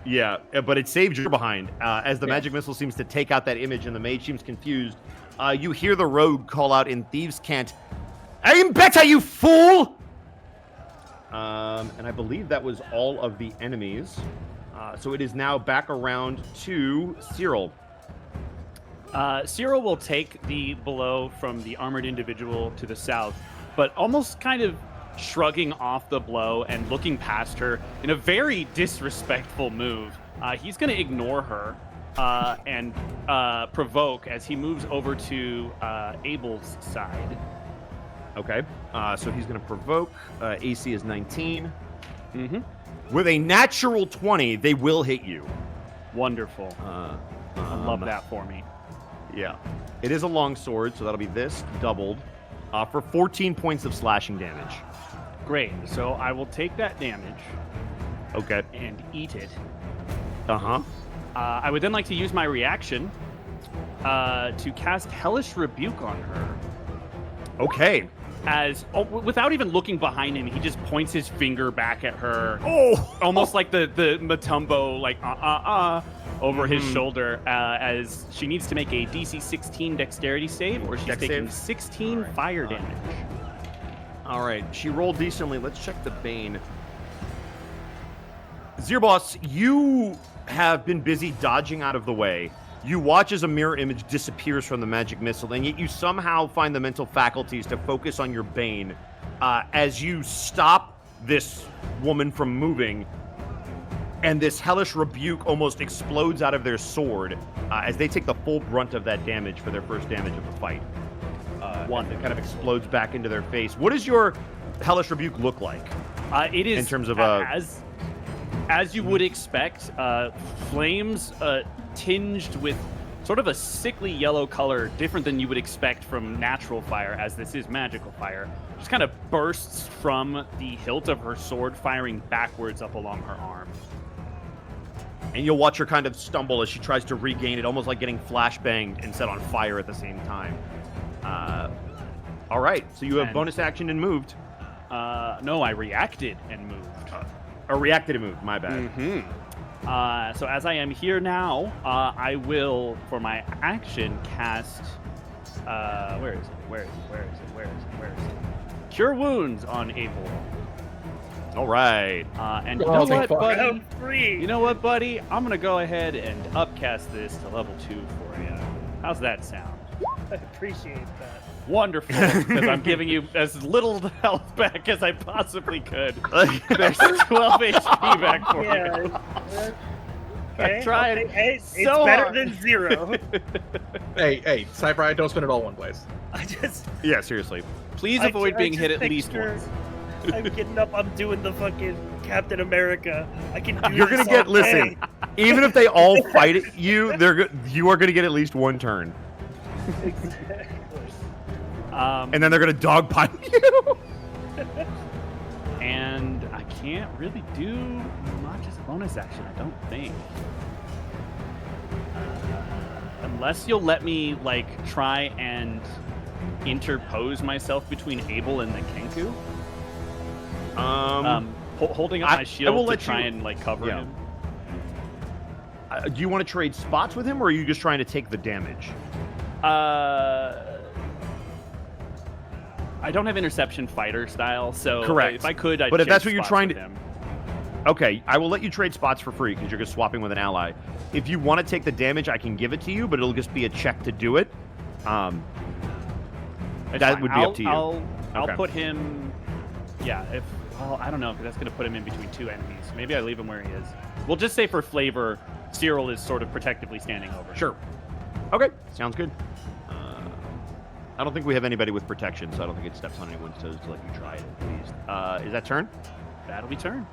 Yeah, but it saved your behind. As the magic missile seems to take out that image and the mage seems confused, you hear the rogue call out in Thieves' Cant, "Aim better, you fool!" And I believe that was all of the enemies. So it is now back around to Cyril. Cyril will take the blow from the armored individual to the south, but almost kind of shrugging off the blow and looking past her in a very disrespectful move. He's going to ignore her and provoke as he moves over to Abel's side. Okay, so he's going to provoke. AC is 19. Mm-hmm. With a natural 20, they will hit you. Wonderful. I love that for me. Yeah. It is a long sword, so that'll be this doubled for 14 points of slashing damage. Great. So I will take that damage Okay. and eat it. Uh-huh. I would then like to use my reaction to cast Hellish Rebuke on her. Okay. Without even looking behind him, he just points his finger back at her. Oh! Almost like the Matumbo, like, over his shoulder, as she needs to make a DC 16 dexterity save, or she's Dex taking save? 16 fire damage. All right. She rolled decently. Let's check the Bane. Zirboss, you have been busy dodging out of the way. You watch as a mirror image disappears from the magic missile, and yet you somehow find the mental faculties to focus on your Bane as you stop this woman from moving, and this hellish rebuke almost explodes out of their sword as they take the full brunt of that damage for their first damage of the fight. One that kind of explodes back into their face. What does your hellish rebuke look like? It is in terms of as you would expect, flames tinged with sort of a sickly yellow color, different than you would expect from natural fire, as this is magical fire. Just kind of bursts from the hilt of her sword, firing backwards up along her arm. And you'll watch her kind of stumble as she tries to regain it, almost like getting flashbanged and set on fire at the same time. All right, so you have bonus action and moved. No, I reacted and moved. Or reacted and moved, my bad. Mm-hmm. So as I am here now, I will, for my action, cast... Where is it? Cure Wounds on Abel. All right. And you know what, buddy? Round 3. You know what, buddy? I'm going to go ahead and upcast this to level 2 for you. How's that sound? I appreciate that. Wonderful, because I'm giving you as little health back as I possibly could. There's 12 HP back for you. Yeah. Okay. I tried Hey, it's so better hard. than 0. Hey, Cypher, don't spend it all one place. I just Yeah, seriously. Please I avoid ju- I being just hit at least picture- once. I'm getting up. I'm doing the fucking Captain America. I can do You're this gonna get. all Listen, day. even if they all fight at you, you are gonna get at least one turn, and then they're gonna dogpile you. And I can't really do much as a bonus action, I don't think. Unless you'll let me, like, try and interpose myself between Abel and the Kenku. Holding up I my will shield to let try you- and, like, cover yeah. him. Do you want to trade spots with him, or are you just trying to take the damage? I don't have interception fighter style, so Correct. if I could, I'd But if trade that's what you're spots trying with to- him. Okay, I will let you trade spots for free because you're just swapping with an ally. If you want to take the damage, I can give it to you, but it'll just be a check to do it. It's That fine. would be up to you. I'll Okay. put him. Yeah, I don't know, because that's going to put him in between two enemies. Maybe I leave him where he is. We'll just say for flavor, Cyril is sort of protectively standing over. Sure. Okay, sounds good. I don't think we have anybody with protection, so I don't think it steps on anyone's toes to let you try it at least. Is that turn? That'll be turn.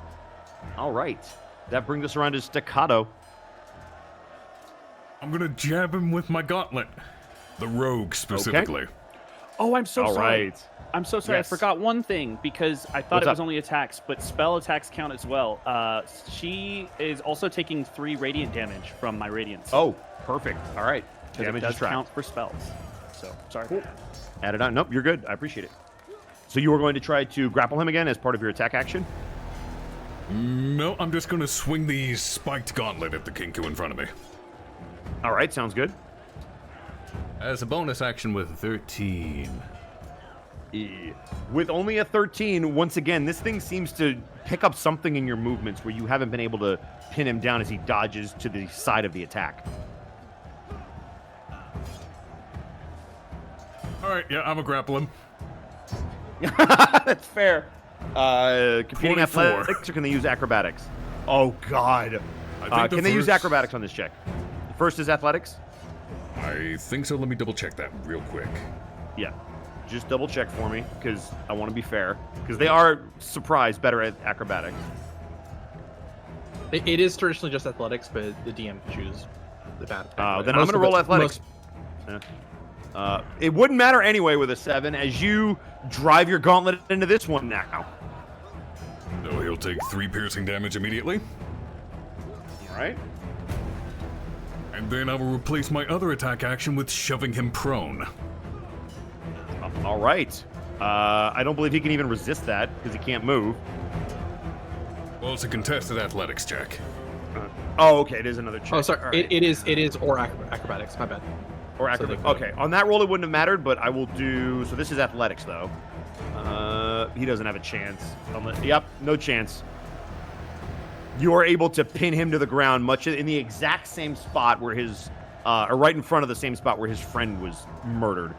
All right. That brings us around to Staccato. I'm gonna jab him with my gauntlet. The rogue, specifically. Okay. Oh, I'm so All sorry. right. I'm so sorry. Yes. I forgot one thing because I thought What's it was up? only attacks, but spell attacks count as well. She is also taking 3 radiant damage from my radiance. Oh, perfect. All right. because it Damage does is tracked. count for spells. So sorry. Add it on. Nope, you're good. I appreciate it. So you were going to try to grapple him again as part of your attack action? No, I'm just gonna swing the spiked gauntlet at the Kinku in front of me. All right, sounds good. As a bonus action with 13. With only a 13, once again, this thing seems to pick up something in your movements where you haven't been able to pin him down as he dodges to the side of the attack. All right, yeah, I'm gonna grapple him. That's fair. Competing 24. athletics, or can they use acrobatics? Oh, God. I think Can they use acrobatics on this check? First is athletics? I think so. Let me double check that real quick. Yeah. Just double check for me, because I want to be fair. Because they are, surprised, better at acrobatics. It is traditionally just athletics, but the DM can choose the bad. Then I'm Most going to of roll it- athletics. It wouldn't matter anyway with a 7, as you drive your gauntlet into this one now. So he'll take 3 piercing damage immediately. All right. And then I will replace my other attack action with shoving him prone. All right. I don't believe he can even resist that, because he can't move. Well, it's a contested athletics check. Oh, okay, it is another check. Oh, sorry. All right. It is or acrobatics. My bad. Or So acrobatics. they- Okay, on that roll it wouldn't have mattered, but I will do... So this is athletics, though. He doesn't have a chance. Yep, no chance. You are able to pin him to the ground much in the exact same spot where his... or right in front of the same spot where his friend was murdered.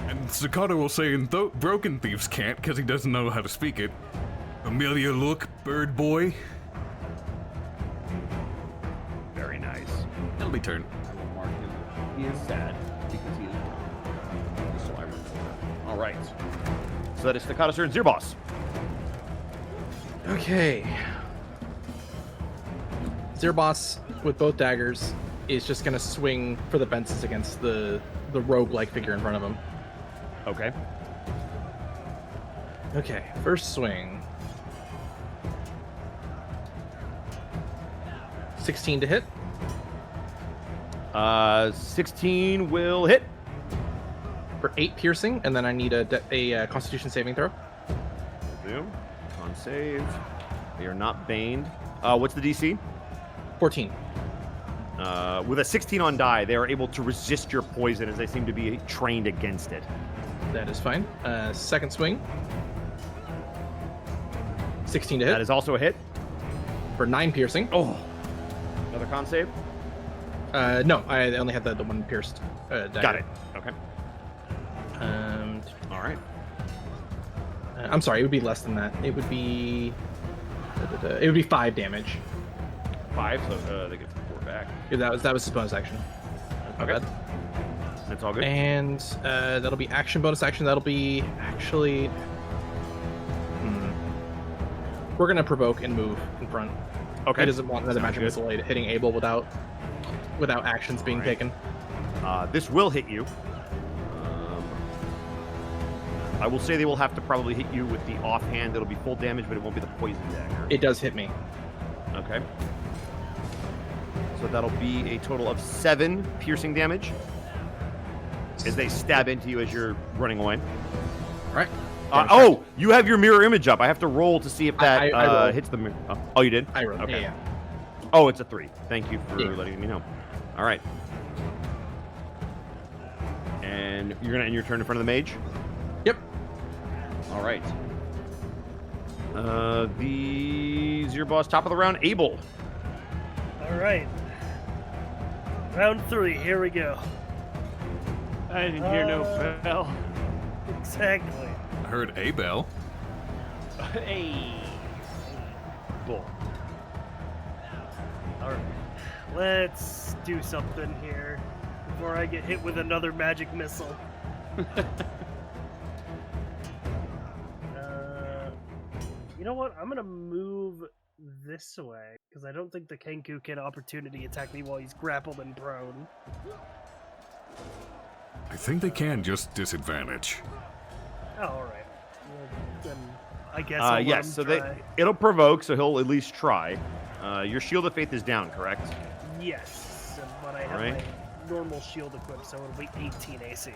And Staccato will say, Broken Thieves can't, because he doesn't know how to speak it. Familiar look, bird boy? Very nice. It'll be turn. I will mark him. He is sad because he is drunk. Just so I remember that. All right. So that is Staccato turn. Zero boss. Okay. Zerboss with both daggers is just gonna swing for the fences against the rogue-like figure in front of him. Okay. Okay, first swing. 16 to hit. 16 will hit. For 8 piercing, and then I need a Constitution saving throw. Do. On save. They are not baned. What's the DC? 14. With a 16 on die, they are able to resist your poison as they seem to be trained against it. That is fine. Second swing. 16 to hit That is also a hit. for 9 piercing. Oh. Another con save. No, I only had the one pierced. Dagger. Got it. Okay. All right. I'm sorry, it would be less than that. It would be 5 damage. 5, so they get 4 back. If that was his bonus action. My Okay. bad. That's all good. And that'll be action, bonus action. That'll be actually. We're gonna provoke and move in front. Okay. He doesn't want another Sounds magic good. missile hitting Abel without actions being Alright. taken. This will hit you. I will say they will have to probably hit you with the offhand. It'll be full damage, but it won't be the poison dagger. It does hit me. Okay. So that'll be a total of 7 piercing damage as they stab into you as you're running away. All right. Oh, you have your mirror image up. I have to roll to see if that I rolled. hits the mirror. Oh, you did? I rolled. Okay. Yeah. Oh, it's a 3. Thank you for Yeah. letting me know. All right. And you're going to end your turn in front of the mage? Yep. All right. The Zero boss, top of the round, Abel. All right. Round 3. Here we go. I didn't hear no bell. Exactly. I heard a bell. Hey. Bull. All right. Let's do something here before I get hit with another magic missile. know what? I'm gonna move this way because I don't think the Kenku can opportunity attack me while he's grappled and prone. I think they can, just disadvantage. Oh, all right. Well, then I guess. I'll yes. let So him try. it'll provoke, so he'll at least try. Your Shield of Faith is down, correct? Yes, but I have Alright. my normal shield equipped, so it'll be 18 AC.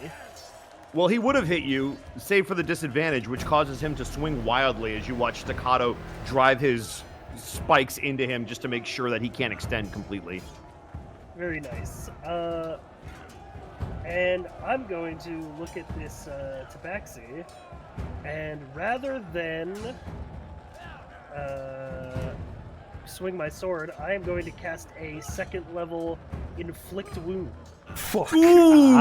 Well, he would have hit you, save for the disadvantage, which causes him to swing wildly as you watch Staccato drive his spikes into him just to make sure that he can't extend completely. Very nice. And I'm going to look at this Tabaxi, and rather than swing my sword, I am going to cast a 2nd level Inflict Wound. Fuck. Ooh!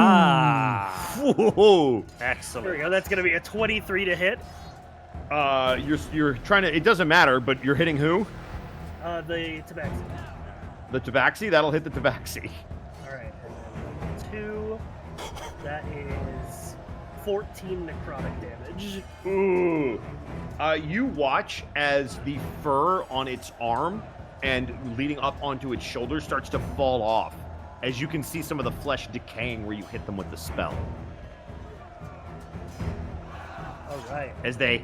Excellent. There we go. That's going to be a 23 to hit. You're trying to. It doesn't matter, but you're hitting who? The Tabaxi. The Tabaxi. That'll hit the Tabaxi. All right, and then 2. That is 14 necrotic damage. Ooh. You watch as the fur on its arm and leading up onto its shoulder starts to fall off, as you can see some of the flesh decaying where you hit them with the spell. All right. As they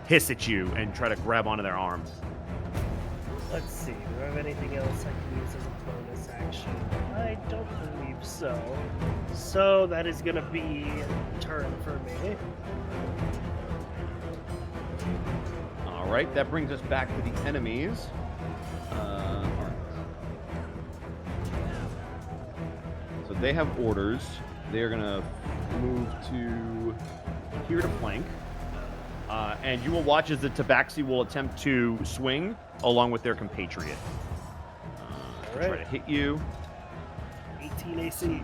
hiss at you and try to grab onto their arms. Let's see. Do I have anything else I can use as a bonus action? I don't believe so. So that is going to be a turn for me. All right, that brings us back to the enemies. So they have orders. They're gonna move to here to flank, and you will watch as the Tabaxi will attempt to swing along with their compatriot. To try to hit you. 18 AC.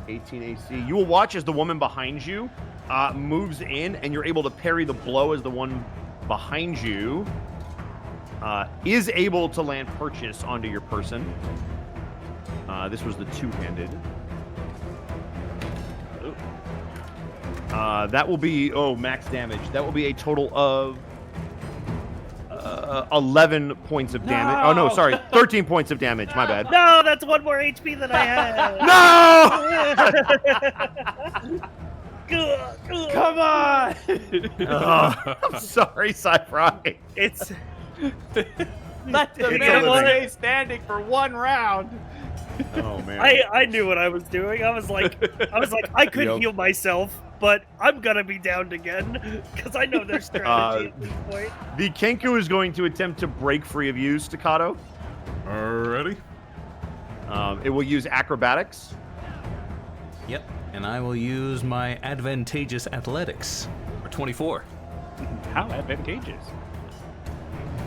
18 AC. You will watch as the woman behind you moves in, and you're able to parry the blow as the one behind you is able to land purchase onto your person. This was the two-handed. That will be, max damage. That will be a total of 11 points of damage. Oh, no, sorry. 13 points of damage. My bad. No, that's one more HP than I had. No! Come on! I'm sorry, Sci-Fi. It's Let the It's man a living. stay standing for one round. Oh, man. I knew what I was doing. I was like I could Yep. heal myself, but I'm gonna be downed again because I know their strategy at this point. The Kenku is going to attempt to break free of you, Staccato. Alrighty. It will use acrobatics. Yep, and I will use my advantageous athletics for 24. How advantageous.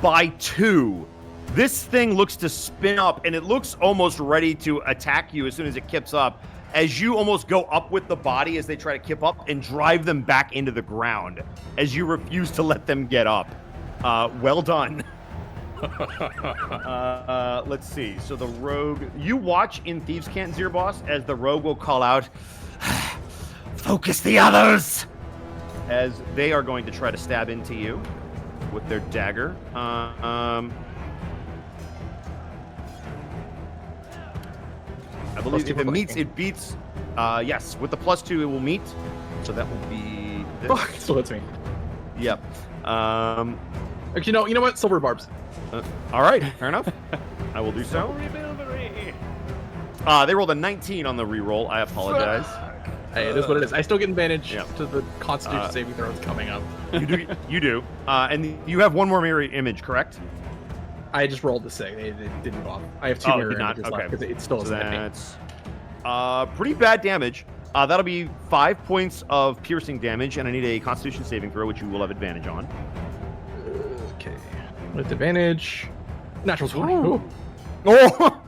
By 2. This thing looks to spin up, and it looks almost ready to attack you as soon as it kips up, as you almost go up with the body as they try to kip up and drive them back into the ground as you refuse to let them get up. Well done. Let's see. So the rogue... You watch in Thieves' Cant, Zirboss, as the rogue will call out, "Focus the others!" As they are going to try to stab into you with their dagger. I believe if it meets, it beats. Yes, with the +2, it will meet. So that will be this. Fuck, it still hits me. Yep. Actually, no, you know what? Silver barbs. All right, fair enough. I will do so. They rolled a 19 on the reroll. I apologize. Hey, it is what it is. I still get advantage Yep. to the Constitution saving throws coming up. You do. And you have one more mirror image, correct? I just rolled the save. They didn't bother. I have 2 Oh, mirror did not? images Okay. left because it still So doesn't hit me. that's pretty bad damage. That'll be 5 points of piercing damage, and I need a Constitution saving throw, which you will have advantage on. Okay. With advantage. Natural 20. Ooh. Ooh. Oh!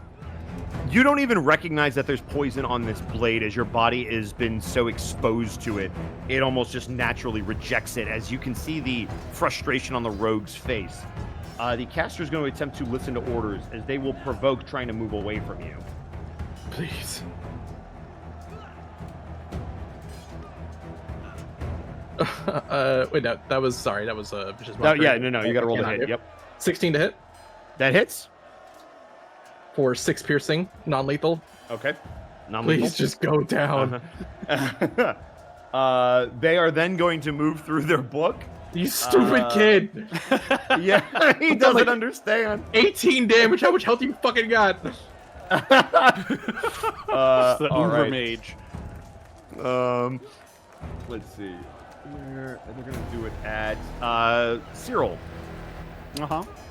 You don't even recognize that there's poison on this blade as your body has been so exposed to it. It almost just naturally rejects it, as you can see the frustration on the rogue's face. The caster is going to attempt to listen to orders, as they will provoke trying to move away from you. Please. Wait, no, that was vicious No, mockery. yeah, no, you got to roll the Cannot hit. hit. Yep, 16 to hit that hits. for 6 piercing, non-lethal. Okay, non-lethal. Please just go down. They are then going to move through their book. You stupid kid. Yeah, he I've done, doesn't like, understand. 18 damage. How much health you fucking got? It's the all Uber right. Mage. Let's see. Where they're gonna do it at Cyril.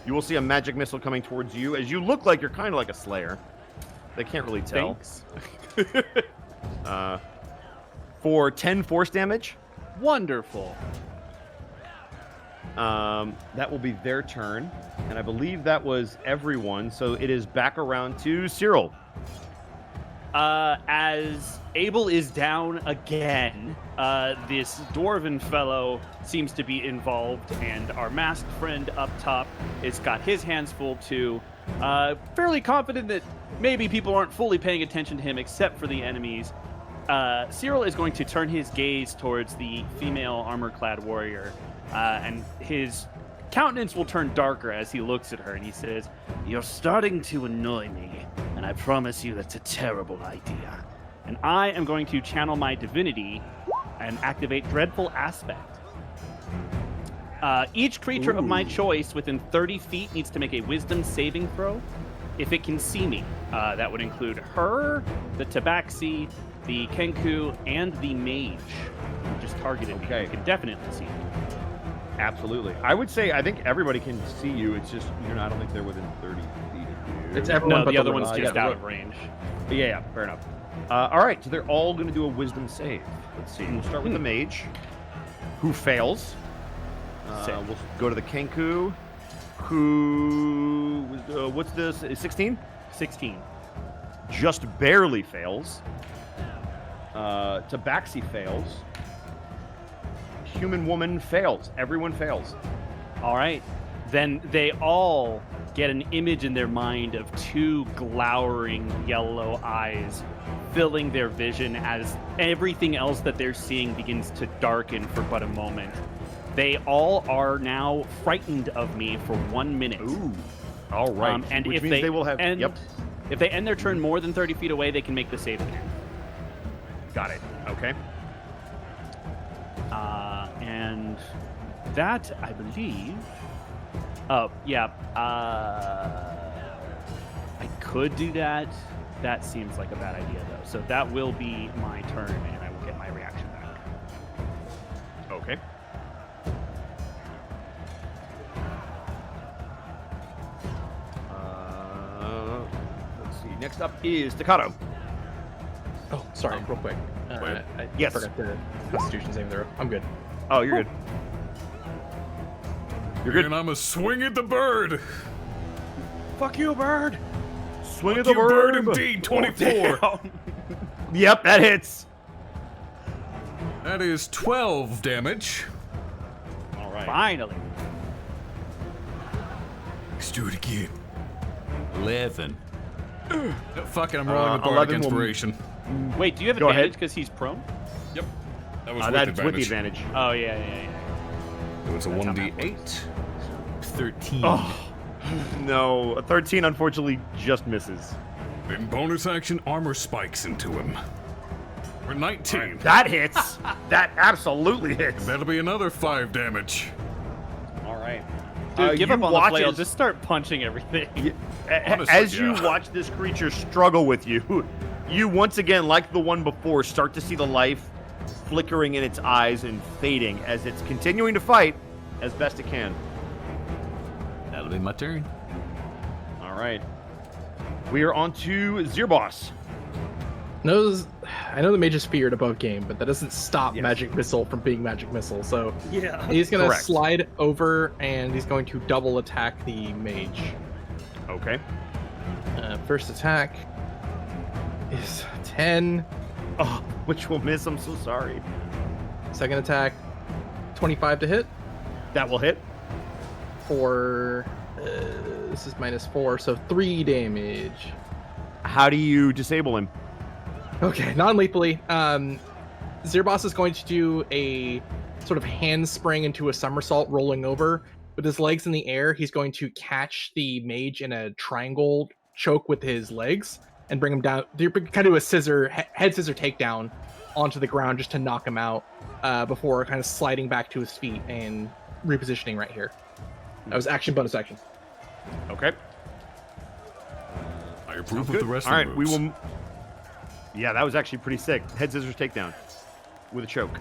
You will see a magic missile coming towards you as you look like you're kind of like a Slayer. They can't really tell. Thanks. For 10 force damage. Wonderful. That will be their turn, and I believe that was everyone. So it is back around to Cyril. As Abel is down again, this dwarven fellow seems to be involved, and our masked friend up top has got his hands full too. Fairly confident that maybe people aren't fully paying attention to him except for the enemies. Cyril is going to turn his gaze towards the female armor-clad warrior, and his countenance will turn darker as he looks at her, and he says, "You're starting to annoy me, and I promise you that's a terrible idea. And I am going to channel my divinity and activate Dreadful Aspect. Each creature of my choice within 30 feet needs to make a Wisdom saving throw. If it can see me, that would include her, the Tabaxi, the Kenku, and the Mage, who just targeted me. Okay. You can definitely see me. Absolutely. I would say I think everybody can see you. It's just you're not. I don't think they're within 30 feet of you. It's everyone No, but the other rook. one's just out of range. Yeah, fair enough. All right, so they're all going to do a wisdom save. Let's see. We'll start with the mage, who fails. Sick. We'll go to the Kenku, who what's this? 16? 16. Just barely fails. Tabaxi fails. Human woman fails. Everyone fails. All right. Then they all get an image in their mind of two glowering yellow eyes filling their vision as everything else that they're seeing begins to darken for but a moment. They all are now frightened of me for 1 minute. Ooh. All right. And Which if means they will have. end, Yep. if they end their turn more than 30 feet away, they can make the save again. Got it. Okay. And that, I believe. Oh, yeah. I could do that. That seems like a bad idea, though. So that will be my turn, and I will get my reaction back. Okay. Let's see. Next up is Staccato. Oh, sorry, real quick. Wait. I Yes. forgot the Constitution saving throw. I'm good. Oh, you're good. You're good. And I'm a swing at the bird. Fuck you, bird. Swing at Fuck the you, bird bird. indeed. 24. Yep, that hits. That is 12 damage. All right. Finally. Let's do it again. 11. Fuck it, I'm rolling with 11 Bardic will- Inspiration. Wait, do you have Go advantage ahead. because he's prone? Yep. That was with That's advantage. with the advantage. Oh, yeah. So it's a That's how that 1d8. 13. Oh, no. A 13, unfortunately, just misses. Then bonus action armor spikes into him. For 19. That hits. That absolutely hits. That'll be another 5 damage. All right. Dude, give you up on the watch flail. as- Just start punching everything. Honestly, As you yeah. watch this creature struggle with you, you once again, like the one before, start to see the life flickering in its eyes and fading as it's continuing to fight as best it can. That'll be my turn. All right. We are on to Zirboss. I know the mage is feared above game, but that doesn't stop Yes. Magic Missile from being Magic Missile. So Yeah. he's going to Correct. slide over and he's going to double attack the mage. Okay. First attack is 10. Oh, which will miss. I'm so sorry. Second attack, 25 to hit That will hit. for, this is -4, so 3 damage. How do you disable him? Okay, non-lethally. Zirboss is going to do a sort of handspring into a somersault, rolling over. With his legs in the air, he's going to catch the mage in a triangle choke with his legs and bring him down. Kind of do a head scissor takedown onto the ground just to knock him out before kind of sliding back to his feet and repositioning right here. That was action, bonus action. Okay. I approve of Good. the wrestling All right, we moves. will. Yeah, that was actually pretty sick. Head scissors takedown with a choke.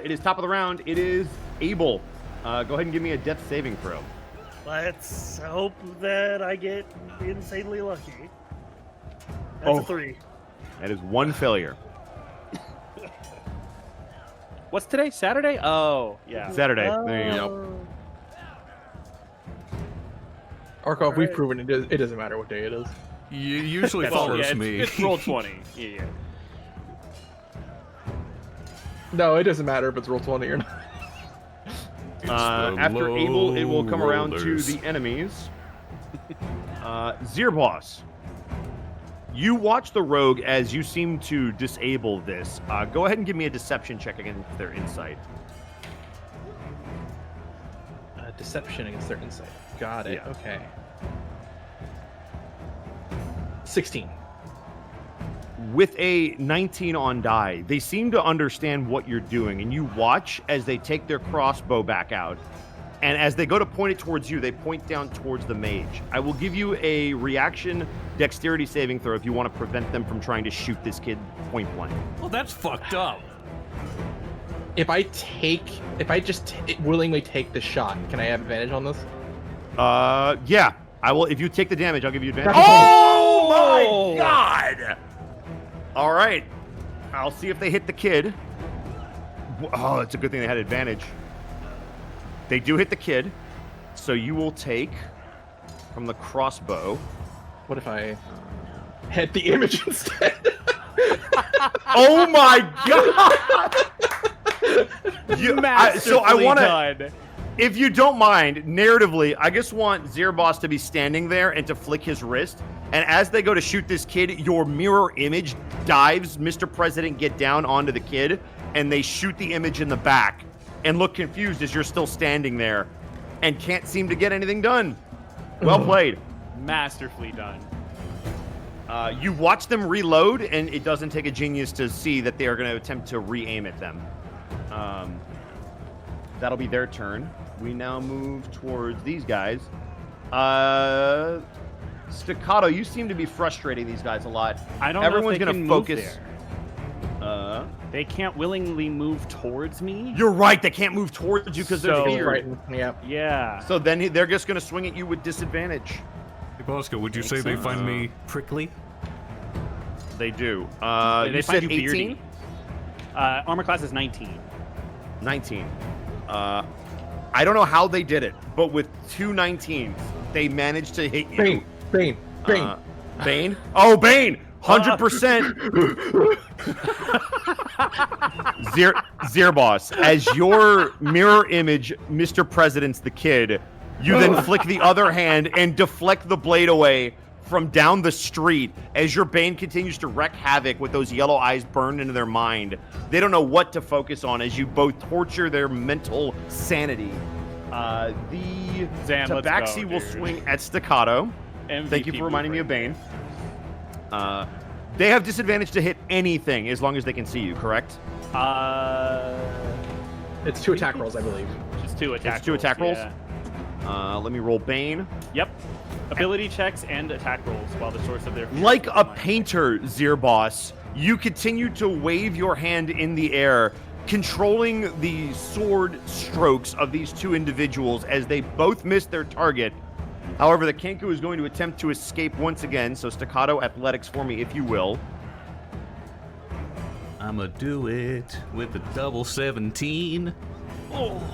It is top of the round. It is Abel. Go ahead and give me a death saving throw. Let's hope that I get insanely lucky. That's a 3. That is one failure. What's today? Saturday? Oh, yeah. Saturday. There you go. Arkov, we've Alright. proven it doesn't matter what day it is. You usually That's all, follows yeah, me. It's roll 20. Yeah. No, it doesn't matter if it's roll 20 or not. It's the After Abel, it will come around to rollers. the enemies. Zirboss, you watch the rogue as you seem to disable this. Go ahead and give me a deception check against their insight. Deception against their insight. Got it. Yeah. Okay. 16. With a 19 on die, they seem to understand what you're doing, and you watch as they take their crossbow back out. And as they go to point it towards you, they point down towards the mage. I will give you a reaction dexterity saving throw if you want to prevent them from trying to shoot this kid point blank. Well, that's fucked up. If I just willingly take the shot, can I have advantage on this? Yeah. I will. If you take the damage, I'll give you advantage. That's Oh my god! All right. I'll see if they hit the kid. Oh, it's a good thing they had advantage. They do hit the kid, so you will take from the crossbow. What if I hit the image instead? Oh my god! So I want to. Done. If you don't mind, narratively, I just want Zirboss to be standing there and to flick his wrist. And as they go to shoot this kid, your mirror image dives Mr. President Get Down onto the kid, and they shoot the image in the back and look confused as you're still standing there and can't seem to get anything done. Well played. Masterfully done. You watch them reload, and it doesn't take a genius to see that they are going to attempt to re-aim at them. That'll be their turn. We now move towards these guys. Staccato, you seem to be frustrating these guys a lot. I don't Everyone's know if they gonna can focus. Move there. They can't willingly move towards me. You're right. They can't move towards you because So- they're feared. Right. Yeah. Yeah. So then they're just going to swing at you with disadvantage. Hey, Bosco, would you say they find me prickly? They do. They you find said you 18? beardy. Armor class is 19. 19. I don't know how they did it, but with two 19s, they managed to hit you. Bane. Bane? Oh, Bane! 100%. Zirboss, as your mirror image, Mr. President's the kid, you then flick the other hand and deflect the blade away from down the street as your Bane continues to wreak havoc with those yellow eyes burned into their mind. They don't know what to focus on as you both torture their mental sanity. The Zan, let's Tabaxi go, will dude. swing at Staccato. Thank you MVP for reminding me of right Bane. They have disadvantage to hit anything as long as they can see you, correct? It's 2 attack rolls, I believe. Just 2 attack. It's 2 attack rolls? Yeah. Let me roll Bane. Yep. Ability checks and attack rolls while the source of their. Like a painter, Zirboss, you continue to wave your hand in the air, controlling the sword strokes of these two individuals as they both miss their target. However, the Kenku is going to attempt to escape once again, so Staccato athletics for me, if you will. I'ma do it with a double 17.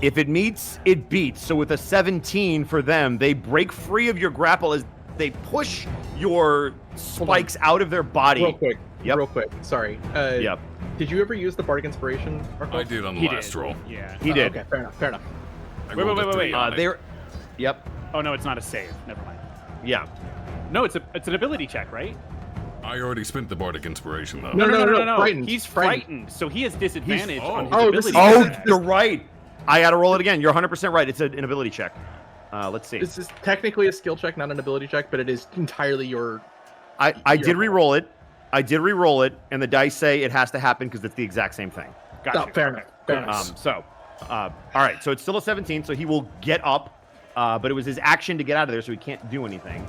If it meets, it beats. So with a 17 for them, they break free of your grapple as they push your spikes out of their body. Real quick. Sorry. Yep. Did you ever use the Bardic Inspiration, Arkov? I did on the He last did. roll. Yeah. He did. Okay, fair enough. I Wait, rolled wait, a wait, 3 wait. on it. They're. Yep. Oh no, it's not a save. Never mind. Yeah. No, it's an ability check, right? I already spent the bardic inspiration though. No. Frightened. He's Frightened. frightened, so he has disadvantage on his Oh, ability. this check. You're right. I gotta roll it again. You're 100% right. It's an ability check. Let's see. This is technically a skill check, not an ability check, but it is entirely your. I did re-roll it. And the dice say it has to happen because it's the exact same thing. Gotcha. Fair enough. Fair enough. All right. So it's still a 17. So he will get up, but it was his action to get out of there, so he can't do anything.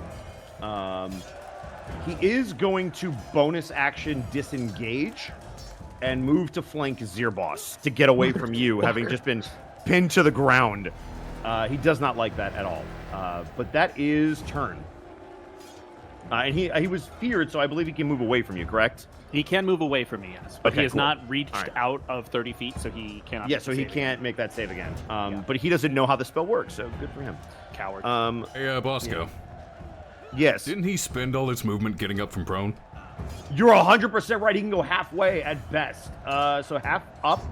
He is going to bonus action disengage and move to flank Zirboss to get away from you, having just been pinned to the ground. He does not like that at all. But that is turn. And he was feared, so I believe he can move away from you, correct? He can move away from me, yes. But Okay, he has cool. not reached All right. out of 30 feet, so he cannot. Yeah, make so the he save can't make that save again. But he doesn't know how the spell works, so good for him. again. Coward. Hey, Bosco. Yes. Didn't he spend all his movement getting up from prone? You're 100% right. He can go halfway at best. So half up,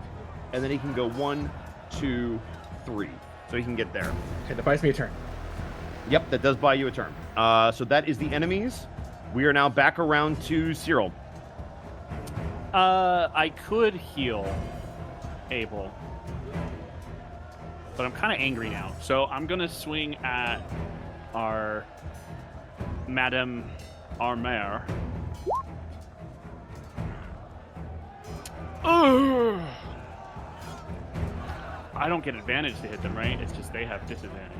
and then he can go 1, 2, 3. So he can get there. Okay, that buys me a turn. Yep, that does buy you a turn. So that is the enemies. We are now back around to Cyril. I could heal Abel, but I'm kind of angry now. So I'm gonna swing at our Madame Armère. Ugh. I don't get advantage to hit them, right? It's just they have disadvantage.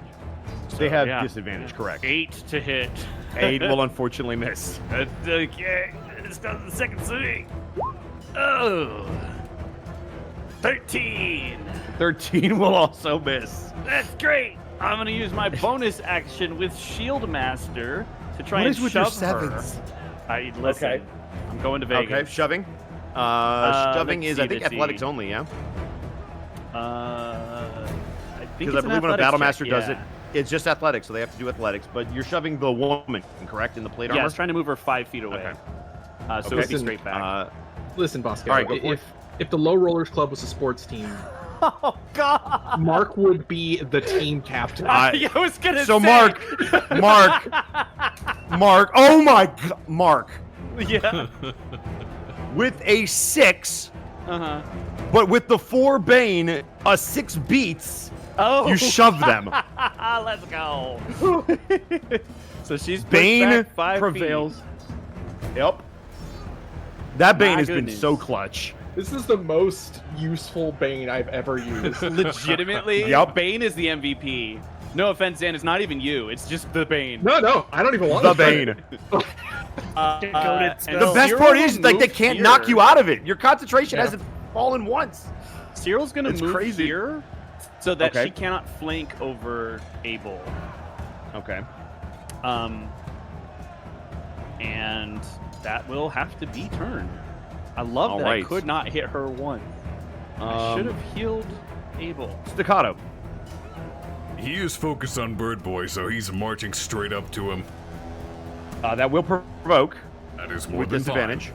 They have yeah. disadvantage, correct. 8 to hit. 8 will unfortunately miss. Okay, let's start the second swing. Oh, 13. 13 will also miss. That's great. I'm gonna use my bonus action with Shield Master to try What and is with your shove her. sevens? Listen, Okay. I'm going to Vegas. Okay, shoving. Shoving let's is, see, I think, let's athletics see. only, yeah? I think Because it's I believe when a athletics battle check, master does it, yeah. it's just athletics, so they have to do athletics. But you're shoving the woman, correct, in the plate Yeah, I armor? was trying to move her 5 feet away. Okay. So Okay. it would be straight back. Listen, Bosco. All right, go for it. If the Low Rollers Club was a sports team, Oh God! Mark would be the team captain. I was gonna So say. Mark, oh my God, Mark, Yeah. with a 6, Uh-huh. but with the 4 Bane, a 6 beats, Oh. you shove them. Let's go. So she's pushed Bane back 5 prevails. feet. Yep. That Bane My has been goodness. so clutch. This is the most useful Bane I've ever used. Legitimately, Yup. Bane is the MVP. No offense, Dan. It's not even you. It's just the Bane. No, I don't even want The this credit. Bane. Decoded and spell. The best Cyril part is, will like, they move can't here. knock you out of it. Your concentration Yeah. hasn't fallen once. Cyril's gonna It's move crazy. here so that Okay. she cannot flank over Abel. Okay. And that will have to be turn. I love All that right. I could not hit her once. I should have healed Abel. Staccato. He is focused on Bird Boy, so he's marching straight up to him. That will provoke That is more with than disadvantage.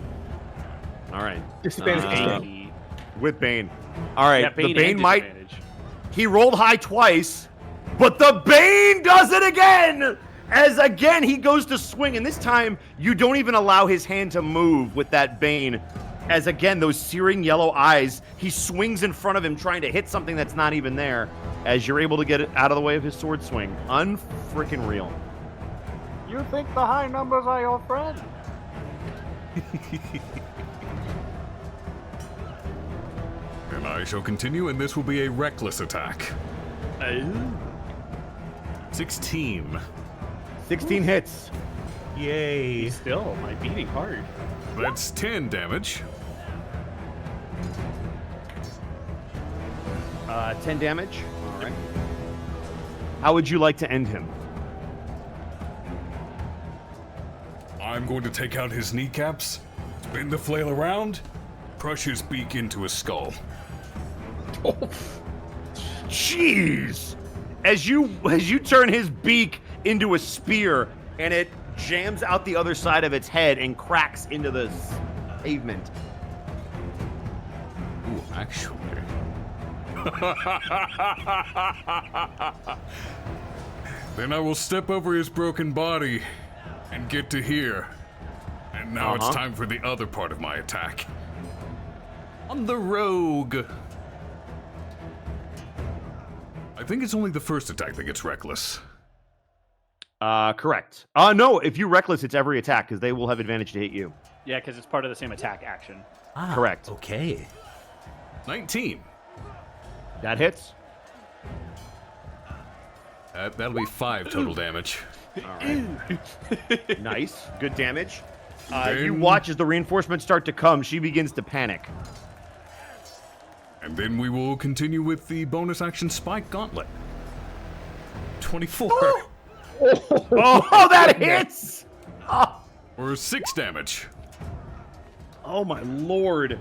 All right. Disadvantage Uh, is Bane. Bane. With Bane. All right. Yeah, The and Bane might. disadvantage. He rolled high twice, but the Bane does it again! As again he goes to swing, and this time you don't even allow his hand to move with that Bane. As again, those searing yellow eyes, he swings in front of him trying to hit something that's not even there, as you're able to get it out of the way of his sword swing. Unfreaking real. You think the high numbers are your friend? And I shall continue, and this will be a reckless attack. 16. 16 hits. Yay. Still, my beating hard. That's 10 damage. 10 damage. All right. How would you like to end him? I'm going to take out his kneecaps, spin the flail around, crush his beak into his skull. Jeez! As you turn his beak into a spear, and it jams out the other side of its head and cracks into the pavement. Ooh, actually. Then I will step over his broken body and get to here. And And now it's time for the other part of my attack. On the rogue. I think it's only the first attack that gets reckless. Correct. No, if you reckless, it's every attack because they will have advantage to hit you. Yeah, because it's part of the same attack action. Correct. Okay. 19. That hits. That'll be 5 total damage. All right. Nice. Good damage. You Then- watch as the reinforcements start to come. She begins to panic. And then we will continue with the bonus action Spike Gauntlet. 24. Oh, that hits! For 6 damage. Oh, my lord.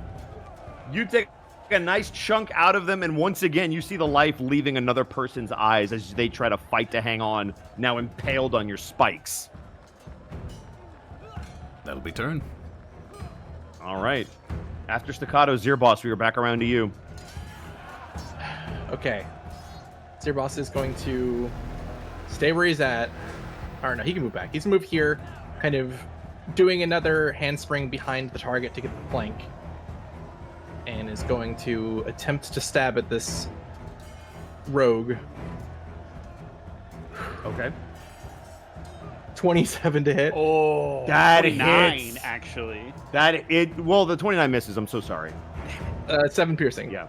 You take a nice chunk out of them, and once again, you see the life leaving another person's eyes as they try to fight to hang on, now impaled on your spikes. That'll be turn. All right. After Staccato, Zirboss, we are back around to you. Okay. Zirboss is going to stay where he's at. Or no, he can move back. He's going to move here, kind of doing another handspring behind the target to get the flank. And is going to attempt to stab at this rogue. Okay. 27 to hit. Oh, That 9, hits. actually. Well, the 29 misses. I'm so sorry. 7 piercing. Yeah.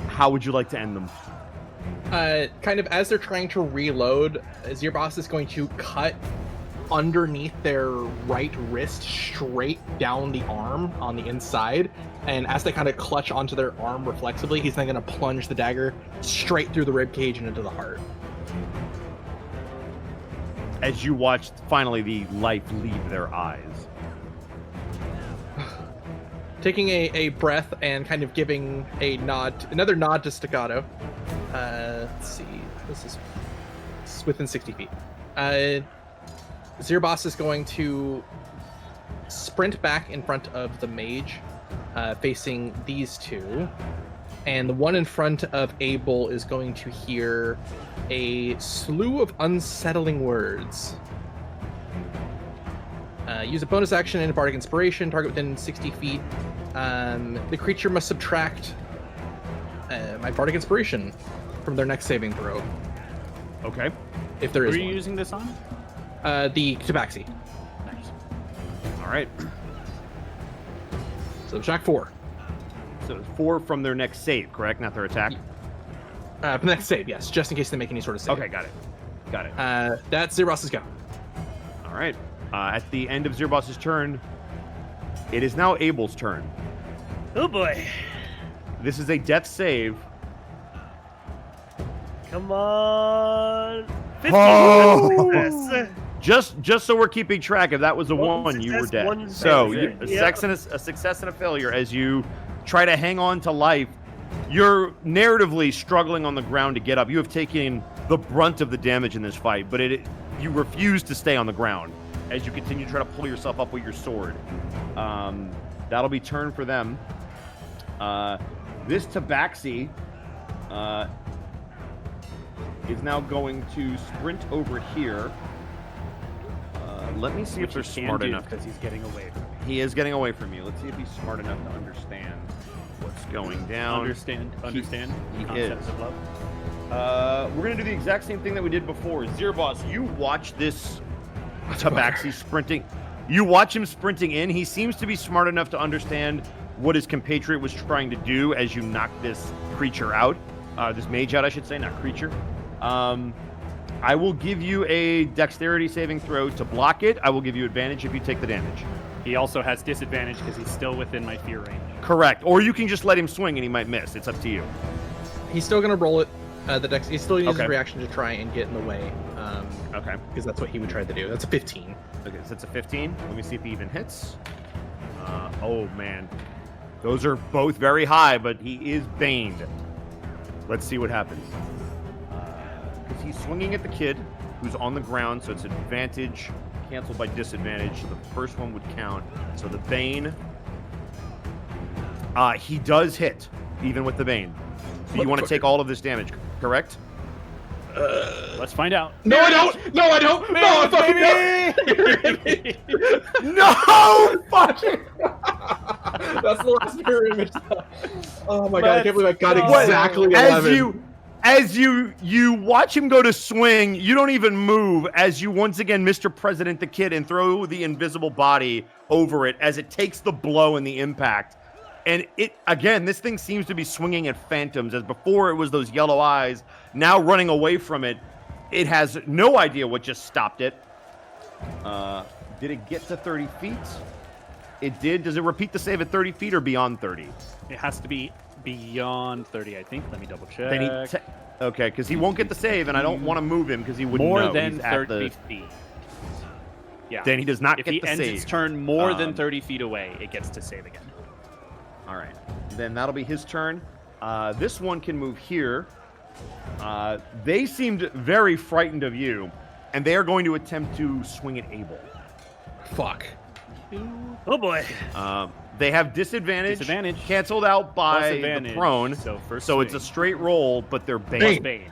How would you like to end them? Kind of as they're trying to reload, Zirboss is going to cut underneath their right wrist straight down the arm on the inside, and as they kind of clutch onto their arm reflexively, he's then going to plunge the dagger straight through the rib cage and into the heart. As you watch finally the life leave their eyes. Taking a breath and kind of giving another nod to Staccato. Let's see, this is within 60 feet. Zirboss is going to sprint back in front of the mage, facing these two. And the one in front of Abel is going to hear a slew of unsettling words. Use a bonus action and a bardic inspiration, target within 60 feet. The creature must subtract my bardic inspiration from their next saving throw, Okay. if there Who is are you one. using this on? The Tabaxi. Nice. All right. So subtract 4. So 4 from their next save, correct? Not their attack? For the next save, yes, just in case they make any sort of save. Okay, got it. Got it. That's Zirboss's go. All right. At the end of Zirboss's turn, it is now Abel's turn. Oh boy. This is a death save. Come on. 50. Oh! Yes. Just so we're keeping track, if that was a One 1, you were success, dead. one So failure. a, Yep. a success and a failure as you try to hang on to life. You're narratively struggling on the ground to get up. You have taken the brunt of the damage in this fight, but you refuse to stay on the ground as you continue to try to pull yourself up with your sword. That'll be turn for them. This Tabaxi is now going to sprint over here. Let me see if they're smart enough. because he's getting away from me. He is getting away from you. Let's see if he's smart enough to understand what's going down. Understand he concepts is. of love. We're going to do the exact same thing that we did before. Zirboss, you watch this Tabaxi sprinting. You watch him sprinting in. He seems to be smart enough to understand what his compatriot was trying to do as you knock this creature out. This mage out, I should say, not creature. I will give you a dexterity saving throw to block it. I will give you advantage if you take the damage. He also has disadvantage because he's still within my fear range. Correct. Or you can just let him swing and he might miss. It's up to you. He's still going to roll it. The dex. He still uses Okay. reaction to try and get in the way. Okay. Because that's what he would try to do. That's a 15. Okay, so it's a 15. Let me see if he even hits. Oh, man. Those are both very high, but he is baned. Let's see what happens. Because he's swinging at the kid, who's on the ground, so it's advantage canceled by disadvantage. So the first one would count. So the bane. He does hit, even with the bane. So you want to take all of this damage, correct? Let's find out. No, I don't. No, I don't. No, I fucking don't. No! Fucking. That's the last mirror image. Oh my god! I can't believe I got Let's exactly go. 11. As you watch him go to swing, you don't even move as you once again Mr. President the kid and throw the invisible body over it as it takes the blow and the impact. And this thing seems to be swinging at phantoms. As before it was those yellow eyes, now running away from it. It has no idea what just stopped it. Did it get to 30 feet? It did. Does it repeat the save at 30 feet or beyond 30? It has to be beyond 30, I think. Let me double check. Then okay, because he won't get the save, and I don't want to move him because he wouldn't know. More than He's 30 feet. Yeah. Then he does not if get he the ends save. its turn more than 30 feet away, it gets to save again. All right. Then that'll be his turn. This one can move here. They seemed very frightened of you, and they are going to attempt to swing at Abel. Fuck. Oh boy. They have disadvantage. Disadvantage. Canceled out by the advantage. prone. So first So it's a swing. straight roll, but they're Plus bane. Bane.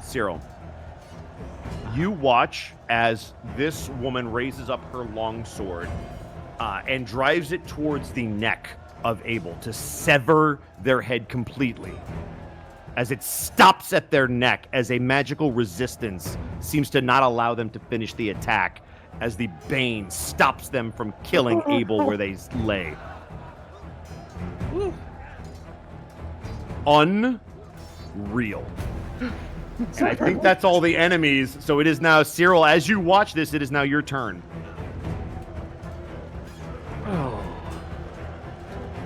Cyril, you watch as this woman raises up her long sword and drives it towards the neck of Abel to sever their head completely. As it stops at their neck, as a magical resistance seems to not allow them to finish the attack, as the Bane stops them from killing Abel where they lay. Unreal. And I think that's all the enemies. So it is now, Cyril, as you watch this, it is now your turn.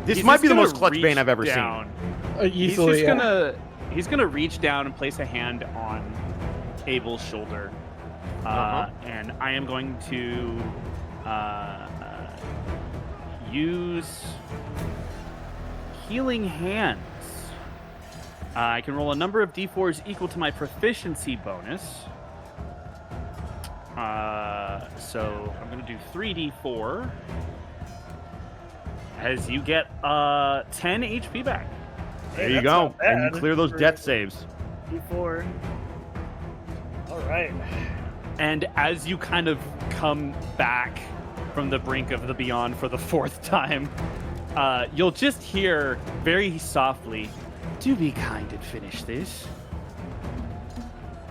This He's might just be the gonna most clutch reach Bane I've ever down. Easily, He's gonna reach down and place a hand on Abel's shoulder, and I am going to use Healing Hands. I can roll a number of d4s equal to my proficiency bonus. So I'm going to do 3d4 as you get 10 HP back. There Hey, you that's go. not bad And you clear those for death saves. D4. All right. And as you kind of come back from the brink of the beyond for the fourth time, you'll just hear very softly, "Do be kind and finish this."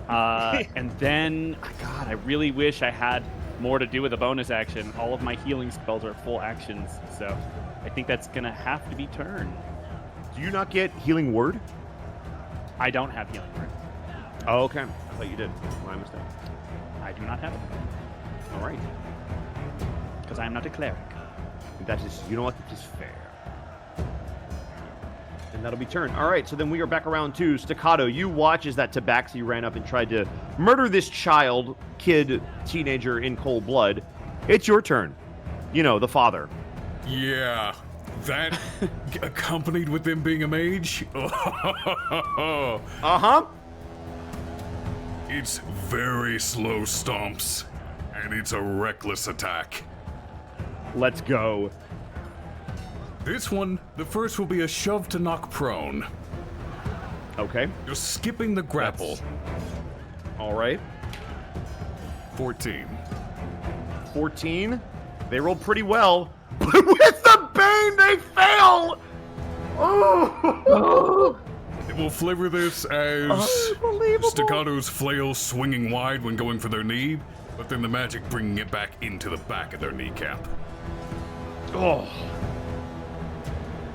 And then, God, I really wish I had more to do with a bonus action. All of my healing spells are full actions, so I think that's gonna have to be turn. Do you not get healing word? I don't have healing word. Oh, okay. I thought you did. My mistake. I do not have it All right. because I am not a cleric. That is, you know what? That is fair. And that'll be turn. All right, so then we are back around to Staccato. You watch as that Tabaxi ran up and tried to murder this child, kid, teenager in cold blood. It's your turn. You know, the father. Yeah, that accompanied with them being a mage. Uh-huh. It's very slow stomps, and it's a reckless attack. Let's go. This one, the first will be a shove to knock prone. Okay. You're skipping the grapple. All right. 14. 14. They rolled pretty well. But with the Bane, they fail! Oh! We'll flavor this as Unbelievable. Staccato's flail swinging wide when going for their knee, but then the magic bringing it back into the back of their kneecap. Oh.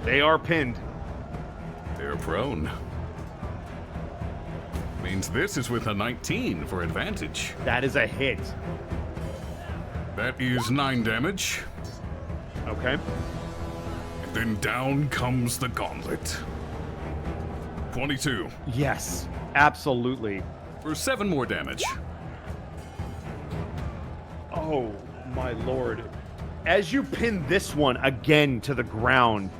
They are pinned. They're prone. Means this is with a 19 for advantage. That is a hit. That is 9 damage. Okay. And then down comes the gauntlet. 22 Yes, absolutely. for 7 more damage. Oh, my lord. As you pin this one again to the ground,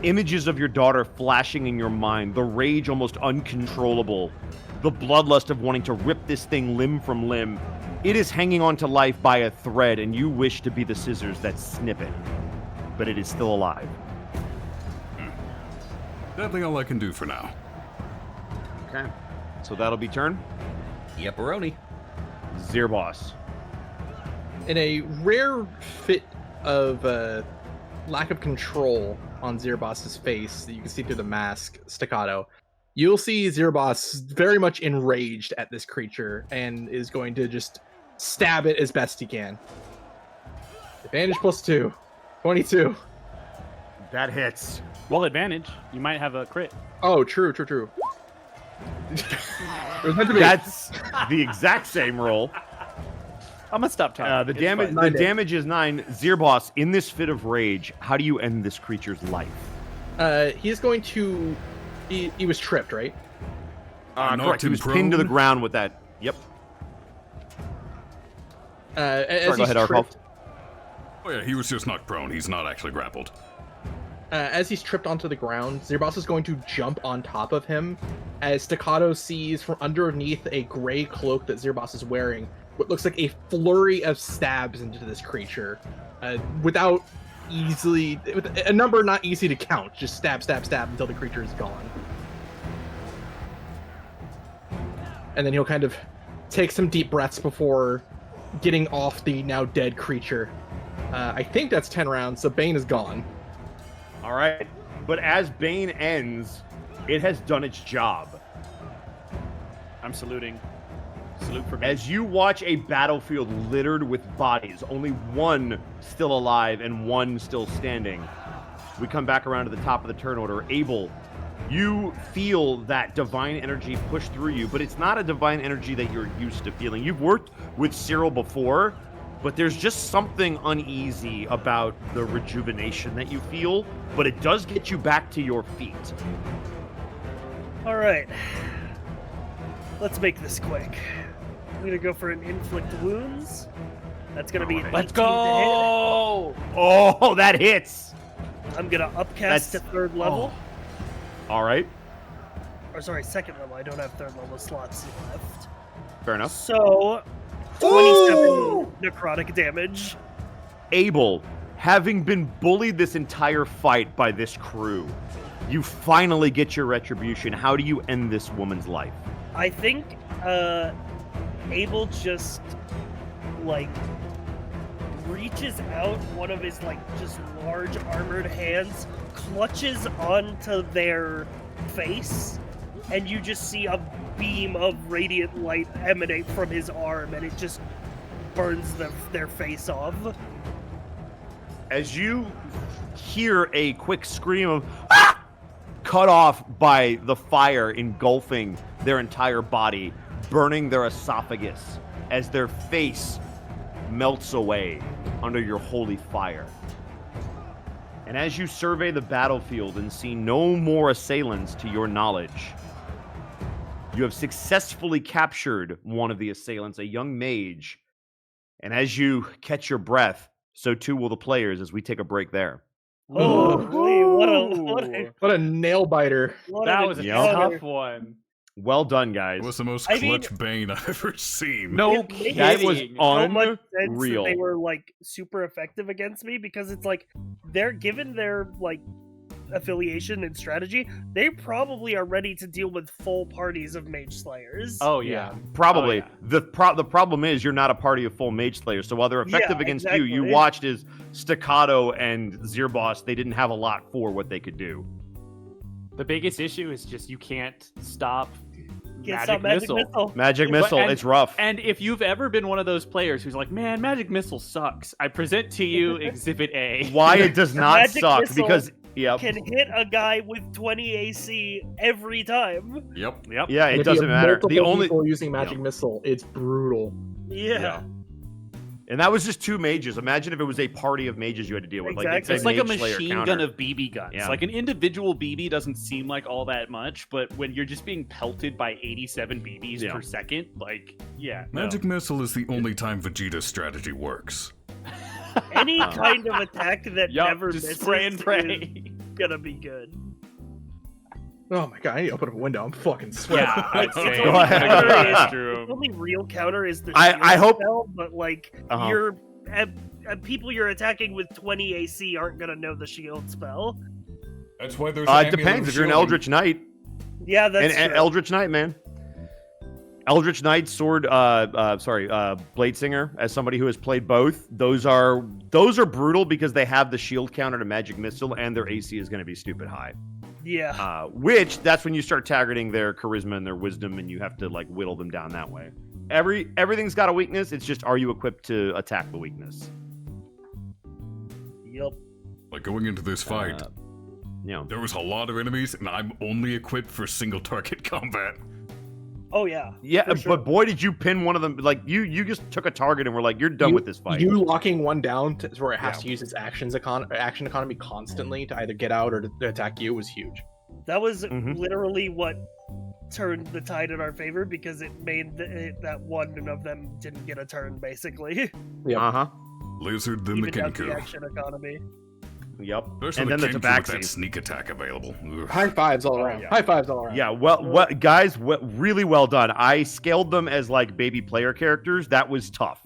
images of your daughter flashing in your mind, the rage almost uncontrollable, the bloodlust of wanting to rip this thing limb from limb. It is hanging on to life by a thread, and you wish to be the scissors that snip it. But it is still alive. Definitely all I can do for now. Okay. So that'll be turn. Yepperoni. Zirboss. In a rare fit of lack of control on Zirboss's face that you can see through the mask, Staccato, you'll see Zirboss very much enraged at this creature and is going to just stab it as best he can. Advantage +2. 22. That hits. Well, advantage. You might have a crit. Oh, true. It was meant to be. That's the exact same roll. I'm gonna stop talking. The It's damage. fine. The damage is 9. Zirboss, in this fit of rage, how do you end this creature's life? He's going to. He was tripped, right? knocked Correct. He him was pinned to the prone? ground with that. Yep. As Sorry, go he's ahead, Arkolf. tripped, Oh yeah, he was just knocked prone. He's not actually grappled. as he's tripped onto the ground, Zirboss is going to jump on top of him as Staccato sees from underneath a gray cloak that Zirboss is wearing what looks like a flurry of stabs into this creature with a number not easy to count. Just stab until the creature is gone. And then he'll kind of take some deep breaths before getting off the now dead creature. I think that's 10 rounds, so Bane is gone. All right. But as Bane ends, it has done its job. I'm saluting. Salute for me. As you watch a battlefield littered with bodies, only one still alive and one still standing, we come back around to the top of the turn order. Abel, you feel that divine energy push through you, but it's not a divine energy that you're used to feeling. You've worked with Cyril before, but there's just something uneasy about the rejuvenation that you feel, but it does get you back to your feet. All right. Let's make this quick. I'm gonna go for an inflict wounds. That's gonna be an 18 Let's to hit. go! Oh, that hits! I'm gonna upcast to That's- 3rd level. All right, Or sorry, 2nd level. I don't have 3rd level slots left. fair enough. So, 27 necrotic damage. Abel, having been bullied this entire fight by this crew, you finally get your retribution. How do you end this woman's life? I think Abel just like reaches out one of his like just large armored hands, clutches onto their face, and you just see a beam of radiant light emanate from his arm, and it just burns their face off. As you hear a quick scream of "Ah!" cut off by the fire engulfing their entire body, burning their esophagus as their face melts away under your holy fire. And as you survey the battlefield and see no more assailants to your knowledge, you have successfully captured one of the assailants, a young mage. And as you catch your breath, so too will the players as we take a break there. Holy, What a nail biter. That was a encounter. tough one. Well done, guys. It was the most I mean- clutch Bane I've ever seen. No It makes That was kidding. so much sense unreal. that they were like super effective against me, because it's like they're given their like affiliation and strategy, they probably are ready to deal with full parties of mage slayers. Oh yeah. Probably. Oh, yeah. The problem is you're not a party of full mage slayers. So while they're effective Yeah, against exactly. you watched as Staccato and Zirboss, they didn't have a lot for what they could do. The biggest issue is just you can't stop Can't stop magic missile. Magic Missile, and- it's rough. And if you've ever been one of those players who's like, man, Magic Missile sucks, I present to you Exhibit A. Why it does not Magic suck, Missile because yeah, Can hit a guy with 20 AC every time. Yep. Yep. yeah, And it if you doesn't have matter. The multiple only people using magic missile, it's brutal. Yeah. and that was just 2 mages. Imagine if it was a party of mages you had to deal with. Exactly. It's like a Mage Slayer machine counter. gun of BB guns. Yeah. Like an individual BB doesn't seem like all that much, but when you're just being pelted by 87 BBs Yeah. per second, like, yeah. no. Magic Missile is the only time Vegeta's strategy works. Any kind of attack that Yup, never just misses spray and is pray. gonna be good. Oh my god, I need to open up a window. I'm fucking sweating. Yeah, I'd say. Go ahead. True. The only real counter is the I shield hope- spell, but like Uh-huh. you're people you're attacking with 20 AC aren't gonna know the shield spell. That's why there's. It depends. If you're an Eldritch Knight, Yeah, that's and true. Eldritch Knight, man. Eldritch Knight, Sword, Blade Singer. As somebody who has played both, those are brutal because they have the shield counter to magic missile, and their AC is going to be stupid high. Yeah. Which that's when you start targeting their charisma and their wisdom, and you have to like whittle them down that way. Everything's got a weakness. It's just, are you equipped to attack the weakness? Yep. Like going into this fight, there was a lot of enemies, and I'm only equipped for single target combat. Oh yeah. Yeah, for sure. but boy, did you pin one of them! Like you just took a target and we're like, you're done with this fight. You locking one down to where it has to use its action economy constantly to either get out or to attack you was huge. That was literally what turned the tide in our favor, because it made that one of them didn't get a turn, basically. Yeah. Lizard then the Even out the Kenku. action economy. Yep. Especially And then the Kenku with Tabaxi. that sneak attack available. Ugh. High fives all around. yeah. High fives all around. Yeah, well, guys, really well done. I scaled them as like baby player characters. That was tough.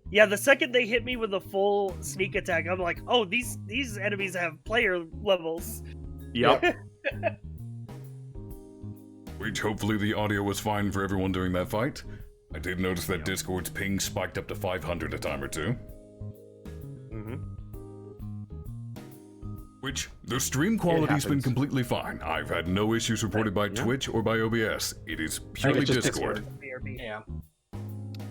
Yeah, the second they hit me with a full sneak attack, I'm like, oh, these enemies have player levels. Yep. Which hopefully the audio was fine for everyone during that fight. I did notice that Discord's ping spiked up to 500 a time or two. Which, the stream quality's been completely fine. I've had no issues reported by Twitch or by OBS. It is purely just Discord. Yeah.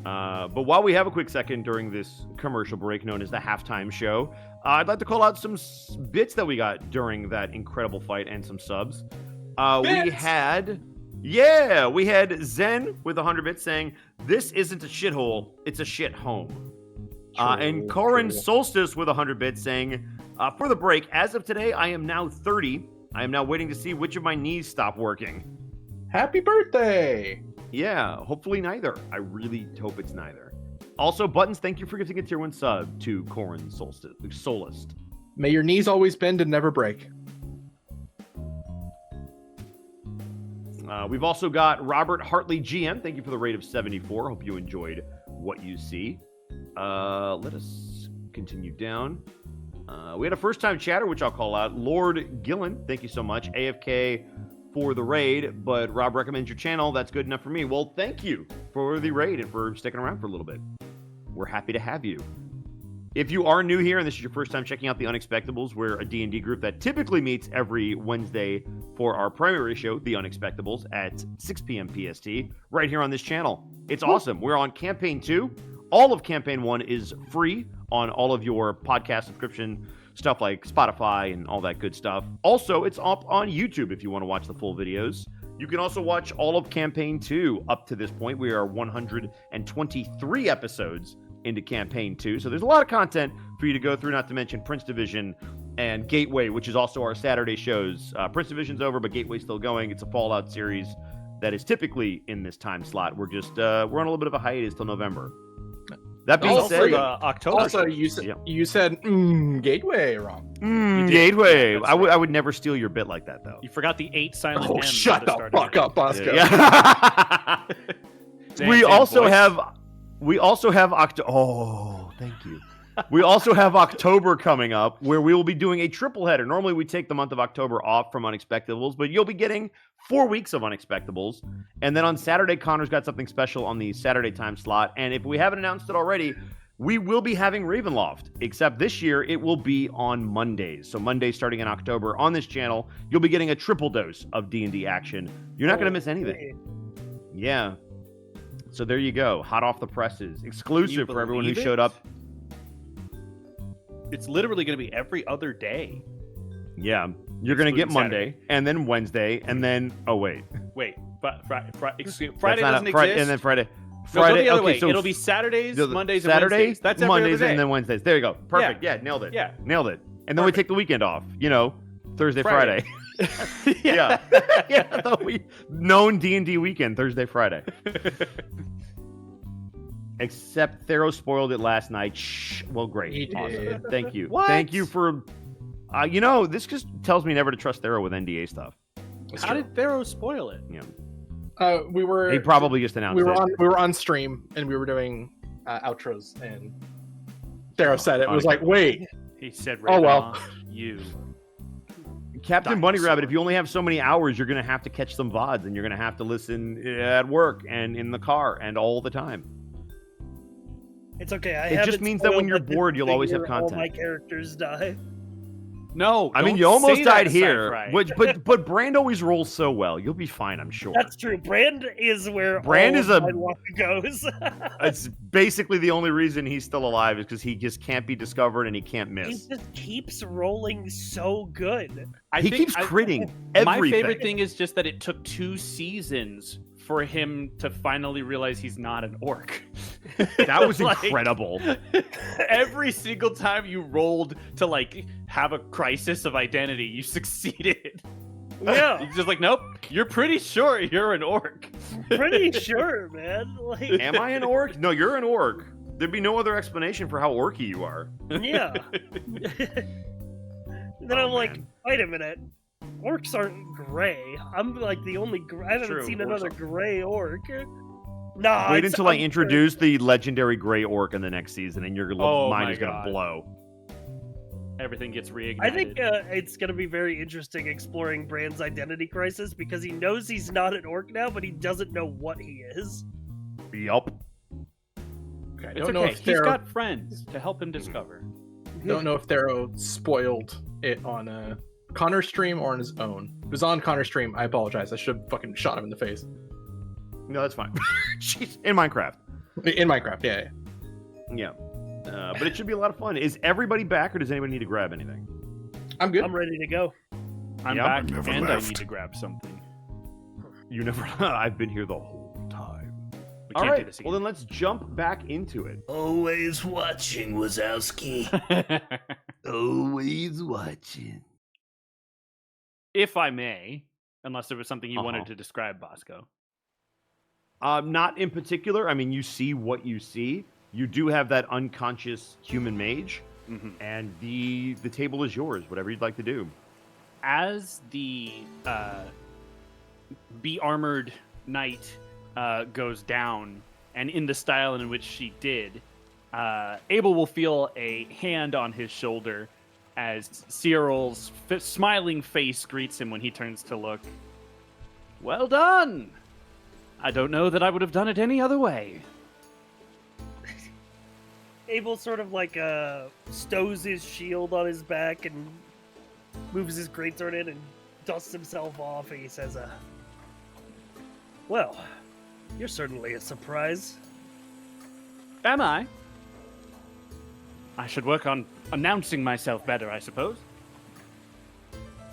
But while we have a quick second during this commercial break known as the halftime show, I'd like to call out some bits that we got during that incredible fight and some subs. We had Zen with 100 bits saying, "This isn't a shithole, it's a shit home." And Corin Solstice with 100 bits saying, "For the break, as of today, I am now 30. I am now waiting to see which of my knees stop working." Happy birthday! Yeah, hopefully neither. I really hope it's neither. Also, Buttons, thank you for gifting a tier 1 sub to Corin Solist. May your knees always bend and never break. We've also got Robert Hartley GM. Thank you for the rate of 74. Hope you enjoyed what you see. Let us continue down. We had a first-time chatter, which I'll call out. Lord Gillen, thank you so much. AFK for the raid, but Rob recommends your channel. That's good enough for me. Well, thank you for the raid and for sticking around for a little bit. We're happy to have you. If you are new here and this is your first time checking out the Unexpectables, we're a D&D group that typically meets every Wednesday for our primary show, The Unexpectables, at 6 p.m. PST, right here on this channel. It's awesome. We're on Campaign 2. All of Campaign 1 is free on all of your podcast subscription stuff like Spotify and all that good stuff. Also, it's up on YouTube if you want to watch the full videos. You can also watch all of Campaign 2 up to this point. We are 123 episodes into Campaign 2, so there's a lot of content for you to go through, not to mention Prince Division and Gateway, which is also our Saturday shows. Prince Division's over, but Gateway's still going. It's a Fallout series that is typically in this time slot. We're just we're on a little bit of a hiatus till November. That being said, October. Also, you said Gateway wrong. Gateway. I would never steal your bit like that, though. You forgot the 8 silent Oh, M's shut at the start of fuck it. up, Bosco. Yeah. we Same also voice. have October. Oh, thank you. We also have October coming up, where we will be doing a triple header. Normally, we take the month of October off from Unexpectables, but you'll be getting 4 weeks of Unexpectables. And then on Saturday, Connor's got something special on the Saturday time slot. And if we haven't announced it already, we will be having Ravenloft, except this year it will be on Mondays. So Monday starting in October on this channel, you'll be getting a triple dose of D&D action. You're not going to miss anything. Yeah. So there you go. Hot off the presses. Exclusive for everyone who believe showed it? up. It's literally going to be every other day. Yeah. You're going to get Excluding Monday, Saturday. and then Wednesday, and then... Oh, wait. Wait, Friday That's doesn't not exist. And then Friday. No, go the other okay, way. so It'll be Saturdays, Mondays, Saturday, and Wednesdays. That's every Mondays, other day. and then Wednesdays. There you go. Perfect. Yeah, nailed it. Yeah. Nailed it. And then we take the weekend off. Thursday, Friday. Friday. Yeah. Known D&D weekend, Thursday, Friday. Except Theros spoiled it last night. Shh. Well, great. He Awesome. did. Thank you. What? Thank you for... this just tells me never to trust Thero with NDA stuff. How did Theros spoil it? We were. He probably just announced we were it. on. We were on stream and we were doing outros, and Thero said it was like, "Wait, He said, oh well." You. Captain Bunny Dinosaur. Rabbit, if you only have so many hours, you're going to have to catch some VODs, and you're going to have to listen at work and in the car and all the time. It's okay. It just means that when you're bored, you'll always have content. All my characters die. No, I mean, don't you almost say that, died here, Sci-Fry. but Brand always rolls so well. You'll be fine, I'm sure. That's true. Brand is where Brand all is of a- my luck goes. It's basically the only reason he's still alive is because he just can't be discovered and he can't He miss. just keeps rolling so good. He keeps critting everything. My favorite thing is just that it took 2 seasons for him to finally realize he's not an orc. That was Like, incredible. Every single time you rolled to like have a crisis of identity, you succeeded. Yeah, He's just like, nope, you're pretty sure you're an orc. pretty sure, man. Like, Am I an orc? No, you're an orc. There'd be no other explanation for how orky you are. yeah. Then Oh, I'm like, man. wait a minute. Orcs aren't gray. I'm like the only. I haven't True, seen orcs another aren't. gray orc. Nah. Wait until I introduce the legendary gray orc in the next season, and your Oh mind my is going God. to blow. Everything gets reignited. I think it's going to be very interesting exploring Brand's identity crisis because he knows he's not an orc now, but he doesn't know what he is. Yup. Okay, I it's don't know okay. if He's Thero, got friends to help him discover. don't know if Thero spoiled it on Connor's stream or on his own. If it was on Connor's stream, I apologize. I should have fucking shot him in the face. No, that's fine. Jeez. In Minecraft. In Minecraft, yeah. Yeah. But it should be a lot of fun. Is everybody back, or does anybody need to grab anything? I'm good. I'm ready to go. I'm Yeah, back, never and I left. need to grab something. You never. I've been here the whole time. We All can't do right. this Well, then let's jump back into it. Always watching, Wazowski. again. Always watching. If I may, unless there was something you Uh-huh. wanted to describe, Bosco. Not in particular. I mean, you see what you see. You do have that unconscious human mage, Mhm. and the table is yours. Whatever you'd like to do. As the be-armored knight goes down, and in the style in which she did, Abel will feel a hand on his shoulder as Cyril's smiling face greets him when he turns to look. Well done! I don't know that I would have done it any other way. Abel sort of like stows his shield on his back and moves his greatsword in and dusts himself off, and he says, well, you're certainly a surprise. Am I? I should work on announcing myself better, I suppose.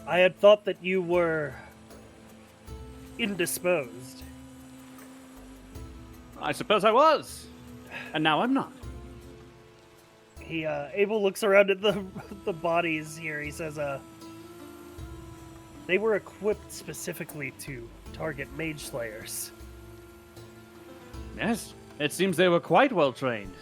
I had thought that you were indisposed. I suppose I was. And now I'm not. He Abel looks around at the bodies here. He says, they were equipped specifically to target mage slayers. Yes, it seems they were quite well trained.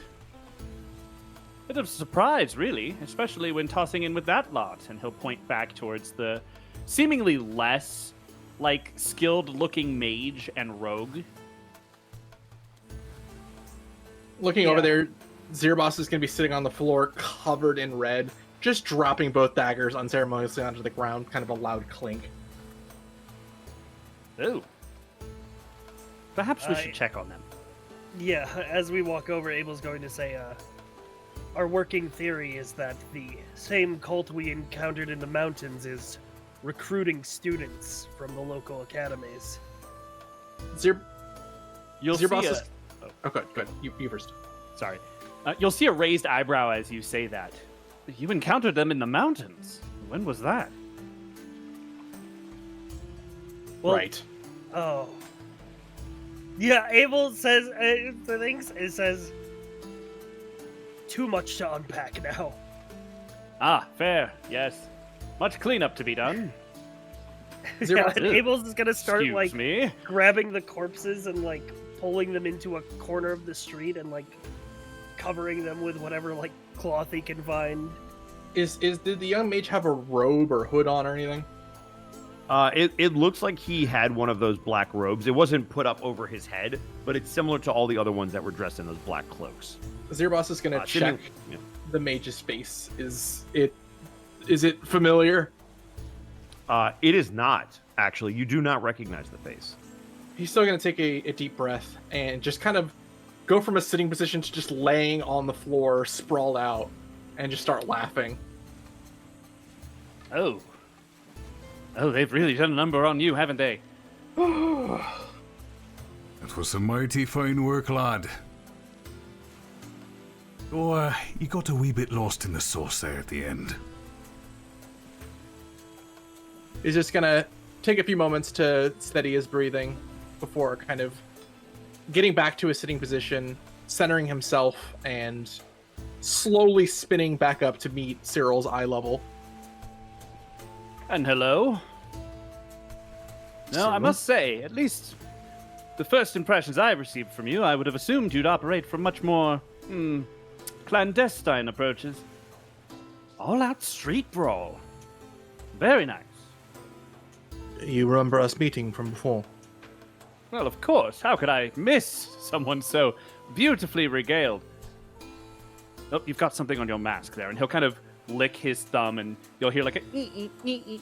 Bit of a surprise, really, especially when tossing in with that lot. And he'll point back towards the seemingly less, like, skilled-looking mage and rogue. Looking over there, Zirboss is going to be sitting on the floor covered in red, just dropping both daggers unceremoniously onto the ground, kind of a loud clink. Ooh. Perhaps we I- should check on them. Yeah, as we walk over, Abel's going to say, our working theory is that the same cult we encountered in the mountains is recruiting students from the local academies. You'll Zirboss see is... Oh, good. You first. Sorry. You'll see a raised eyebrow as you say that. You encountered them in the mountains. When was that? Well, Right. Oh. Yeah, Abel says, the things, it says, too much to unpack now. Ah, fair. Yes. Much cleanup to be done. Yeah, and Abel's is gonna start, Excuse like, me. grabbing the corpses and, like, pulling them into a corner of the street and, like, covering them with whatever, like, cloth he can find. Did the young mage have a robe or hood on or anything? It looks like he had one of those black robes. It wasn't put up over his head, but it's similar to all the other ones that were dressed in those black cloaks. Zirboss is going to check Yeah. the mage's face. Is it Is it familiar? It is not, actually. You do not recognize the face. He's still going to take a deep breath and just kind of go from a sitting position to just laying on the floor, sprawled out, and just start laughing. Oh, they've really done a number on you, haven't they? It was some mighty fine work, lad. Oh, you got a wee bit lost in the sauce there at the end. He's just going to take a few moments to steady his breathing before kind of getting back to a sitting position, centering himself, and slowly spinning back up to meet Cyril's eye level. And hello. No, I must say, at least the first impressions I received from you, I would have assumed you'd operate from much more clandestine approaches. All-out street brawl. Very nice. You remember us meeting from before? Well, of course. How could I miss someone so beautifully regaled? Oh, you've got something on your mask there, and he'll kind of lick his thumb, and you'll hear like a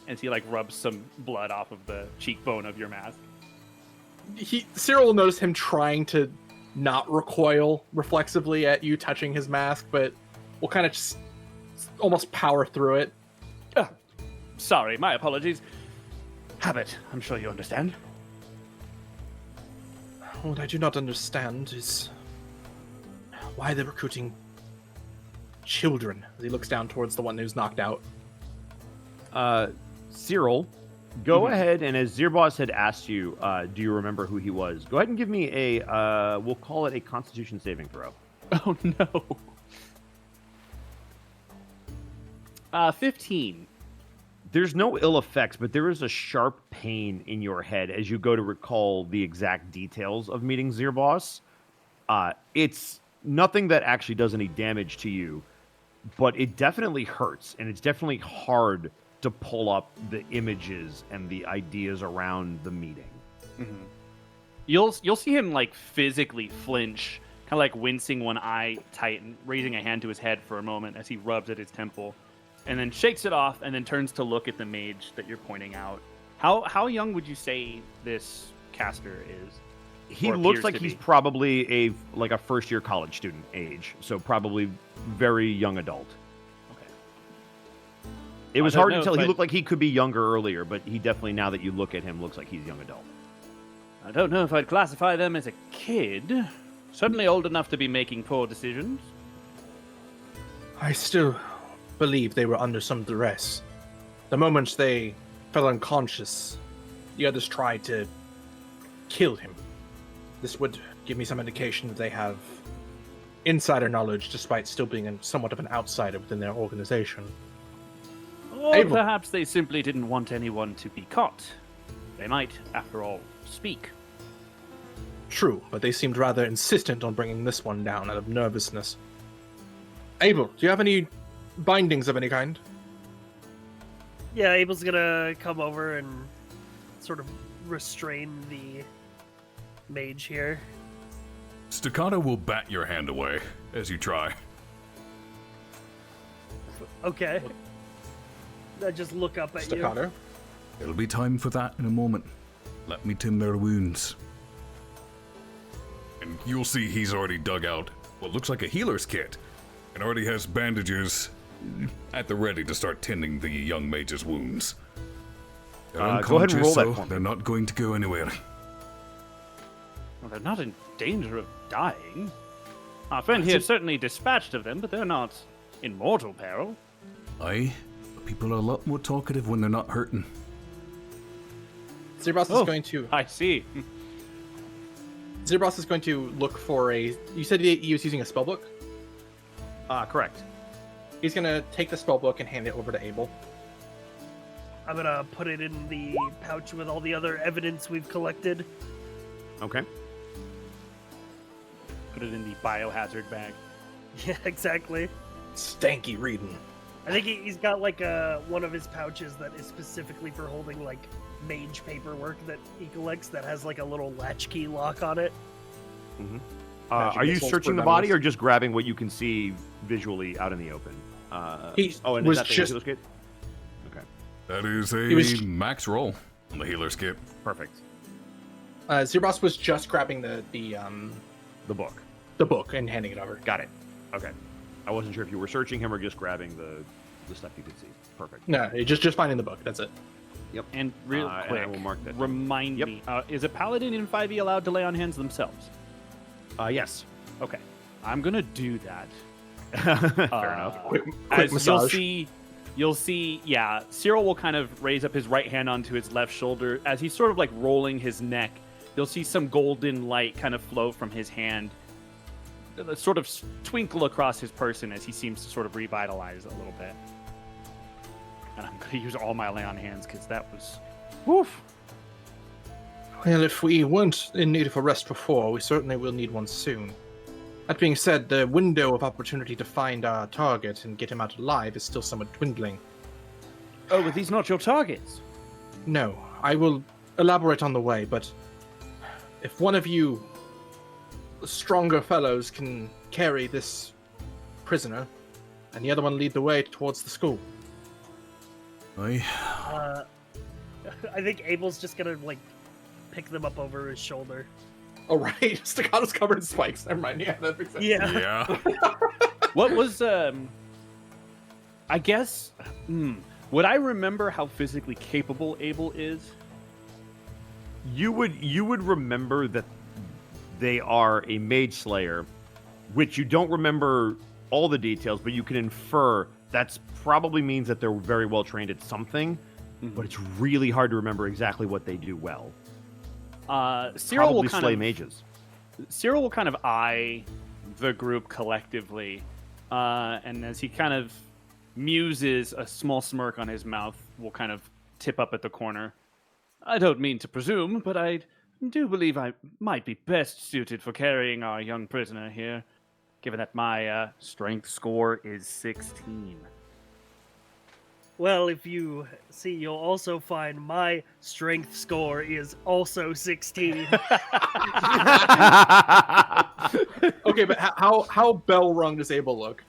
as he like rubs some blood off of the cheekbone of your mask. Cyril will notice him trying to not recoil reflexively at you touching his mask, but will kind of just almost power through it. Sorry, my apologies. Habit, I'm sure you understand. What I do not understand is why they're recruiting children. As he looks down towards the one who's knocked out. Cyril, go ahead, and as Zirboss had asked you, do you remember who he was? Go ahead and give me a, we'll call it a Constitution saving throw. Oh, no. 15. There's no ill effects, but there is a sharp pain in your head as you go to recall the exact details of meeting Zirboss. It's nothing that actually does any damage to you, but it definitely hurts, and it's definitely hard to pull up the images and the ideas around the meeting. Mm-hmm. You'll see him like physically flinch, kind of like wincing one eye tighten, raising a hand to his head for a moment as he rubs at his temple, and then shakes it off, and then turns to look at the mage that you're pointing out. How young would you say this caster is? He looks like he's probably a first-year college student age, so probably very young adult. Okay. It was hard to tell. He looked like he could be younger earlier, but he definitely, now that you look at him, looks like he's young adult. I don't know if I'd classify them as a kid. Certainly old enough to be making poor decisions. I still believe they were under some duress. The moment they fell unconscious, the others tried to kill him. This would give me some indication that they have insider knowledge, despite still being somewhat of an outsider within their organization. Or perhaps they simply didn't want anyone to be caught. They might, after all, speak. True, but they seemed rather insistent on bringing this one down out of nervousness. Abel, do you have any bindings of any kind? Yeah, Abel's gonna come over and sort of restrain the mage here. Staccato will bat your hand away as you try. Okay. I just look up at Staccato. you. It'll be time for that in a moment. Let me tend their wounds. And you'll see he's already dug out what looks like a healer's kit, and already has bandages at the ready to start tending the young mage's wounds. They're go ahead and roll that so for me. they're not going to go anywhere. Well, they're not in danger of dying. Our friend here certainly dispatched of them, but they're not in mortal peril. Aye, but people are a lot more talkative when they're not hurting. Zirboss is going to... I see. Zirboss is going to look for a... You said he was using a spellbook? Correct. He's going to take the spellbook and hand it over to Abel. I'm gonna put it in the pouch with all the other evidence we've collected. Okay. Put it in the biohazard bag. Yeah, exactly. Stanky reading. I think he's got like one of his pouches that is specifically for holding like mage paperwork that he collects that has like a little latchkey lock on it. Mm-hmm. Are you searching the body or just grabbing what you can see visually out in the open? He and was is that the just... healer's kit? That is a He was- max roll on the healer skip. Perfect. Zerboss was just grabbing the book. the book and handing it over. Got it. Okay. I wasn't sure if you were searching him or just grabbing the stuff you could see. Perfect. No, just finding the book. That's it. Yep. And real And quick, I will mark that. remind Yep. me, is a paladin in 5e allowed to lay on hands themselves? Yes. Okay, I'm gonna do that. Fair enough. Quick As massage. you'll see, yeah, Cyril will kind of raise up his right hand onto his left shoulder as he's sort of like rolling his neck. You'll see some golden light kind of flow from his hand, sort of twinkle across his person as he seems to sort of revitalize a little bit. And I'm gonna use all my lay on hands because that was, woof. Well, if we weren't in need of a rest before, we certainly will need one soon. That being said, the window of opportunity to find our target and get him out alive is still somewhat dwindling. Oh, but these not your targets. No, I will elaborate on the way, but if one of you stronger fellows can carry this prisoner, and the other one lead the way towards the school. Aye. I think Abel's just gonna like pick them up over his shoulder. Oh, right. Staccato's covered in spikes. Never mind. Yeah, that makes sense. Yeah. Yeah. What was I guess would I remember how physically capable Abel is? You would remember that they are a mage slayer, which you don't remember all the details, but you can infer that's probably means that they're very well trained at something, but it's really hard to remember exactly what they do well. Cyril Probably will kind slay of mages. Cyril will kind of eye the group collectively, and as he kind of muses, a small smirk on his mouth will kind of tip up at the corner. I don't mean to presume, but I do believe I might be best suited for carrying our young prisoner here, given that my strength score is 16. Well, if you see, you'll also find my strength score is also 16. Okay, but how bell rung does Abel look?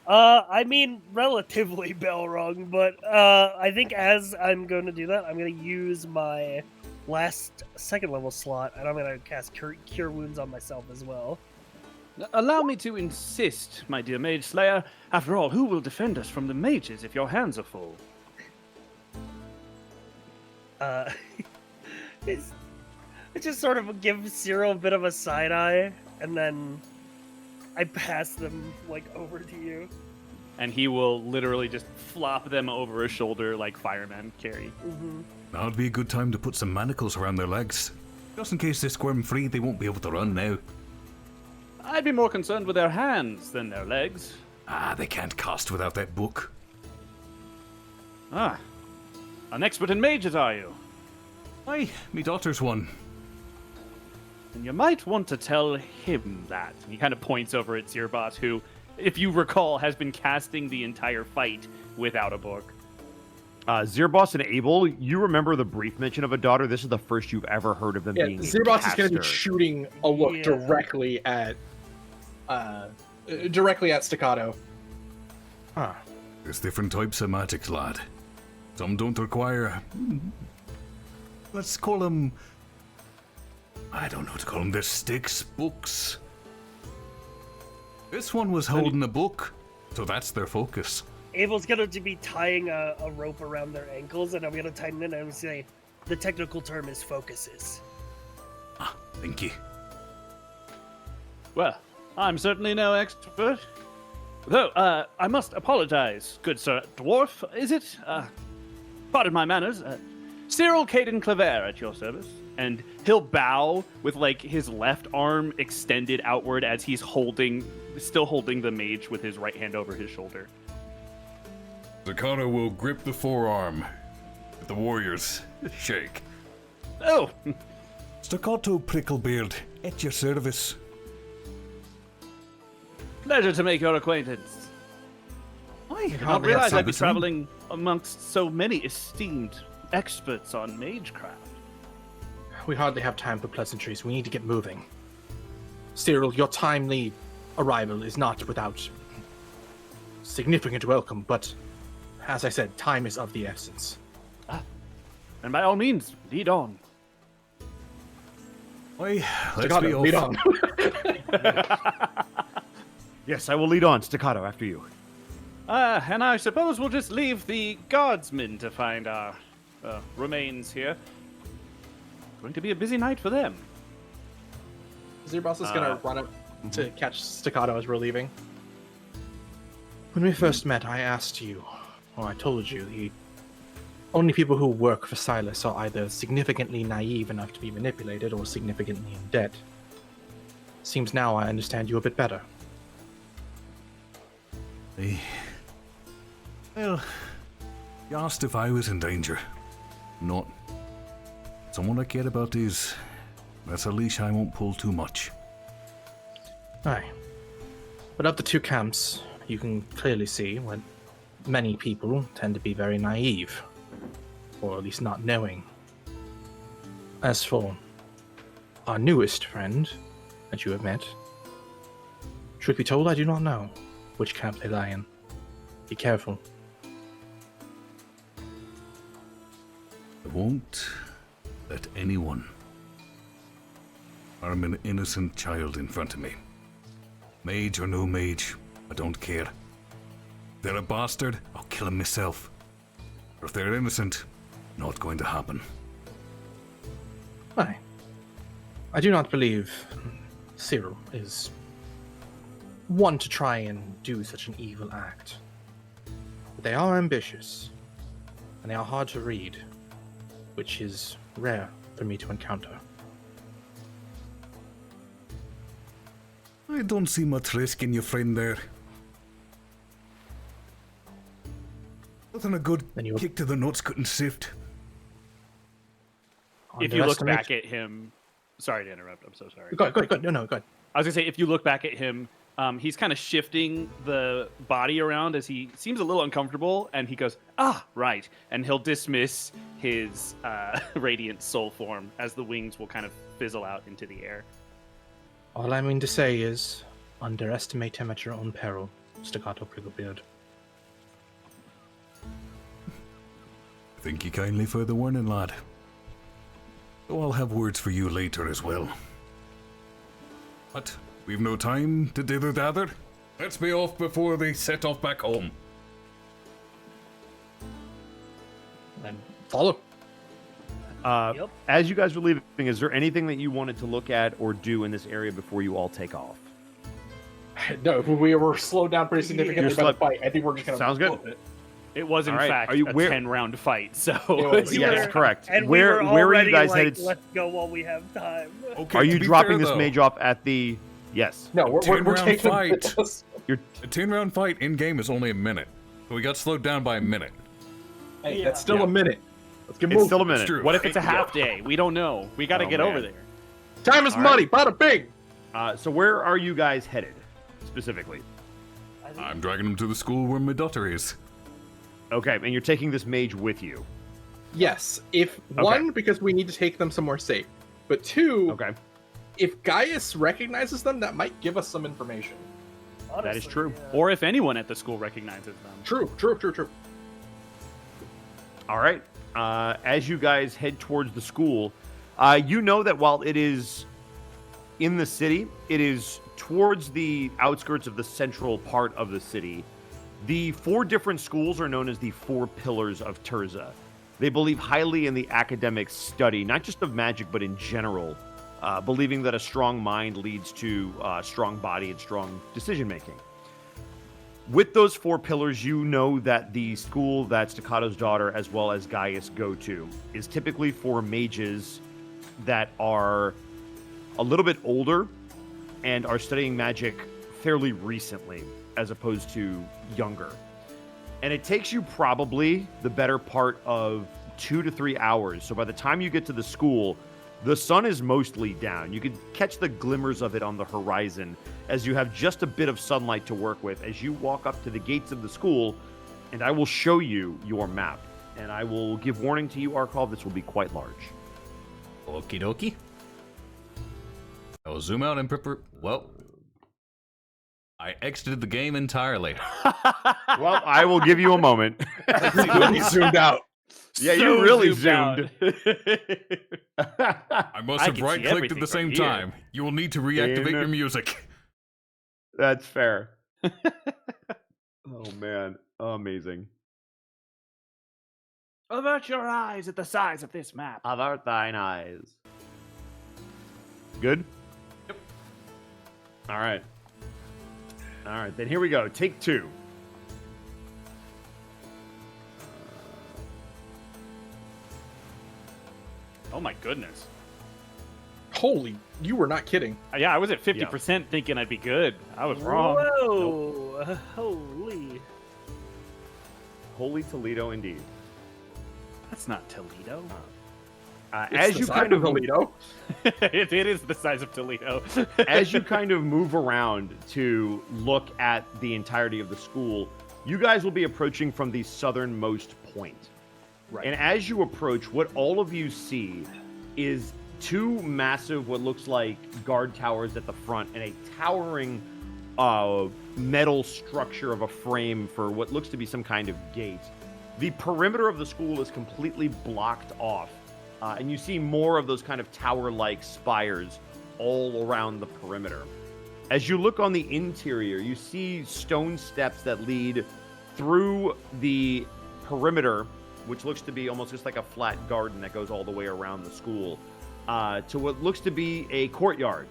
I mean, relatively bell rung, but I think as I'm going to do that, I'm going to use my last second level slot, and I'm going to cast Cure Wounds on myself as well. Allow me to insist, my dear Mage Slayer. After all, who will defend us from the mages if your hands are full? It's just sort of give Cyril a bit of a side eye, and then I pass them like over to you. And he will literally just flop them over his shoulder like firemen carry. Mm-hmm. Now'd be a good time to put some manacles around their legs. Just in case they squirm free, they won't be able to run now. I'd be more concerned with their hands than their legs. Ah, they can't cast without that book. Ah, an expert in mages, are you? Aye, me daughter's one. And you might want to tell him that. And he kind of points over at Zerboss, who, if you recall, has been casting the entire fight without a book. Zerboss and Abel, you remember the brief mention of a daughter? This is the first you've ever heard of them being a Zerboss is going to be caster. shooting a look Yeah. directly at Staccato. Huh. There's different types of magic, lad. Some don't require... Let's call them... I don't know what to call them. They're sticks, books. This one was holding a book, so that's their focus. Abel's going to be tying a rope around their ankles, and I'm going to tighten it and say, the technical term is focuses. Ah, thank you. Well, I'm certainly no expert. Though, I must apologize, good Sir Dwarf, is it? Pardon my manners. Cyril Caden Claver at your service. And he'll bow with, like, his left arm extended outward as he's still holding the mage with his right hand over his shoulder. Staccato will grip the forearm. The warriors shake. Oh, Staccato Pricklebeard, at your service. pleasure to make your acquaintance. I did not hardly have realize I'd be service, traveling amongst so many esteemed experts on magecraft. We hardly have time for pleasantries. We need to get moving. Cyril, your timely arrival is not without significant welcome, but as I said, time is of the essence. And by all means, lead on. Why, let's Staccato, be off. lead on. Yes, I will lead on. Staccato, after you. And I suppose we'll just leave the guardsmen to find our remains here. Going to be a busy night for them. Zerboss is gonna run up to catch Staccato as we're leaving. When we first met, I asked you, or I told you, the only people who work for Silas are either significantly naive enough to be manipulated or significantly in debt. Seems now I understand you a bit better. Well, you asked if I was in danger. Not. Someone I care about is. That's a leash I won't pull too much. Aye. But of the two camps, you can clearly see what many people tend to be very naive, or at least not knowing. As for our newest friend that you have met, truth be told, I do not know which camp they lie in. Be careful. I won't let anyone harm an innocent child in front of me. Mage or no mage, I don't care. If they're a bastard, I'll kill him myself. Or if they're innocent, not going to happen. Aye. I do not believe Cyril is one to try and do such an evil act. But they are ambitious, and they are hard to read, which is rare for me to encounter. I don't see much risk in your friend there. Nothing a good Then you- kick to the nuts couldn't sift. If you look Underestimate- back at him, sorry to interrupt. I'm so sorry. Go ahead. No, go ahead. I was gonna say, if you look back at him, he's kind of shifting the body around as he seems a little uncomfortable, and he goes, "Ah, right," and he'll dismiss his radiant soul form as the wings will kind of fizzle out into the air. All I mean to say is, underestimate him at your own peril, Staccato Pricklebeard. Thank you kindly for the warning, lad. So I'll have words for you later as well. But we've no time to dither-dather. Let's be off before they set off back home. And follow. Yep. As you guys were leaving, is there anything that you wanted to look at or do in this area before you all take off? No, we were slowed down pretty significantly by the fight. I think we're just gonna Sounds good. flip it. It was, in All right, fact, are you- a where- 10-round fight, so... was, You Yes, were- correct. And Where we were are you already guys like, headed? let's go while we have time. Okay, Are to you be dropping fair, this though, mage off at the... Yes. No, we're 10-round taking fight. this. You're... A 10-round fight in-game is only a minute. So we got slowed down by a minute. Hey, Yeah. that's still a minute. Let's get It's moving. still a That's minute. true. What if it's a half day? We don't know. We got to Oh, get man. over there. Time is All money. Bada bing. So where are you guys headed, specifically? I'm dragging him to the school where my daughter is. Okay, and you're taking this mage with you. Yes. If one, because we need to take them somewhere safe. But two, Okay, if Gaius recognizes them, that might give us some information. that is Honestly, true. yeah. Or if anyone at the school recognizes them. True. All right. As you guys head towards the school, you know that while it is in the city, it is towards the outskirts of the central part of the city. The 4 different schools are known as the 4 pillars of Terzan. They believe highly in the academic study, not just of magic, but in general, believing that a strong mind leads to a strong body and strong decision-making. With those 4 pillars, you know that the school that Staccato's daughter, as well as Gaius, go to is typically for mages that are a little bit older and are studying magic fairly recently, as opposed to younger. And it takes you probably the better part of 2 to 3 hours. So by the time you get to the school, the sun is mostly down. You can catch the glimmers of it on the horizon as you have just a bit of sunlight to work with as you walk up to the gates of the school, and I will show you your map. And I will give warning to you, Arkov, this will be quite large. Okie dokie. I will zoom out and prepare. Well, I exited the game entirely. Well, I will give you a moment. He zoomed out. Yeah, So you really zoomed zoomed. I must I have can see right clicked everything at the same from here. time. You will need to reactivate Damn. your music. That's fair. Oh man, amazing. Avert your eyes at the size of this map. Avert thine eyes. Good? Yep. All right. All right, then here we go. Take 2. Oh my goodness. Holy, you were not kidding. Yeah, I was at 50% thinking I'd be good. I was wrong. Whoa! Holy. Holy Toledo, indeed. That's not Toledo. As you kind of Toledo. it is the size of Toledo. as you kind of move around to look at the entirety of the school, you guys will be approaching from the southernmost point. Right. And as you approach, what all of you see is 2 massive, what looks like guard towers at the front, and a towering metal structure of a frame for what looks to be some kind of gate. The perimeter of the school is completely blocked off, and you see more of those kind of tower-like spires all around the perimeter. As you look on the interior, you see stone steps that lead through the perimeter, which looks to be almost just like a flat garden that goes all the way around the school, to what looks to be a courtyard.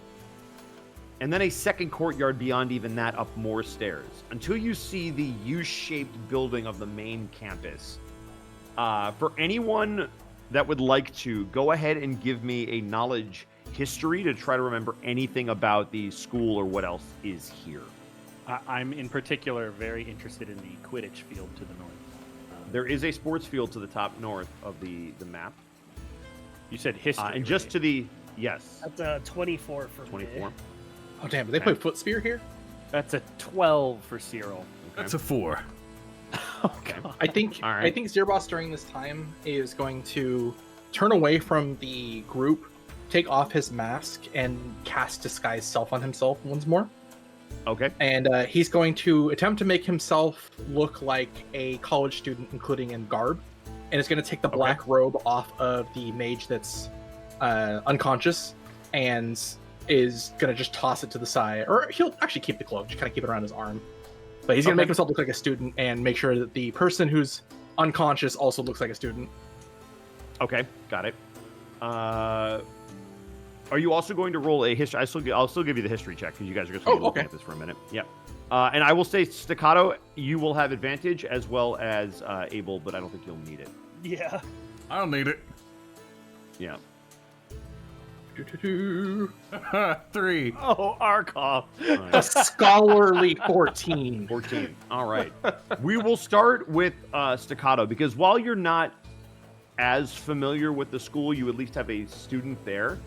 And then a second courtyard beyond even that, up more stairs, until you see the U-shaped building of the main campus. For anyone that would like to, go ahead and give me a knowledge history to try to remember anything about the school or what else is here. I'm in particular very interested in the Quidditch field to the north. There is a sports field to the top north of the map. You said history. And just right? to the, yes, That's a 24 for 24. me. Oh, damn. They play foot spear here? That's a 12 for Cyril. That's a 4. Oh, God. I think All right. I think Zerboss during this time is going to turn away from the group, take off his mask, and cast Disguise Self on himself once more. Okay. And he's going to attempt to make himself look like a college student, including in garb. And it's going to take the black robe off of the mage that's unconscious, and is going to just toss it to the side. Or he'll actually keep the cloak, just kind of keep it around his arm. But he's going to make himself look like a student and make sure that the person who's unconscious also looks like a student. Okay, got it. Are you also going to roll a history? I'll still give you the history check because you guys are just going to be looking at this for a minute. Yeah. And I will say Staccato, you will have advantage as well as Abel, but I don't think you'll need it. Yeah. I don't need it. Yeah. 3. Oh, Arkoff. A scholarly 14. 14. All right. We will start with Staccato because while you're not as familiar with the school, you at least have a student there.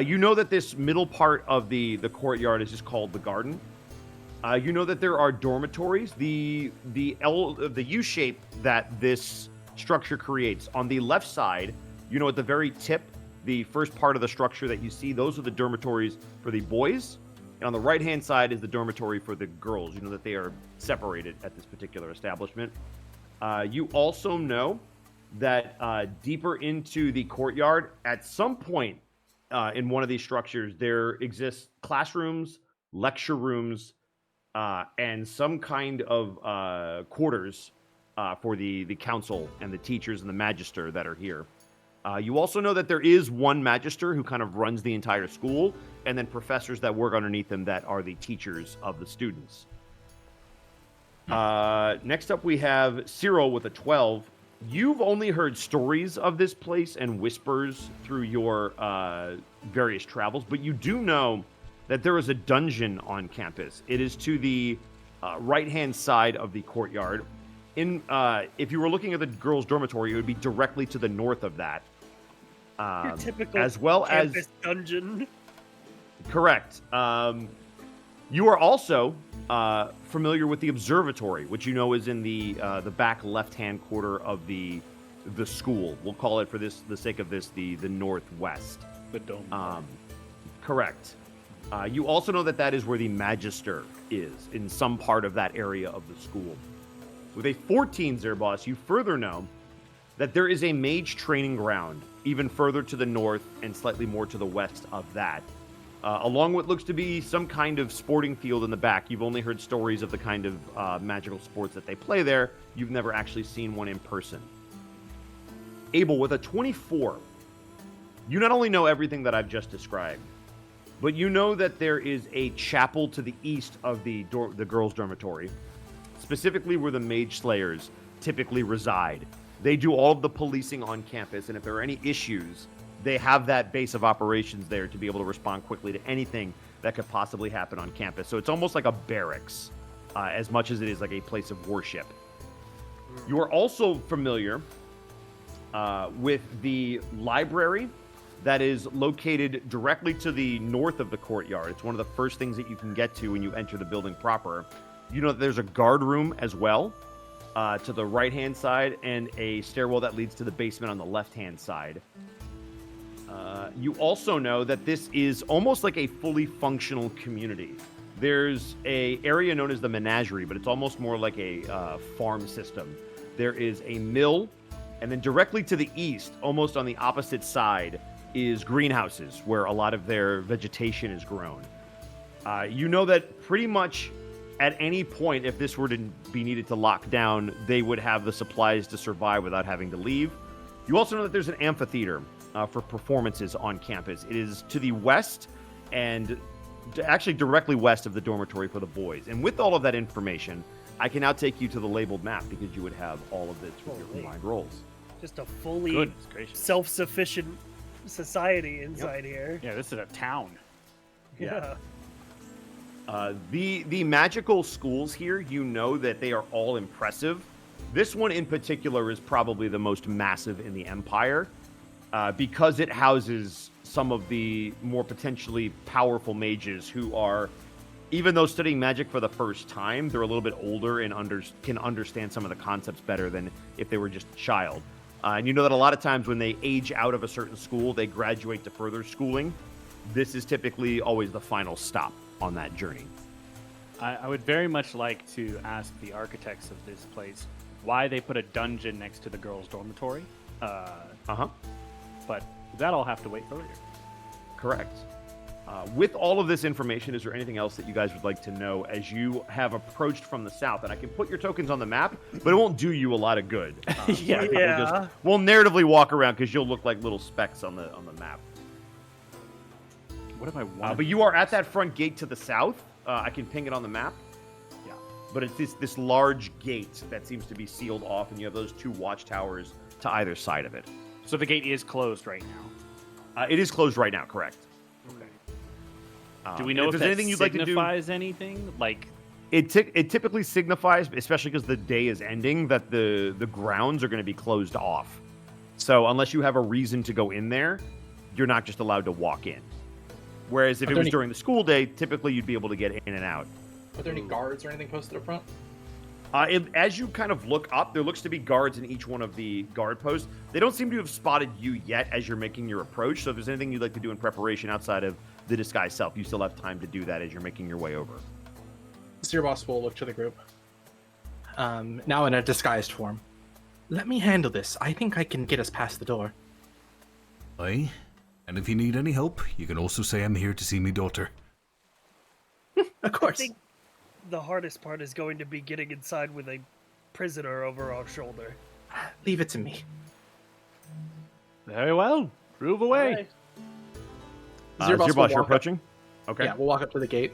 You know that this middle part of the courtyard is just called the garden. You know that there are dormitories. The U shape that this structure creates on the left side, you know, at the very tip, the first part of the structure that you see, those are the dormitories for the boys. And on the right-hand side is the dormitory for the girls. You know that they are separated at this particular establishment. You also know that deeper into the courtyard, at some point in one of these structures, there exists classrooms, lecture rooms, and some kind of quarters for the council and the teachers and the magister that are here. You also know that there is one magister who kind of runs the entire school, and then professors that work underneath them that are the teachers of the students. Next up, we have Cyril with a 12. You've only heard stories of this place and whispers through your various travels, but you do know that there is a dungeon on campus. It is to the right-hand side of the courtyard. If you were looking at the girls' dormitory, it would be directly to the north of that. Your typical as well campus as dungeon. Correct. You are also familiar with the observatory, which you know is in the back left-hand quarter of the school. We'll call it, for the sake of this, the northwest. The dome. Correct. You also know that that is where the Magister is, in some part of that area of the school. With a 14, Zerboss, you further know that there is a mage training ground even further to the north and slightly more to the west of that. Along what looks to be some kind of sporting field in the back. You've only heard stories of the kind of magical sports that they play there. You've never actually seen one in person. Abel, with a 24, you not only know everything that I've just described, but you know that there is a chapel to the east of the girls' dormitory, specifically where the Mage Slayers typically reside. They do all of the policing on campus, and if there are any issues, they have that base of operations there to be able to respond quickly to anything that could possibly happen on campus. So it's almost like a barracks, as much as it is like a place of worship. You are also familiar with the library that is located directly to the north of the courtyard. It's one of the first things that you can get to when you enter the building proper. You know that there's a guard room as well to the right-hand side and a stairwell that leads to the basement on the left-hand side. You also know that this is almost like a fully functional community. There's a area known as the menagerie, but it's almost more like a farm system. There is a mill, and then directly to the east, almost on the opposite side, is greenhouses where a lot of their vegetation is grown. You know that pretty much at any point, if this were to be needed to lock down, they would have the supplies to survive without having to leave. You also know that there's an amphitheater for performances on campus. It is to the west and actually directly west of the dormitory for the boys. And with all of that information, I can now take you to the labeled map because you would have all of this with your combined rolls. Just a fully self-sufficient society inside here. Yeah, this is a town. Yeah. The magical schools here, you know that they are all impressive. This one in particular is probably the most massive in the Empire because it houses some of the more potentially powerful mages who are, even though studying magic for the first time, they're a little bit older and can understand some of the concepts better than if they were just a child. And you know that a lot of times when they age out of a certain school, they graduate to further schooling. This is typically always the final stop on that journey. I would very much like to ask the architects of this place why they put a dungeon next to the girls' dormitory. But that'll have to wait for later. Correct. With all of this information, is there anything else that you guys would like to know as you have approached from the south? And I can put your tokens on the map, but it won't do you a lot of good. We'll narratively walk around because you'll look like little specks on the map. What if I want? But you are at that front gate to the south. I can ping it on the map. Yeah. But it's this large gate that seems to be sealed off, and you have those two watchtowers to either side of it. So the gate is closed right now. It is closed right now, correct. Do we know if there's that anything you'd like to do? Signifies anything? Like it typically signifies, especially because the day is ending, that the grounds are going to be closed off. So unless you have a reason to go in there, you're not just allowed to walk in. Whereas if it was during the school day, typically you'd be able to get in and out. Are there any guards or anything posted up front? As you kind of look up, there looks to be guards in each one of the guard posts. They don't seem to have spotted you yet as you're making your approach. So if there's anything you'd like to do in preparation outside of the disguise self, you still have time to do that as you're making your way over. Sir Boss will look to the group. Now in a disguised form. Let me handle this. I think I can get us past the door. Aye. And if you need any help, you can also say I'm here to see me daughter. Of course. I think the hardest part is going to be getting inside with a prisoner over our shoulder. Leave it to me. Very well. Prove away. Zerboss, you're approaching? Okay. Yeah, we'll walk up to the gate.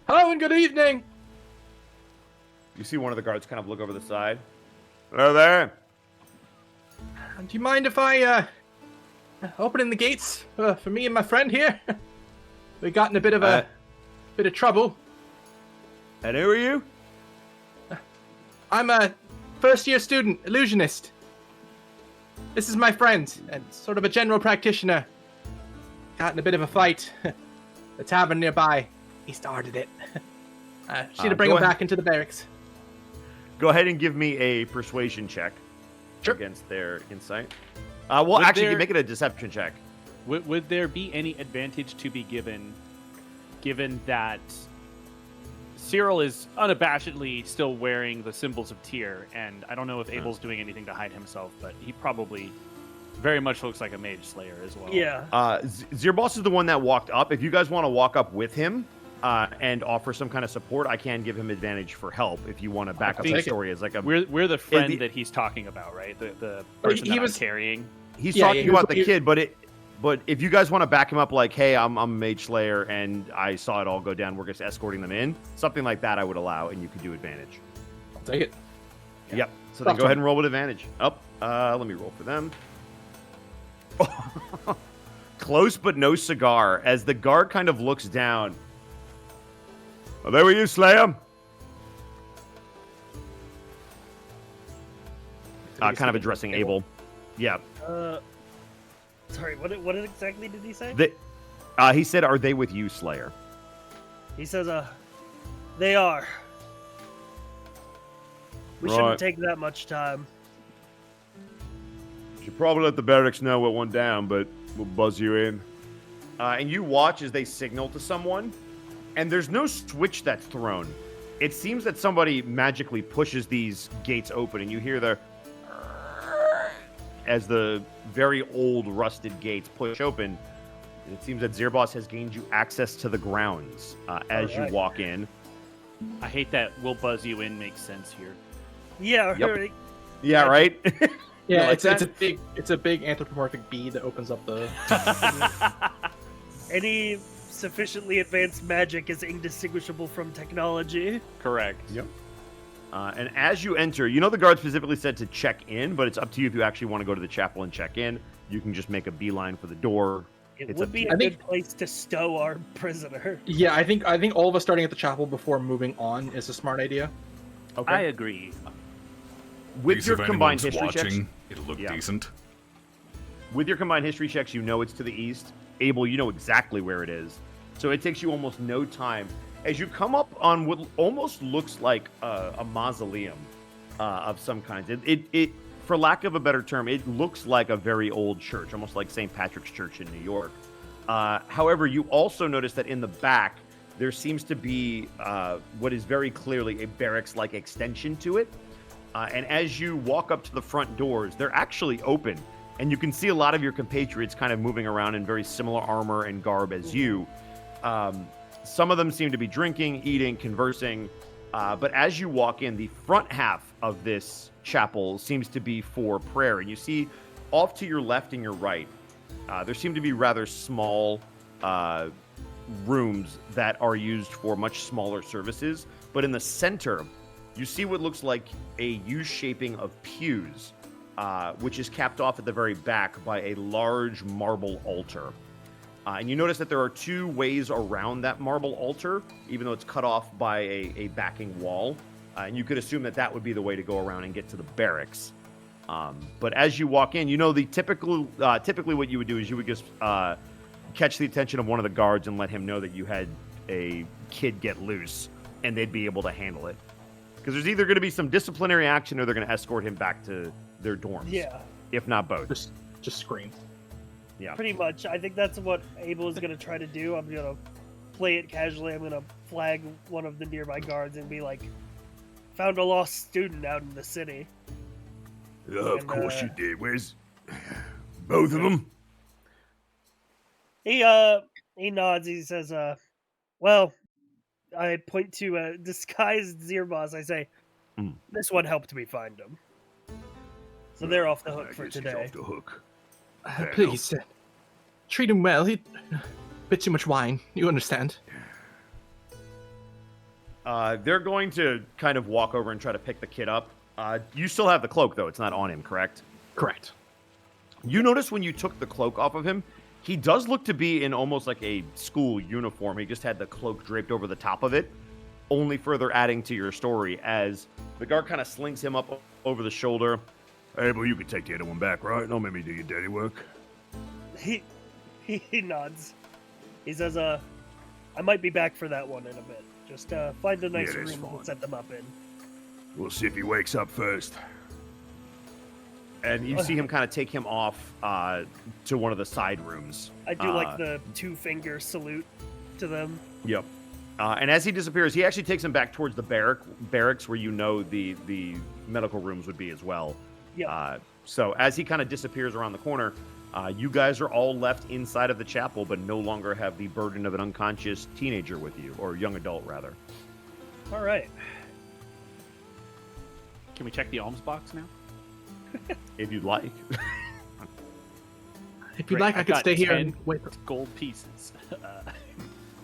Hello and good evening! You see one of the guards kind of look over the side. Hello there. Do you mind if I opening the gates for me and my friend here? We got in a bit of trouble. And who are you? I'm a first-year student, illusionist. This is my friend, and sort of a general practitioner. Got in a bit of a fight. The tavern nearby, he started it. She had to bring him back into the barracks. Go ahead and give me a persuasion check against their insight. Actually, you make it a deception check. would there be any advantage to be given that Cyril is unabashedly still wearing the symbols of Tyr, and I don't know if Abel's doing anything to hide himself, but he probably very much looks like a mage slayer as well. Yeah. Zirboss is the one that walked up. If you guys want to walk up with him and offer some kind of support, I can give him advantage for help if you want to back up the story as like a... We're the friend that he's talking about, right? The person that I'm carrying. He's talking about the kid, but if you guys want to back him up like, hey, I'm a mage slayer and I saw it all go down, we're just escorting them in, something like that I would allow, and you could do advantage. I'll take it. Yep. So then go ahead and roll with advantage. Let me roll for them. Close but no cigar, as the guard kind of looks down. Are they with you, Slayer? Kind of addressing Abel. Yeah. Sorry, what exactly did he say? He said, are they with you, Slayer? He says, they are. We shouldn't take that much time. Should probably let the barracks know what went down, but we'll buzz you in. And you watch as they signal to someone, and there's no switch that's thrown. It seems that somebody magically pushes these gates open, and you hear as the very old rusted gates push open. It seems that Zirboss has gained you access to the grounds as you walk in. I hate that "we'll buzz you in" makes sense here. Yeah, yep. Yeah, right. Yeah, like it's a big anthropomorphic bee that opens up the. Any sufficiently advanced magic is indistinguishable from technology. Correct. Yep. And as you enter, you know the guard specifically said to check in, but it's up to you if you actually want to go to the chapel and check in. You can just make a beeline for the door. It would be a good place to stow our prisoner. Yeah, I think all of us starting at the chapel before moving on is a smart idea. Okay. I agree. With your combined history checks, it'll look decent. With your combined history checks, you know it's to the east. Abel, you know exactly where it is. So it takes you almost no time. As you come up on what almost looks like a mausoleum of some kind. It, for lack of a better term, it looks like a very old church, almost like St. Patrick's Church in New York. However, you also notice that in the back, there seems to be what is very clearly a barracks-like extension to it. And as you walk up to the front doors, they're actually open. And you can see a lot of your compatriots kind of moving around in very similar armor and garb as you. Some of them seem to be drinking, eating, conversing. But as you walk in, the front half of this chapel seems to be for prayer. And you see off to your left and your right, there seem to be rather small rooms that are used for much smaller services. But in the center, you see what looks like a U-shaping of pews, which is capped off at the very back by a large marble altar. And you notice that there are two ways around that marble altar, even though it's cut off by a backing wall. And you could assume that that would be the way to go around and get to the barracks. But as you walk in, you know, typically what you would do is you would just catch the attention of one of the guards and let him know that you had a kid get loose, and they'd be able to handle it. Because there's either going to be some disciplinary action or they're going to escort him back to their dorms. Yeah. If not both. Just scream. Yeah. Pretty much. I think that's what Abel is going to try to do. I'm going to play it casually. I'm going to flag one of the nearby guards and be like, found a lost student out in the city. Yeah, of course you did. Where's both of them? He nods. He says, well, I point to a disguised Zirboss. I say, this one helped me find him. So they're off the hook for today. Off the hook. Please, treat him well. He bit too much wine. You understand? They're going to kind of walk over and try to pick the kid up. You still have the cloak, though. It's not on him, correct? Correct. You notice when you took the cloak off of him, he does look to be in almost like a school uniform. He just had the cloak draped over the top of it, only further adding to your story as the guard kind of slings him up over the shoulder. Hey, but you can take the other one back, right? Don't make me do your dirty work. He nods. He says, I might be back for that one in a bit. Just find a nice room and set them up in. We'll see if he wakes up first. And you see him kind of take him off to one of the side rooms. I do like the 2-finger salute to them. Yep. And as he disappears, he actually takes him back towards the barracks where you know the medical rooms would be as well. Yep. So as he kind of disappears around the corner, you guys are all left inside of the chapel, but no longer have the burden of an unconscious teenager with you, or young adult, rather. All right. Can we check the alms box now? If you'd like. If you'd Great, like, I I've could got stay here 10 and wait gold pieces.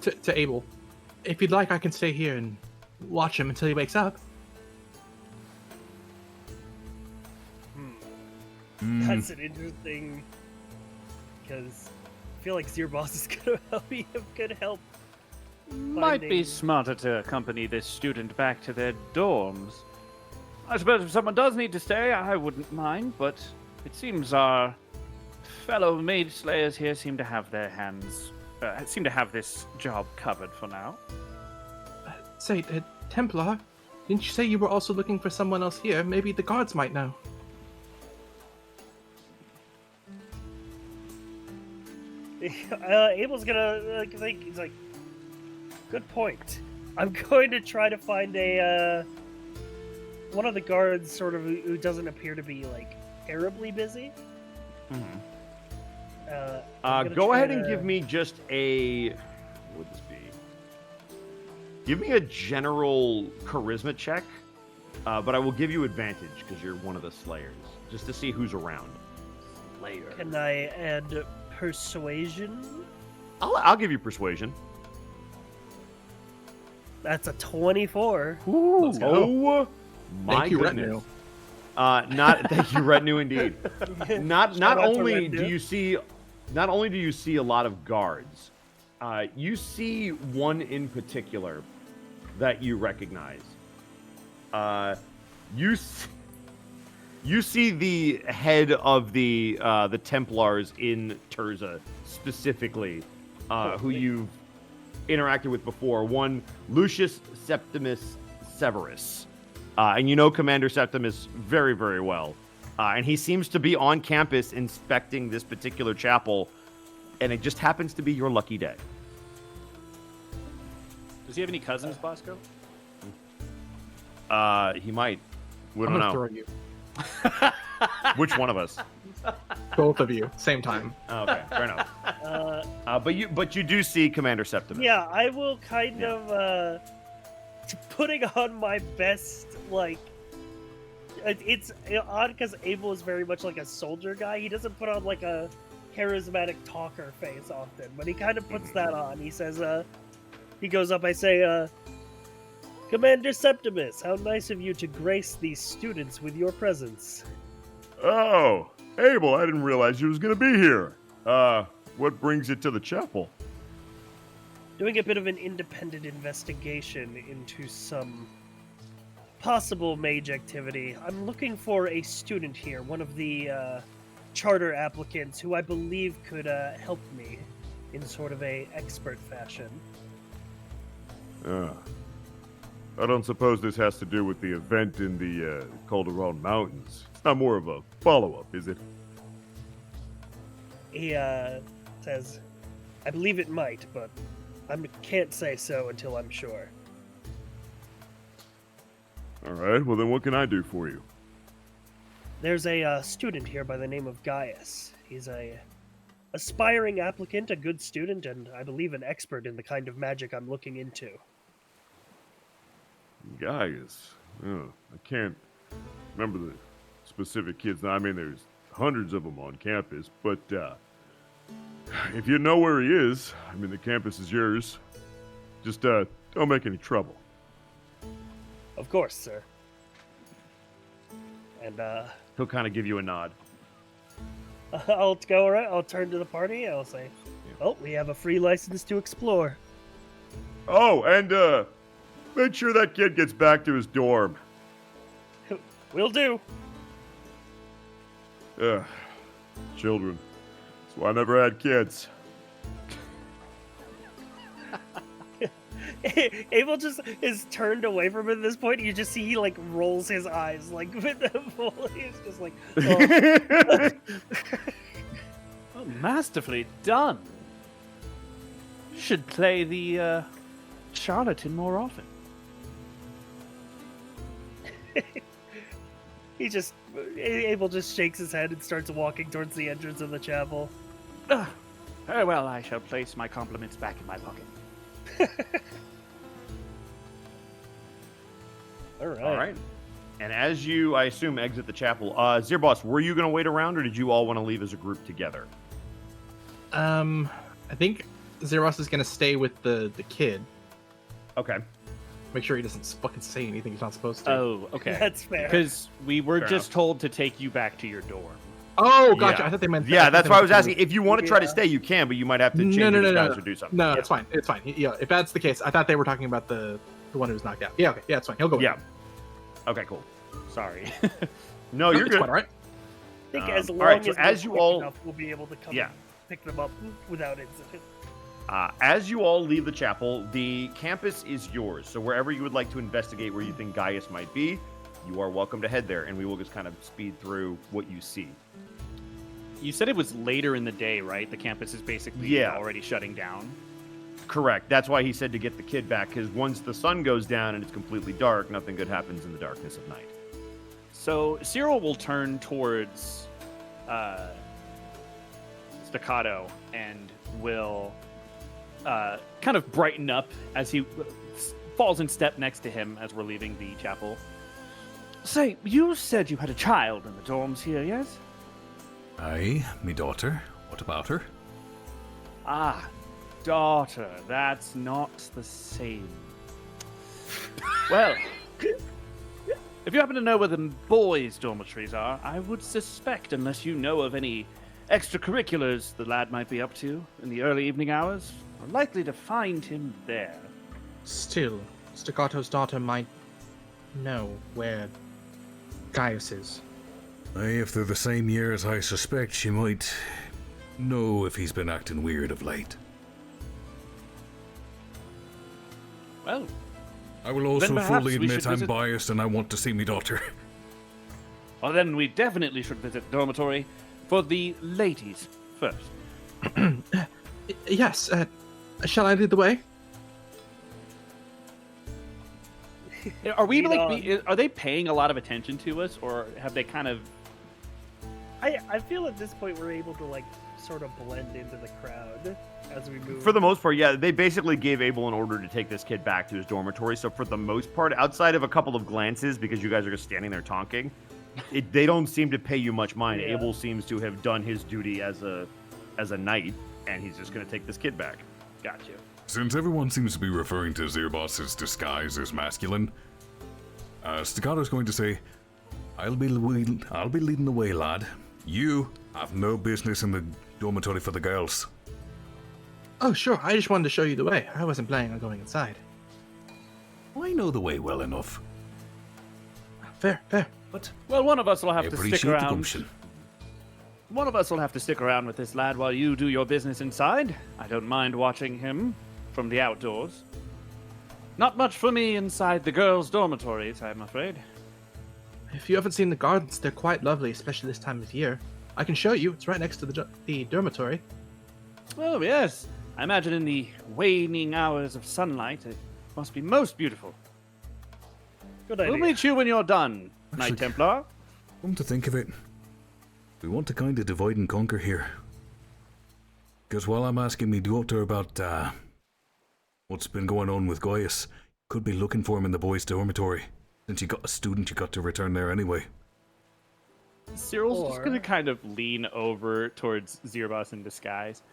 to Abel. If you'd like, I can stay here and watch him until he wakes up. That's an interesting, because I feel like Zir Boss is going to be of good help. Might be finding- smarter to accompany this student back to their dorms. I suppose if someone does need to stay, I wouldn't mind, but it seems our fellow maid slayers here seem to have their hands, seem to have this job covered for now. Say, Templar, didn't you say you were also looking for someone else here? Maybe the guards might know. Abel's gonna think, he's like, good point. I'm going to try to find a one of the guards, sort of, who doesn't appear to be like terribly busy. Go ahead and give me just a. What would this be? Give me a general charisma check, but I will give you advantage because you're one of the slayers, just to see who's around. Slayer. Can I add persuasion? I'll give you persuasion. That's a 24. Let's go. Oh my Thank you, goodness. retinue. Not thank you, retinue, indeed. Not Shout out to only do retinue. you see, not only do you see a lot of guards, you see one in particular that you recognize. You see the head of the Templars in Terzan specifically, who you've interacted with before. One Lucius Septimus Severus, and you know Commander Septimus very, very well. And he seems to be on campus inspecting this particular chapel, and it just happens to be your lucky day. Does he have any cousins, Bosco? He might. We I'm don't gonna know. throw you. Which one of us? Both of you, same time. Oh, okay, fair enough. But you do see Commander Septimus. Yeah, I will kind of putting on my best, like, it's odd because Abel is very much like a soldier guy. He doesn't put on like a charismatic talker face often, but he kind of puts that on. He says, he goes up, I say, Commander Septimus, how nice of you to grace these students with your presence. Oh, Abel, I didn't realize you was gonna be here. What brings you to the chapel? Doing a bit of an independent investigation into some possible mage activity. I'm looking for a student here, one of the charter applicants who I believe could help me in sort of a expert fashion. I don't suppose this has to do with the event in the Calderon Mountains. It's not more of a follow-up, is it? He says, I believe it might, but I can't say so until I'm sure. All right, well then what can I do for you? There's a student here by the name of Gaius. He's a aspiring applicant, a good student, and I believe an expert in the kind of magic I'm looking into. Gaius. Oh, I can't remember the specific kids. I mean, there's hundreds of them on campus, but if you know where he is, I mean, the campus is yours. Just don't make any trouble. Of course, sir. And He'll kind of give you a nod. I'll go around. I'll turn to the party. I'll say, "Oh, we have a free license to explore." Oh, and make sure that kid gets back to his dorm. Will do. Children. That's why I never had kids. Abel just is turned away from it at this point. You just see he like rolls his eyes like with the bully. He's just like, oh. Oh, masterfully done. Should play the charlatan more often. Abel just shakes his head and starts walking towards the entrance of the chapel. Very well, I shall place my compliments back in my pocket. All right. All right. And as you, I assume, exit the chapel, Zirboss, were you going to wait around, or did you all want to leave as a group together? I think Zeros is gonna stay with the kid. Okay. Make sure he doesn't fucking say anything he's not supposed to. Oh, okay. That's fair. Because we were Fair just enough. told to take you back to your dorm. Oh, gotcha. Yeah. I thought they meant. Yeah, that's why I was asking. asking. If you want to try to Yeah. stay, you can, but you might have to change No, your no, no, disguise no. or do something. No, it's fine. It's fine. Yeah, if that's the case, I thought they were talking about the one who was knocked out. Yeah, okay. Yeah, it's fine. He'll go. with Yeah. it. Okay, cool. Sorry. No, you're It's good. quite all right. I think Um, as all long right, so as, as we're you quick all- enough, we'll be able to come Yeah. and pick them up without incident. As you all leave the chapel, the campus is yours. So wherever you would like to investigate where you think Gaius might be, you are welcome to head there, and we will just kind of speed through what you see. You said it was later in the day, right? The campus is basically Yeah. already shutting down. Correct. That's why he said to get the kid back, because once the sun goes down and it's completely dark, nothing good happens in the darkness of night. So Cyril will turn towards Staccato and will kind of brighten up as he falls in step next to him as we're leaving the chapel. Say, you said you had a child in the dorms here, yes? Aye, me daughter. What about her? Ah, daughter. That's not the same. Well, if you happen to know where the boys' dormitories are, I would suspect, unless you know of any extracurriculars the lad might be up to in the early evening hours, are likely to find him there. Still, Staccato's daughter might know where Gaius is. Aye, if they're the same years, I suspect she might know if he's been acting weird of late. Well, I will also perhaps fully we admit should I'm visit- biased and I want to see me daughter. well then we definitely should visit the dormitory for the ladies first. Yes. Shall I lead the way? Are we Lead like? Are they paying a lot of attention to us, or have they kind of? I feel at this point we're able to like sort of blend into the crowd as we move. For the most part, yeah, they basically gave Abel an order to take this kid back to his dormitory. So for the most part, outside of a couple of glances, because you guys are just standing there talking, they don't seem to pay you much mind. Yeah. Abel seems to have done his duty as a knight, and he's just going to take this kid back. Got you. Since everyone seems to be referring to Zirboss's disguise as masculine, Staccato's going to say, I'll be leading the way, lad. You have no business in the dormitory for the girls. Oh, sure. I just wanted to show you the way. I wasn't planning on going inside. I know the way well enough. Fair, fair. But Well, one of us will I have to appreciate stick the around. gumption. One of us will have to stick around with this lad while you do your business inside. I don't mind watching him from the outdoors. Not much for me inside the girls' dormitories, I'm afraid. If you haven't seen the gardens, they're quite lovely, especially this time of year. I can show you. It's right next to the dormitory. Oh, yes. I imagine in the waning hours of sunlight, it must be most beautiful. Good We'll idea. meet you when you're done, Knight Actually- Templar. Come to think of it, we want to kind of divide and conquer here. Because while I'm asking me daughter about what's been going on with Gaius, could be looking for him in the boys' dormitory. Since you got a student, you got to return there anyway. Cyril's just Or- gonna kind of lean over towards Zirboss in disguise.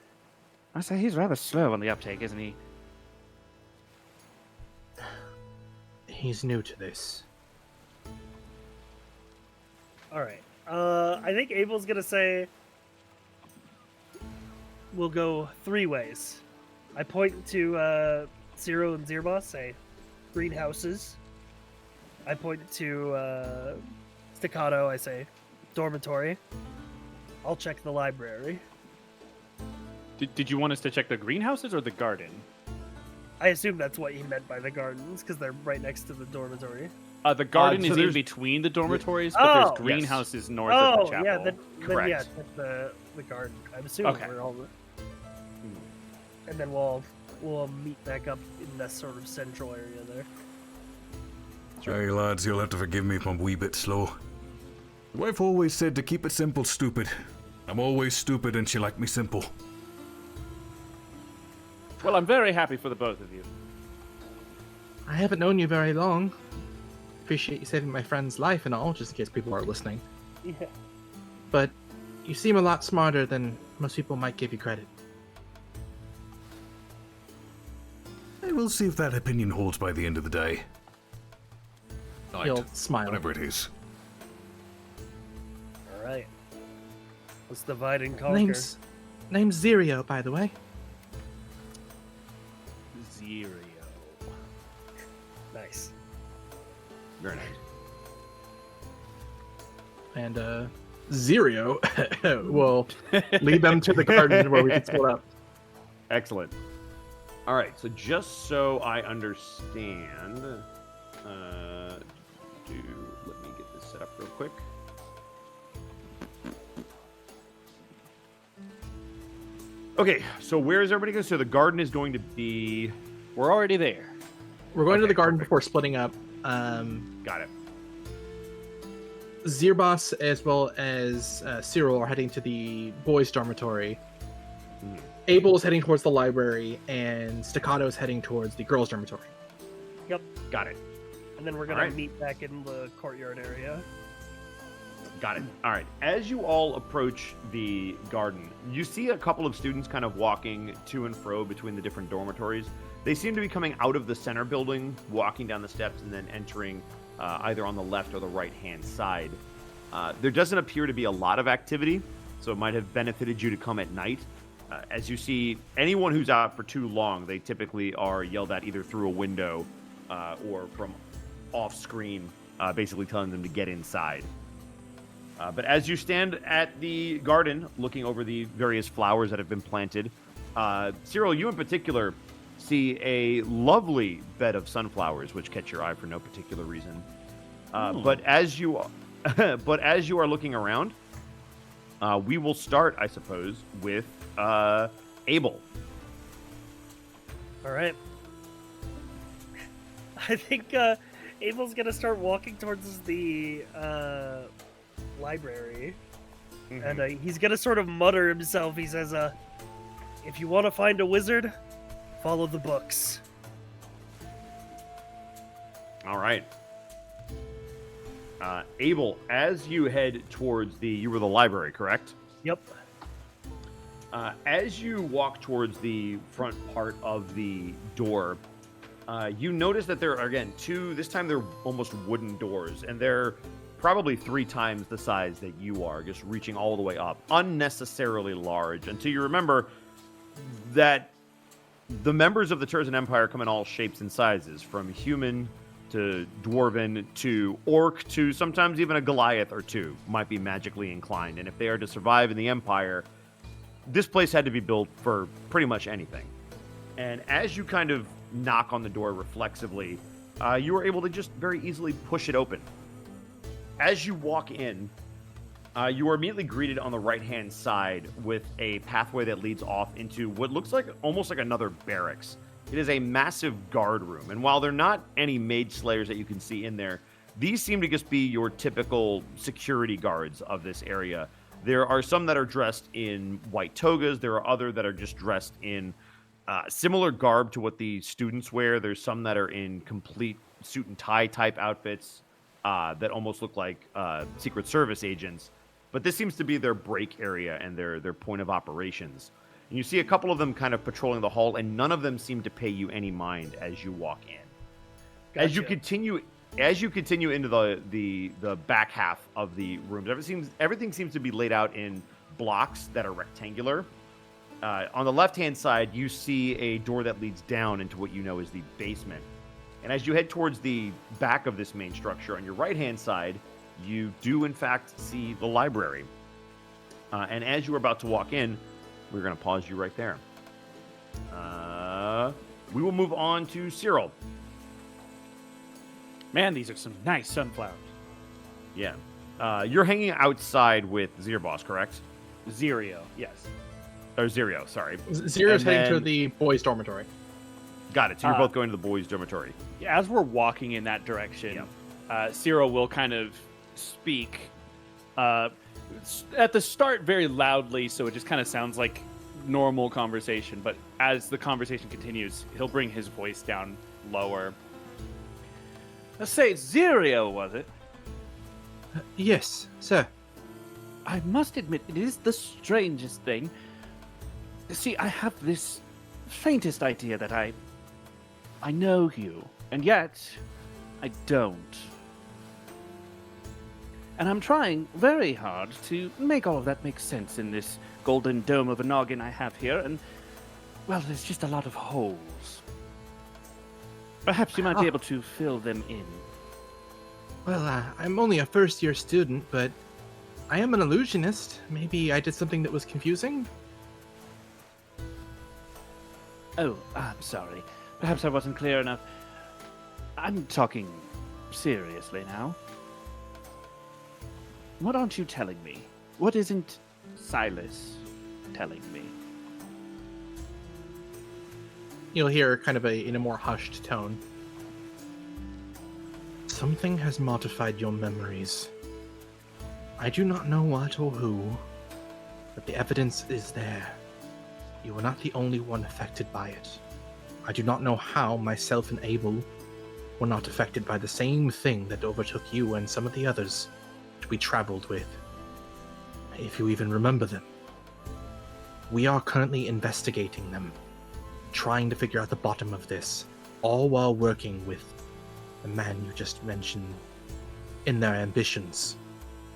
I say he's rather slow on the uptake, isn't he? He's new to this. All right. I think Abel's gonna say we'll go 3 ways. I point to Zero and Zirboss, say greenhouses. I point to Staccato, I say dormitory. I'll check the library. Did you want us to check the greenhouses or the garden? I assume that's what he meant by the gardens, because they're right next to the dormitory. The garden so is in there's- between the dormitories, but there's Oh! greenhouses north of the chapel. yeah, then Correct. yeah, that's the garden. I'm assuming Okay. we're all... And then we'll meet back up in that sort of central area there. Hey lads, you'll have to forgive me if I'm a wee bit slow. The wife always said to keep it simple, stupid. I'm always stupid and she liked me simple. Well, I'm very happy for the both of you. I haven't known you very long. Appreciate you saving my friend's life and all, just in case people are listening. Yeah. But you seem a lot smarter than most people might give you credit. Hey, we'll see if that opinion holds by the end of the day. Night. He'll smile. Whatever it is. All right. Let's divide and conquer. Name's Zirio, by the way. Zero. Nice. Very nice. And Zirio will lead them to the garden where we can split up. Excellent. All right, so just so I understand, let me get this set up real quick. Okay, so where is everybody going? So the garden is going to be... We're already there. We're going to Okay, the garden perfect. before splitting up. Got it. Zirbos as well as Cyril are heading to the boys' dormitory. Mhm. Abel is heading towards the library, and Staccato is heading towards the girls' dormitory. Got it. And then we're gonna Alright. meet back in the courtyard area. Got it. All right. As you all approach the garden, you see a couple of students kind of walking to and fro between the different dormitories. They seem to be coming out of the center building, walking down the steps, and then entering either on the left or the right-hand side. There doesn't appear to be a lot of activity, so it might have benefited you to come at night. As you see, anyone who's out for too long, they typically are yelled at either through a window or from off-screen, basically telling them to get inside. But as you stand at the garden, looking over the various flowers that have been planted, Cyril, you in particular see a lovely bed of sunflowers, which catch your eye for no particular reason. But as you are looking around, we will start, I suppose, with Abel. All right. I think Abel's gonna start walking towards the library, and he's gonna sort of mutter himself. He says, "If you want to find a wizard, follow the books." All right. Abel, as you head towards you were the library, correct? Yep. As you walk towards the front part of the door, you notice that there are, again, this time they're almost wooden doors, and they're probably 3 times the size that you are, just reaching all the way up. Unnecessarily large, until you remember that the members of the Terzan Empire come in all shapes and sizes, from human to dwarven to orc to sometimes even a Goliath or two might be magically inclined. And if they are to survive in the Empire, this place had to be built for pretty much anything. And as you kind of knock on the door reflexively, you are able to just very easily push it open. As you walk in, you are immediately greeted on the right-hand side with a pathway that leads off into what looks like almost like another barracks. It is a massive guard room, and while there are not any mage slayers that you can see in there, these seem to just be your typical security guards of this area. There are some that are dressed in white togas. There are other that are just dressed in similar garb to what the students wear. There's some that are in complete suit and tie type outfits that almost look like Secret Service agents. But this seems to be their break area and their point of operations. And you see a couple of them kind of patrolling the hall, and none of them seem to pay you any mind as you walk in. Gotcha. As you continue into the back half of the rooms, everything seems to be laid out in blocks that are rectangular. On the left-hand side, you see a door that leads down into what you know is the basement. And as you head towards the back of this main structure, on your right-hand side, you do in fact see the library. And as you are about to walk in, we're going to pause you right there. we will move on to Cyril. Man, these are some nice sunflowers. Yeah. You're hanging outside with Zirboss, correct? Zirio, yes. Or Zirio, sorry. Zero's And heading to then- the boys' dormitory. Got it. So you're both going to the boys' dormitory. As we're walking in that direction, Cyril will kind of speak at the start very loudly, so it just kind of sounds like normal conversation. But as the conversation continues, he'll bring his voice down lower. Let's say Zirio, was it? Yes, sir. I must admit, it is the strangest thing. See, I have this faintest idea that I know you, and yet I don't. And I'm trying very hard to make all of that make sense in this golden dome of a noggin I have here, and, well, there's just a lot of holes. Perhaps you might be able to fill them in. Well, I'm only a first-year student, but I am an illusionist. Maybe I did something that was confusing? Oh, I'm sorry. Perhaps I wasn't clear enough. I'm talking seriously now. What aren't you telling me? What isn't Silas telling me? You'll hear kind of in a more hushed tone. Something has modified your memories. I do not know what or who, but the evidence is there. You are not the only one affected by it. I do not know how myself and Abel were not affected by the same thing that overtook you and some of the others that we traveled with. If you even remember them. We are currently investigating them, trying to figure out the bottom of this, all while working with the man you just mentioned in their ambitions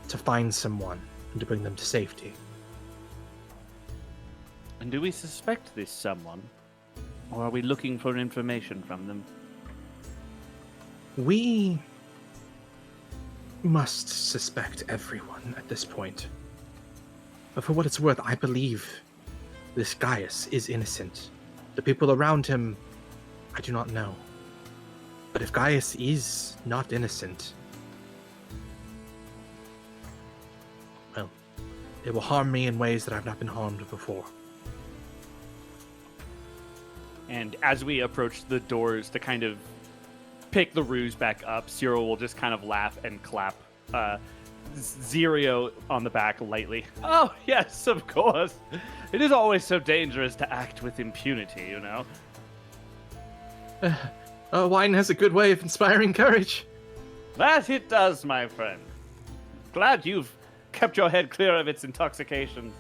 to find someone and to bring them to safety. And do we suspect this someone? Or are we looking for information from them? We must suspect everyone at this point. But for what it's worth, I believe this Gaius is innocent. The people around him, I do not know. But if Gaius is not innocent, well, it will harm me in ways that I've not been harmed before. And as we approach the doors to kind of pick the ruse back up, Cyril will just kind of laugh and clap Zirio on the back lightly. Oh, yes, of course. It is always so dangerous to act with impunity, you know. Wine has a good way of inspiring courage. That it does, my friend. Glad you've kept your head clear of its intoxication.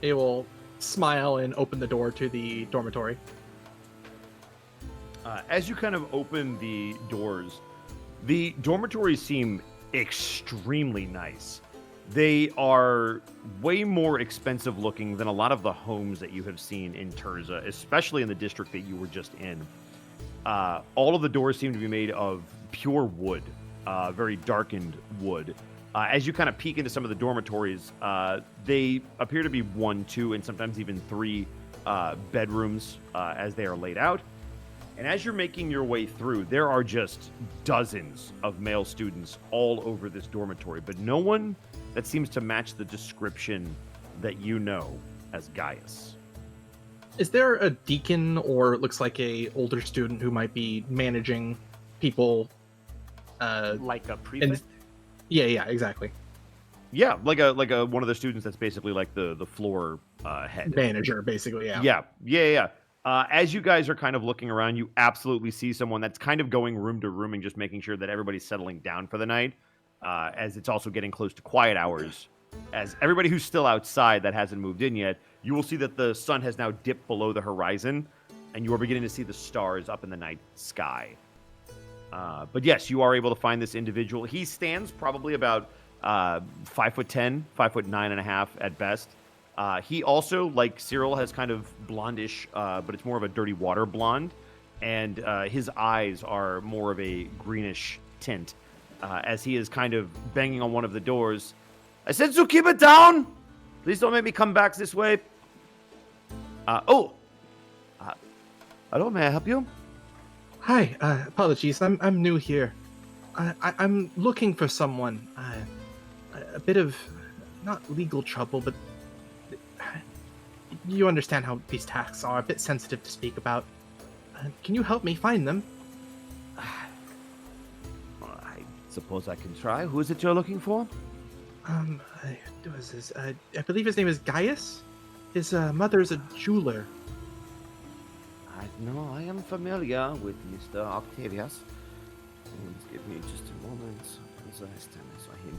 It will smile and open the door to the dormitory. As you kind of open the doors, the dormitories seem extremely nice. They are way more expensive looking than a lot of the homes that you have seen in Terzan, especially in the district that you were just in. All of the doors seem to be made of pure wood, very darkened wood. As you kind of peek into some of the dormitories, they appear to be 1, 2, and sometimes even 3 bedrooms as they are laid out. And as you're making your way through, there are just dozens of male students all over this dormitory, but no one that seems to match the description that you know as Gaius. Is there a deacon or it looks like a older student who might be managing people? Like a prefect? Yeah, exactly. Yeah, like a one of the students that's basically like the floor head. Manager, basically, yeah. Yeah. As you guys are kind of looking around, you absolutely see someone that's kind of going room to room and just making sure that everybody's settling down for the night, as it's also getting close to quiet hours. As everybody who's still outside that hasn't moved in yet, you will see that the sun has now dipped below the horizon, and you are beginning to see the stars up in the night sky. But yes, you are able to find this individual. He stands probably about 5'10", 5'9.5" at best. He also, like Cyril, has kind of blondish, but it's more of a dirty water blonde, and his eyes are more of a greenish tint. As he is kind of banging on one of the doors. I said to keep it down! Please don't make me come back this way. Hello, may I help you? Hi, apologies, I'm new here. I'm looking for someone. A bit of, not legal trouble, but you understand how these tasks are, a bit sensitive to speak about. Can you help me find them? Well, I suppose I can try. Who is it you're looking for? Who is this? I believe his name is Gaius. His mother is a jeweler. No, I am familiar with Mr. Octavius. Just give me just a moment. When's the last time I saw him?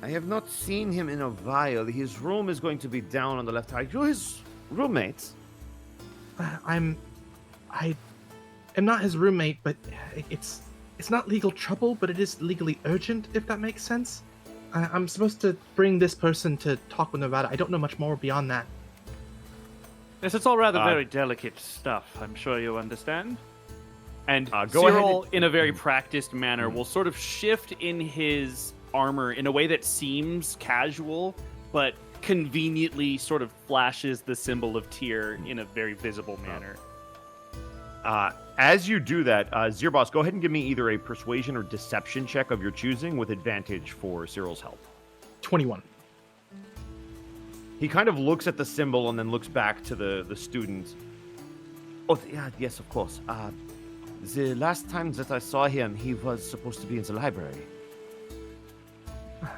I have not seen him in a while. His room is going to be down on the left. Are you his roommates? I am not his roommate, but it's not legal trouble, but it is legally urgent, if that makes sense. I'm supposed to bring this person to talk with them about it. I don't know much more beyond that. Yes, it's all rather very delicate stuff. I'm sure you understand. And go Cyril, ahead. in a very practiced manner, will sort of shift in his armor in a way that seems casual, but conveniently sort of flashes the symbol of Tyr in a very visible manner. As you do that, Zirboss, go ahead and give me either a persuasion or deception check of your choosing with advantage for Cyril's help. 21. He kind of looks at the symbol and then looks back to the student. Oh, yeah, yes, of course. The last time that I saw him, he was supposed to be in the library.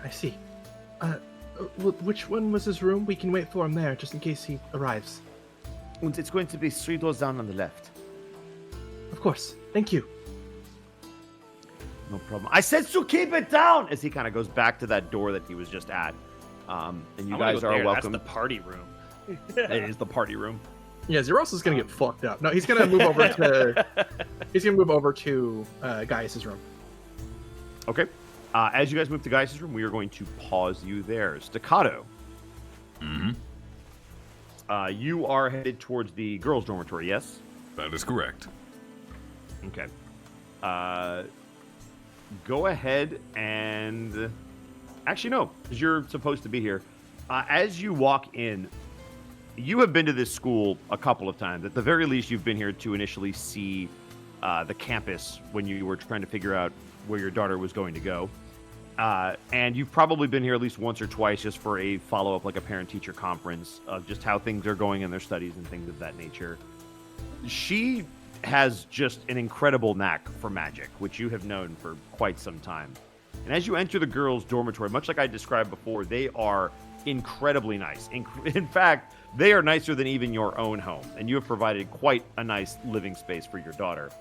I see. Which one was his room? We can wait for him there, just in case he arrives. And it's going to be 3 doors down on the left. Of course. Thank you. No problem. I said to keep it down! As he kind of goes back to that door that he was just at. And you guys are welcome. That's the party room. It is the party room. Yeah, Zeros is gonna get fucked up. No, he's gonna move over to. He's gonna move over to Gaius's room. Okay. As you guys move to Gaius' room, we are going to pause you there. Staccato. Mm-hmm. You are headed towards the girls' dormitory, yes? That is correct. Okay. Go ahead and... Actually, no, because you're supposed to be here. As you walk in, you have been to this school a couple of times. At the very least, you've been here to initially see the campus when you were trying to figure out where your daughter was going to go. And you've probably been here at least once or twice just for a follow-up, like a parent-teacher conference of just how things are going in their studies and things of that nature. She has just an incredible knack for magic, which you have known for quite some time. And as you enter the girls' dormitory, much like I described before, they are incredibly nice. In fact, they are nicer than even your own home, and you have provided quite a nice living space for your daughter.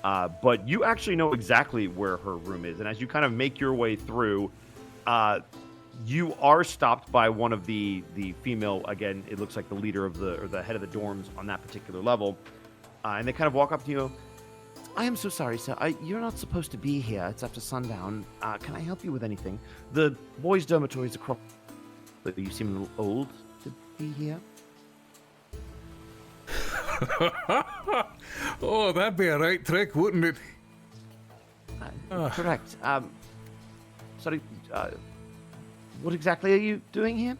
But you actually know exactly where her room is, and as you kind of make your way through, you are stopped by one of the female, again, it looks like the leader of the head of the dorms on that particular level, and they kind of walk up to you. I am so sorry, sir. You're not supposed to be here. It's after sundown. Can I help you with anything? The boys' dormitory is across. But you seem a little old to be here. Oh, that'd be a right trick, wouldn't it? Correct. Sorry. What exactly are you doing here?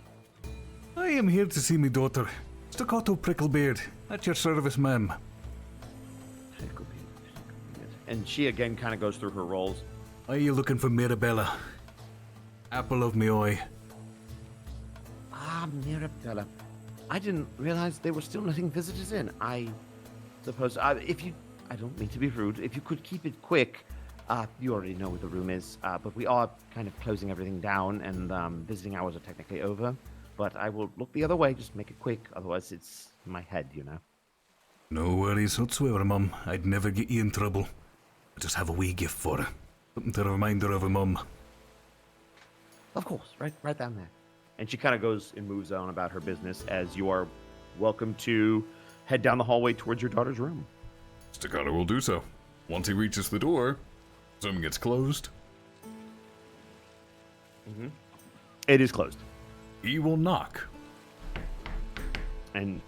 I am here to see my daughter, Staccato Pricklebeard. At your service, ma'am. And she again kind of goes through her roles. Are you looking for Mirabella? Apple of me eye. Mirabella. I didn't realize they were still letting visitors in. I suppose, if you... I don't mean to be rude. If you could keep it quick. You already know where the room is. But we are kind of closing everything down, and visiting hours are technically over. But I will look the other way. Just make it quick. Otherwise, it's in my head, you know. No worries whatsoever, Mum. I'd never get you in trouble. I just have a wee gift for her. Something to remind her of her mum. Of course, right down there. And she kind of goes and moves on about her business as you are welcome to head down the hallway towards your daughter's room. Staccato will do so. Once he reaches the door, assuming it's closed, It is closed. he will knock. And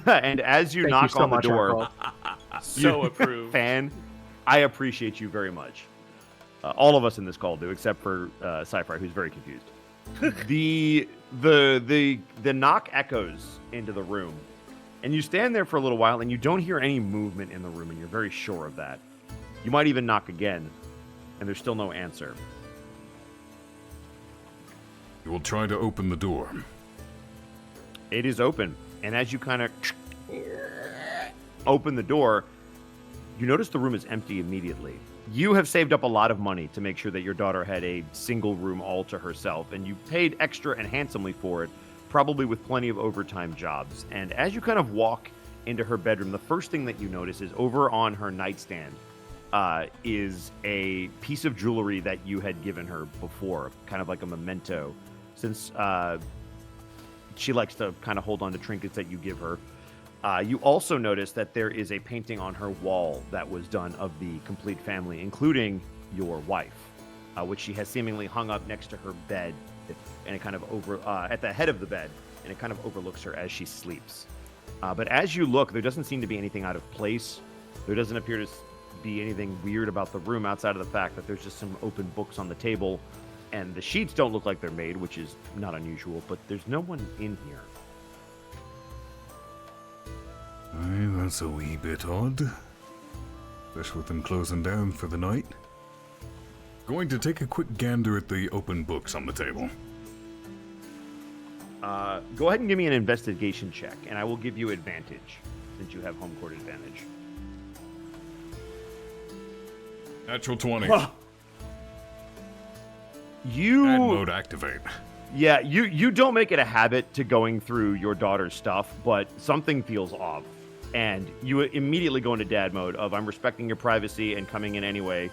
and as you Thank knock you so on the much, door, Uncle. So approved. fan, I appreciate you very much. All of us in this call do, except for Sci-Fi, who's very confused. the knock echoes into the room, and you stand there for a little while, and you don't hear any movement in the room, and you're very sure of that. You might even knock again, and there's still no answer. You will try to open the door. It is open, and as you kind of open the door, you notice the room is empty immediately. You have saved up a lot of money to make sure that your daughter had a single room all to herself, and you paid extra and handsomely for it, probably with plenty of overtime jobs. And as you kind of walk into her bedroom, the first thing that you notice is over on her nightstand is a piece of jewelry that you had given her before, kind of like a memento, since she likes to kind of hold on to trinkets that you give her. You also notice that there is a painting on her wall that was done of the complete family, including your wife, which she has seemingly hung up next to her bed, and it kind of at the head of the bed, and it kind of overlooks her as she sleeps. But as you look, there doesn't seem to be anything out of place. There doesn't appear to be anything weird about the room outside of the fact that there's just some open books on the table, and the sheets don't look like they're made, which is not unusual, but there's no one in here. Aye, that's a wee bit odd. Especially with them closing down for the night. Going to take a quick gander at the open books on the table. Go ahead and give me an investigation check, and I will give you advantage, since you have home court advantage. Natural 20. You... Add mode activate. Yeah, you don't make it a habit to going through your daughter's stuff, but something feels off. And you immediately go into dad mode of, I'm respecting your privacy and coming in anyway,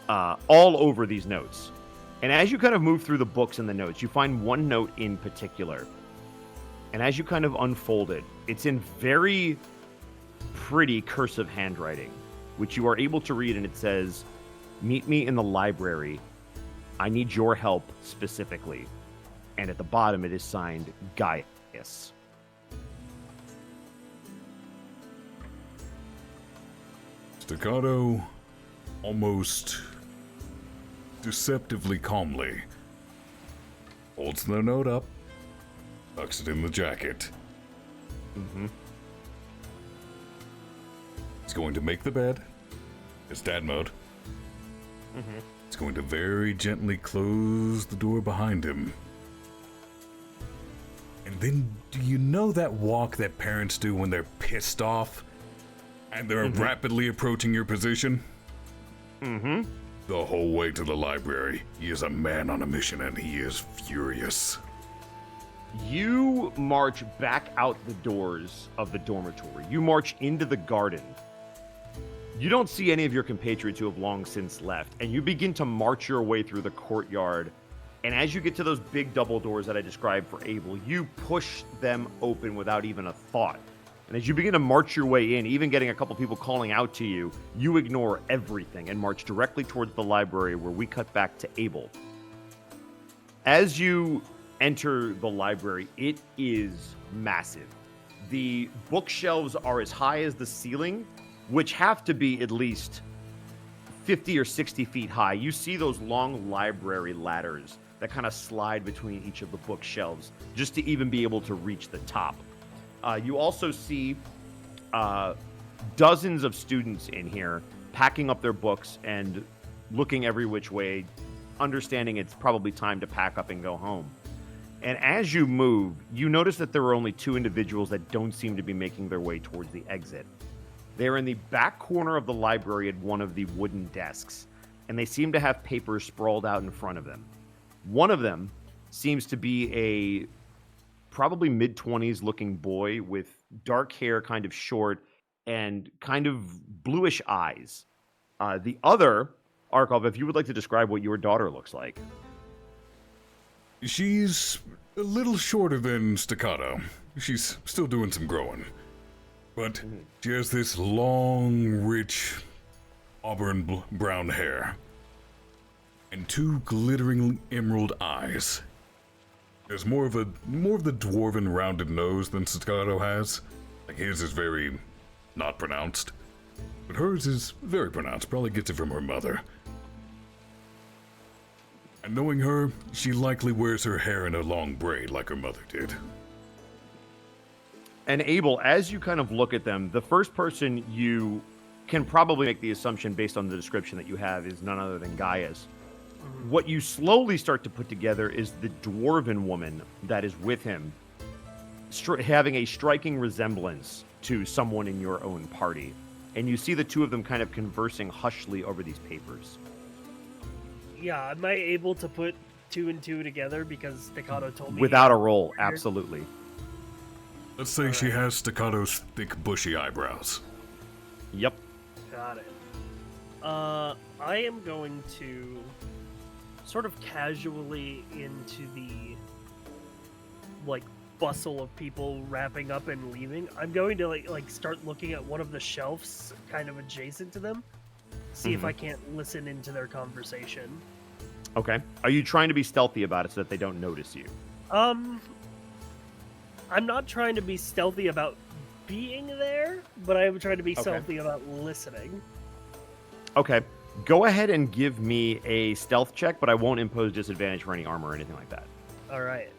all over these notes. And as you kind of move through the books and the notes, you find one note in particular. And as you kind of unfold it, it's in very pretty cursive handwriting, which you are able to read, and it says, "Meet me in the library. I need your help specifically." And at the bottom, it is signed Gaius. Staccato, almost deceptively calmly, holds the note up, tucks it in the jacket. Mm-hmm. He's going to make the bed. It's dad mode. Mm-hmm. He's going to very gently close the door behind him. And then, do you know that walk that parents do when they're pissed off? And they're rapidly approaching your position? Mm-hmm. The whole way to the library, he is a man on a mission, and he is furious. You march back out the doors of the dormitory. You march into the garden. You don't see any of your compatriots who have long since left, and you begin to march your way through the courtyard. And as you get to those big double doors that I described for Abel, you push them open without even a thought. And as you begin to march your way in, even getting a couple people calling out to you, you ignore everything and march directly towards the library, where we cut back to Abel. As you enter the library, it is massive. The bookshelves are as high as the ceiling, which have to be at least 50 or 60 feet high. You see those long library ladders that kind of slide between each of the bookshelves just to even be able to reach the top. You also see dozens of students in here packing up their books and looking every which way, understanding it's probably time to pack up and go home. And as you move, you notice that there are only two individuals that don't seem to be making their way towards the exit. They're in the back corner of the library at one of the wooden desks, and they seem to have papers sprawled out in front of them. One of them seems to be a probably mid-20s looking boy with dark hair, kind of short, and kind of bluish eyes. The other, Arkov, if you would like to describe what your daughter looks like. She's a little shorter than Staccato. She's still doing some growing. But she has this long, rich, auburn brown hair. And two glittering emerald eyes. There's more of the dwarven rounded nose than Staccato has. Like his is very not pronounced. But hers is very pronounced. Probably gets it from her mother. And knowing her, she likely wears her hair in a long braid like her mother did. And Abel, as you kind of look at them, the first person you can probably make the assumption based on the description that you have is none other than Gaius. What you slowly start to put together is the dwarven woman that is with him, having a striking resemblance to someone in your own party. And you see the two of them kind of conversing hushly over these papers. Yeah, am I able to put 2 and 2 together because Staccato told me? Without a roll, absolutely. Let's say she has Staccato's thick, bushy eyebrows. Yep. Got it. I am going to sort of casually into the bustle of people wrapping up and leaving. I'm going to like start looking at one of the shelves kind of adjacent to them. See if I can't listen into their conversation. Okay. Are you trying to be stealthy about it so that they don't notice you? I'm not trying to be stealthy about being there, but I am trying to be stealthy about listening. Okay. Go ahead and give me a stealth check, but I won't impose disadvantage for any armor or anything like that. All right.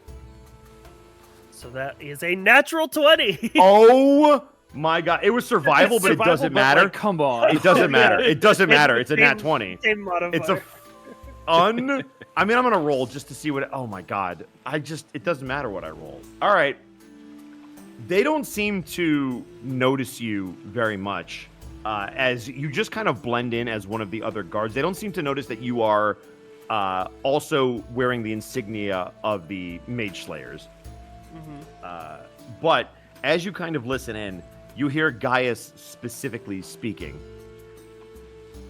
So that is a natural 20. Oh my god. It was survival, but it doesn't matter. Like, come on. It doesn't matter. It doesn't matter. It's a nat 20. Same modifier. It's a I mean, I'm going to roll just to see what... Oh, my God. It doesn't matter what I roll. All right. They don't seem to notice you very much as you just kind of blend in as one of the other guards. They don't seem to notice that you are also wearing the insignia of the Mage Slayers. But as you kind of listen in, you hear Gaius specifically speaking.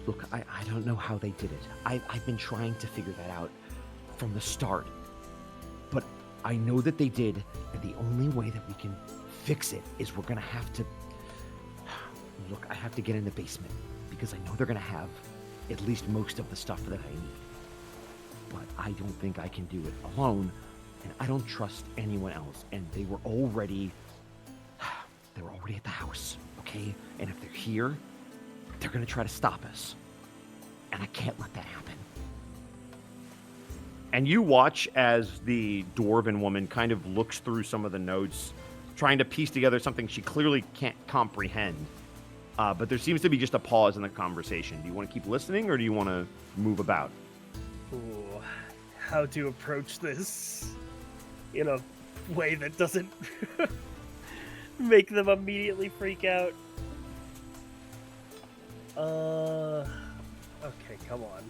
Look, I don't know how they did it. I've been trying to figure that out from the start. But I know that they did, and the only way that we can fix it is we're going to have to... Look, I have to get in the basement, because I know they're going to have at least most of the stuff that I need. But I don't think I can do it alone, and I don't trust anyone else. And they were already at the house, okay? And if they're here... they're going to try to stop us. And I can't let that happen. And you watch as the dwarven woman kind of looks through some of the notes, trying to piece together something she clearly can't comprehend. But there seems to be just a pause in the conversation. Do you want to keep listening, or do you want to move about? Ooh, how to approach this in a way that doesn't make them immediately freak out. Okay, come on.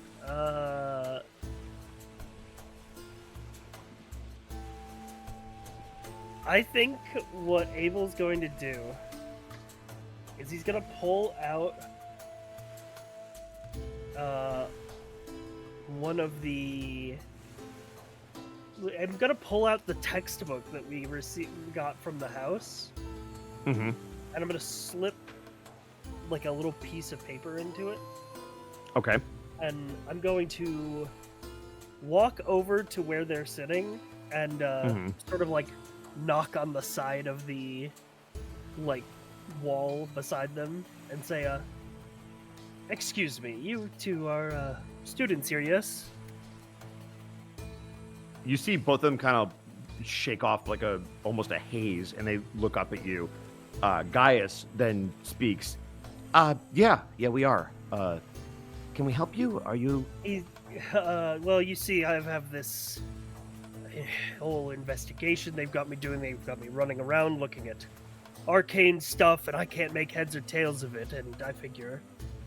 I think what Abel's going to do is he's going to pull out one of the... I'm going to pull out the textbook that we got from the house. Mm-hmm. And I'm going to slip like a little piece of paper into it. Okay. And I'm going to walk over to where they're sitting and sort of like knock on the side of the like wall beside them and say, excuse me, you two are students here, yes? You see both of them kind of shake off like almost a haze, and they look up at you. Gaius then speaks. Yeah, we are. Can we help you? Are you... Well, you see, I have this whole investigation they've got me doing. They've got me running around looking at arcane stuff, and I can't make heads or tails of it, and I figure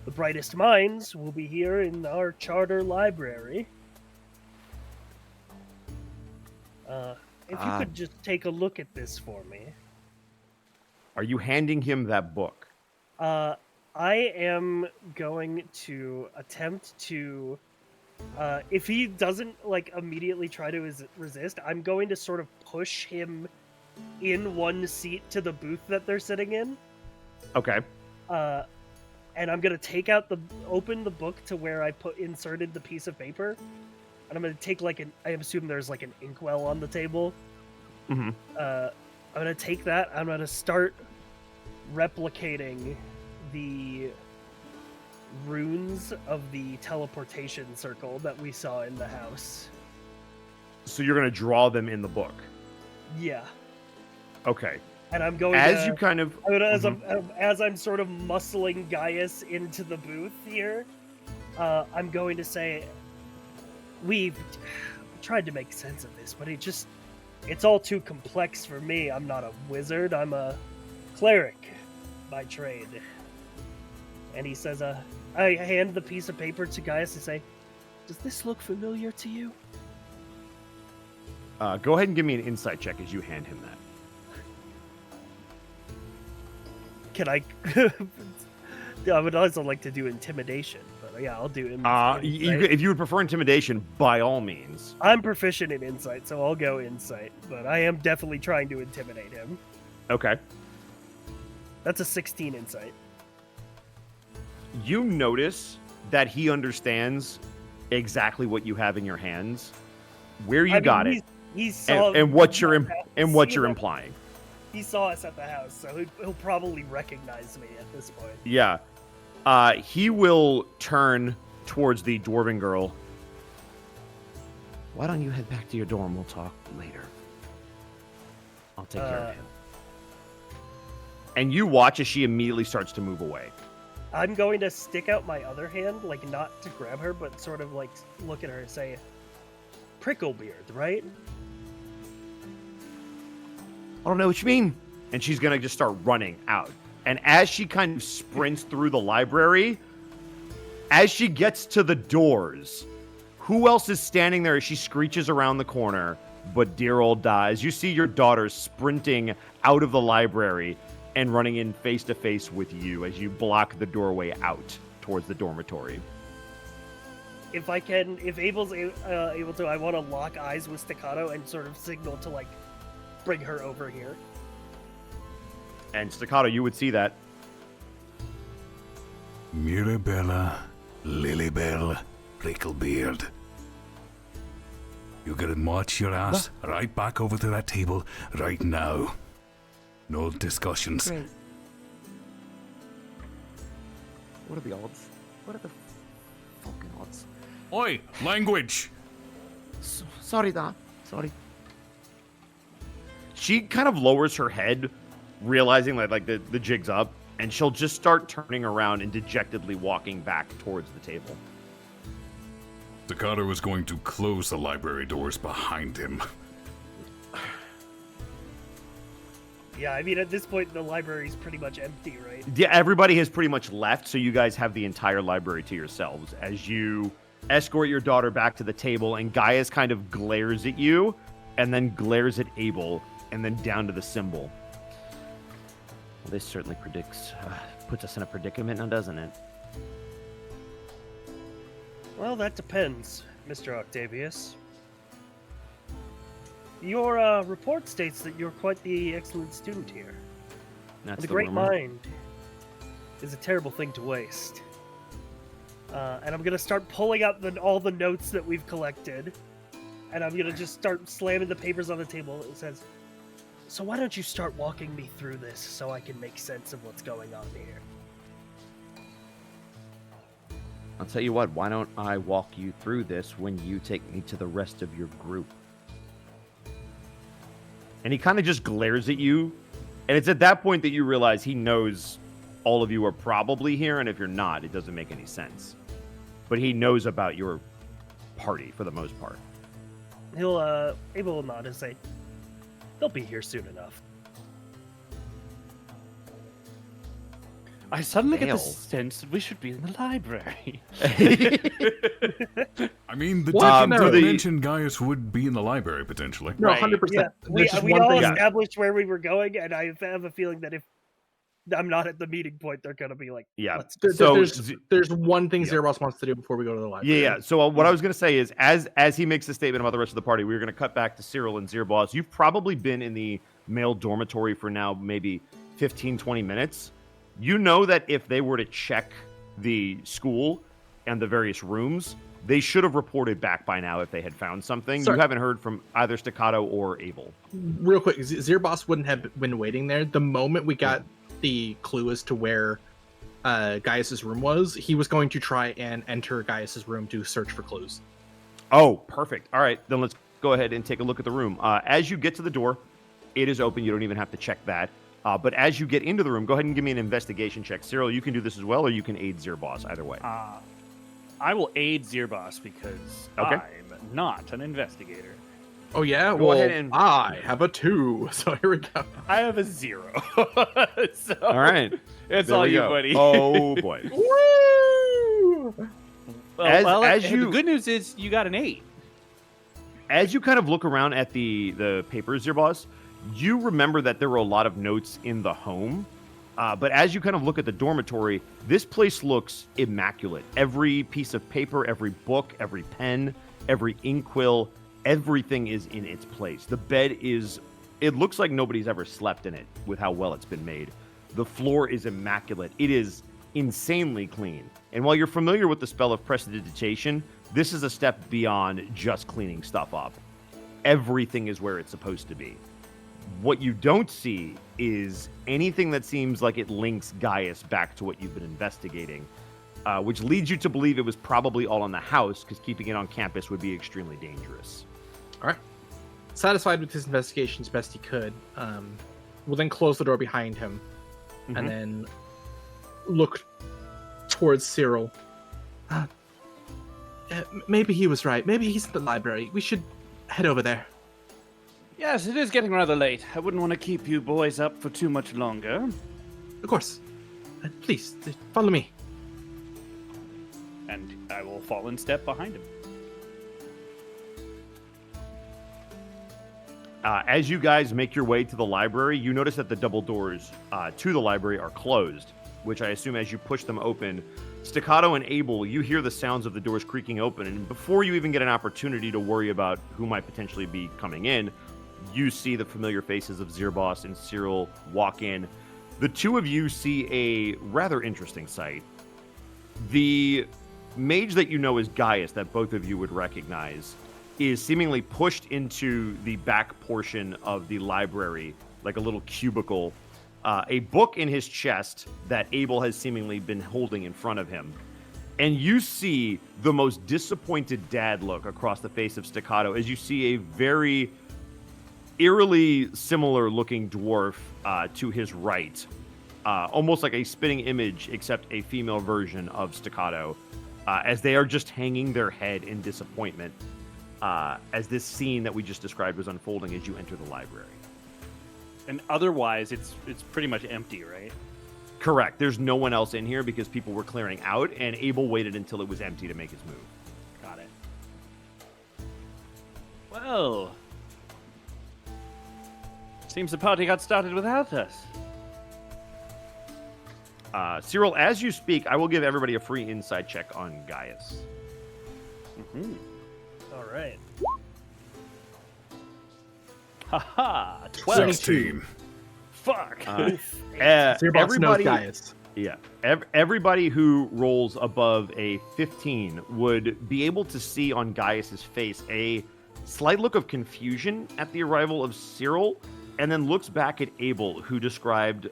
the brightest minds will be here in our charter library. If you could just take a look at this for me. Are you handing him that book? I am going to attempt to, if he doesn't like immediately try to resist, I'm going to sort of push him in one seat to the booth that they're sitting in. Okay. And I'm going to open the book to where I inserted the piece of paper. And I'm going to take I assume there's like an inkwell on the table. Mm-hmm. I'm going to take that. I'm going to start replicating the runes of the teleportation circle that we saw in the house. So you're going to draw them in the book. Yeah. Okay. And I'm going as to, you kind of as I'm sort of muscling Gaius into the booth here, I'm going to say, we've tried to make sense of this, but it's all too complex for me. I'm not a wizard. I'm a cleric by trade. And he says, I hand the piece of paper to Gaius and say, does this look familiar to you? Go ahead and give me an insight check as you hand him that. Can I? I would also like to do intimidation, but yeah, I'll do insight. If you would prefer intimidation, by all means. I'm proficient in insight, so I'll go insight, but I am definitely trying to intimidate him. Okay. That's a 16 insight. You notice that he understands exactly what you have in your hands, where you got it, and what you're implying. He saw us at the house, so he'll probably recognize me at this point. Yeah. He will turn towards the dwarven girl. Why don't you head back to your dorm? We'll talk later. I'll take care of him. And you watch as she immediately starts to move away. I'm going to stick out my other hand, like not to grab her, but sort of like look at her and say, Pricklebeard, right? I don't know what you mean. And she's going to just start running out. And as she kind of sprints through the library, as she gets to the doors, who else is standing there as she screeches around the corner but dear old Dies? You see your daughter sprinting out of the library and running in face to face with you as you block the doorway out towards the dormitory. If Abel's able to, I want to lock eyes with Staccato and sort of signal to like bring her over here. And Staccato, you would see that. Mirabella, Lilybell, Pricklebeard. You gotta march your ass right back over to that table right now. No discussions. Great. What are the odds? What are the fucking odds? Oi, language! Sorry, Da. Sorry. She kind of lowers her head, realizing like the jig's up, and she'll just start turning around and dejectedly walking back towards the table. Staccato is going to close the library doors behind him. Yeah, I mean, at this point, the library's pretty much empty, right? Yeah, everybody has pretty much left, so you guys have the entire library to yourselves as you escort your daughter back to the table, and Gaius kind of glares at you, and then glares at Abel, and then down to the symbol. Well, this certainly puts us in a predicament now, doesn't it? Well, that depends, Mr. Octavius. Your report states that you're quite the excellent student here. That's the the great rumor. mind is a terrible thing to waste. And I'm going to start pulling out all the notes that we've collected. And I'm going to just start slamming the papers on the table. It says, so why don't you start walking me through this so I can make sense of what's going on here? I'll tell you what, why don't I walk you through this when you take me to the rest of your group? And he kind of just glares at you. And it's at that point that you realize he knows all of you are probably here. And if you're not, it doesn't make any sense. But he knows about your party for the most part. Abel will nod and say, they'll be here soon enough. I suddenly get the Hell. sense that we should be in the library. I mean, the Well, did do they- mention Gaius would be in the library potentially. No, Right. 100%. Yeah, we There's just we one all thing. established where we were going, and I have a feeling that if I'm not at the meeting point, they're going to be like, Yeah. let's So- There's one thing Yeah. Zeroboss wants to do before we go to the library. Yeah. So what I was going to say is, as he makes a statement about the rest of the party, we're going to cut back to Cyril and Zirboss. You've probably been in the male dormitory for now maybe 15, 20 minutes. You know that if they were to check the school and the various rooms, they should have reported back by now if they had found something. Sorry. You haven't heard from either Staccato or Abel. Real quick, Zeroboss wouldn't have been waiting there. The moment we got the clue as to where Gaius's room was, he was going to try and enter Gaius's room to search for clues. Oh, perfect. All right, then let's go ahead and take a look at the room. As you get to the door, it is open. You don't even have to check that. But as you get into the room, go ahead and give me an investigation check. Cyril, you can do this as well, or you can aid Zirboss, either way. I will aid Zirboss because I'm not an investigator. Oh yeah, Go ahead and I have a 2, so here we go. I have a 0. So all right, it's there all we you, go. buddy. Oh boy. Woo! The good news is you got an 8. As you kind of look around at the papers, Zirboss, you remember that there were a lot of notes in the home. But as you kind of look at the dormitory, this place looks immaculate. Every piece of paper, every book, every pen, every inkwell, everything is in its place. The bed it looks like nobody's ever slept in it with how well it's been made. The floor is immaculate. It is insanely clean. And while you're familiar with the spell of prestidigitation, this is a step beyond just cleaning stuff up. Everything is where it's supposed to be. What you don't see is anything that seems like it links Gaius back to what you've been investigating, which leads you to believe it was probably all in the house, because keeping it on campus would be extremely dangerous. All right. Satisfied with his investigation as best he could, will then close the door behind him, and then look towards Cyril. Maybe he was right. Maybe he's in the library. We should head over there. Yes, it is getting rather late. I wouldn't want to keep you boys up for too much longer. Of course. Please, follow me. And I will fall in step behind him. As you guys make your way to the library, you notice that the double doors to the library are closed, which I assume as you push them open, Staccato and Abel, you hear the sounds of the doors creaking open, and before you even get an opportunity to worry about who might potentially be coming in, you see the familiar faces of Zirboss and Cyril walk in. The two of you see a rather interesting sight. The mage that you know is Gaius, that both of you would recognize, is seemingly pushed into the back portion of the library, like a little cubicle, a book in his chest that Abel has seemingly been holding in front of him. And you see the most disappointed dad look across the face of Staccato as you see a very eerily similar looking dwarf to his right. Almost like a spitting image, except a female version of Staccato, as they are just hanging their head in disappointment as this scene that we just described was unfolding as you enter the library. And otherwise, it's pretty much empty, right? Correct. There's no one else in here because people were clearing out, and Abel waited until it was empty to make his move. Got it. Well, seems the party got started without us. Cyril, as you speak, I will give everybody a free insight check on Gaius. All right. Haha, 12. 16. Fuck. Zirboss knows Gaius. Yeah. Everybody who rolls above a 15 would be able to see on Gaius's face a slight look of confusion at the arrival of Cyril, and then looks back at Abel, who described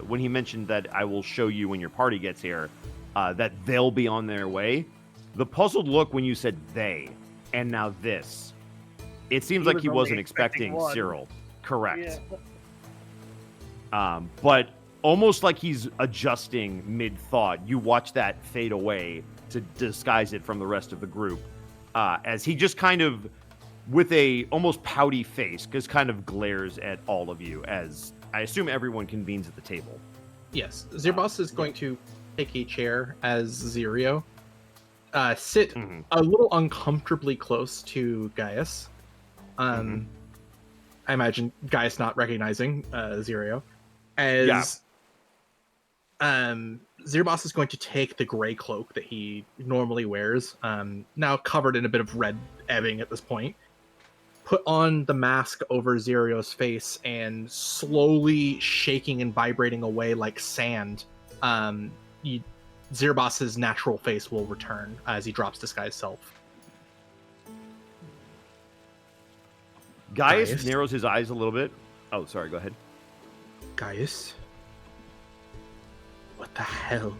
when he mentioned that I will show you when your party gets here, that they'll be on their way. The puzzled look when you said they, and now this. It seems like he wasn't expecting Cyril. Correct. Yeah. But almost like he's adjusting mid-thought, you watch that fade away to disguise it from the rest of the group, as he just kind of, with a almost pouty face, just kind of glares at all of you as I assume everyone convenes at the table. Yes, Zirboss is going to take a chair as Zirio, sit a little uncomfortably close to Gaius. I imagine Gaius not recognizing Zirio, as Zirboss is going to take the gray cloak that he normally wears, now covered in a bit of red ebbing at this point, put on the mask over Zirio's face, and slowly shaking and vibrating away like sand, Zirboss's natural face will return as he drops disguise self. Gaius narrows his eyes a little bit. Oh, sorry, go ahead. Gaius? What the hell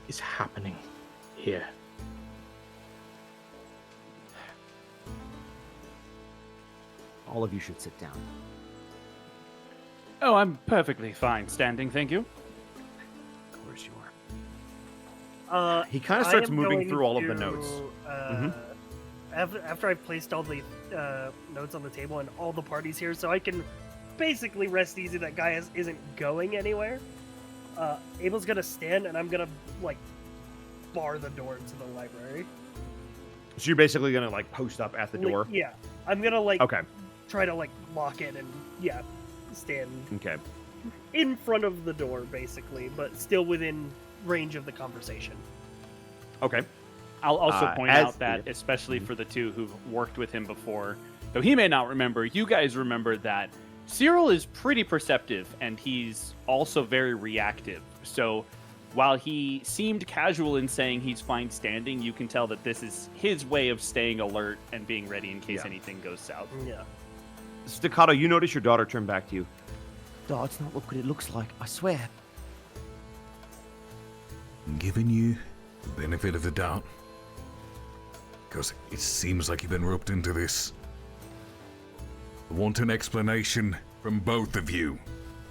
is happening here? All of you should sit down. Oh, I'm perfectly fine standing, thank you. Of course you are. He kind of I starts am moving going through all of the to, notes. After I've placed all the notes on the table and all the parties here, so I can basically rest easy that Gaius isn't going anywhere. Abel's gonna stand, and I'm gonna bar the door to the library. So you're basically gonna post up at the door. Yeah, I'm gonna Okay. try to lock it and stand Okay. in front of the door basically, but still within range of the conversation. Okay. I'll also point as- out that, especially for the two who've worked with him before, though he may not remember, you guys remember that Cyril is pretty perceptive, and he's also very reactive. So while he seemed casual in saying he's fine standing, you can tell that this is his way of staying alert and being ready in case anything goes south. Yeah. Staccato, you notice your daughter turn back to you. No, it's not what it looks like, I swear. I'm giving you the benefit of the doubt. Because it seems like you've been roped into this. I want an explanation from both of you.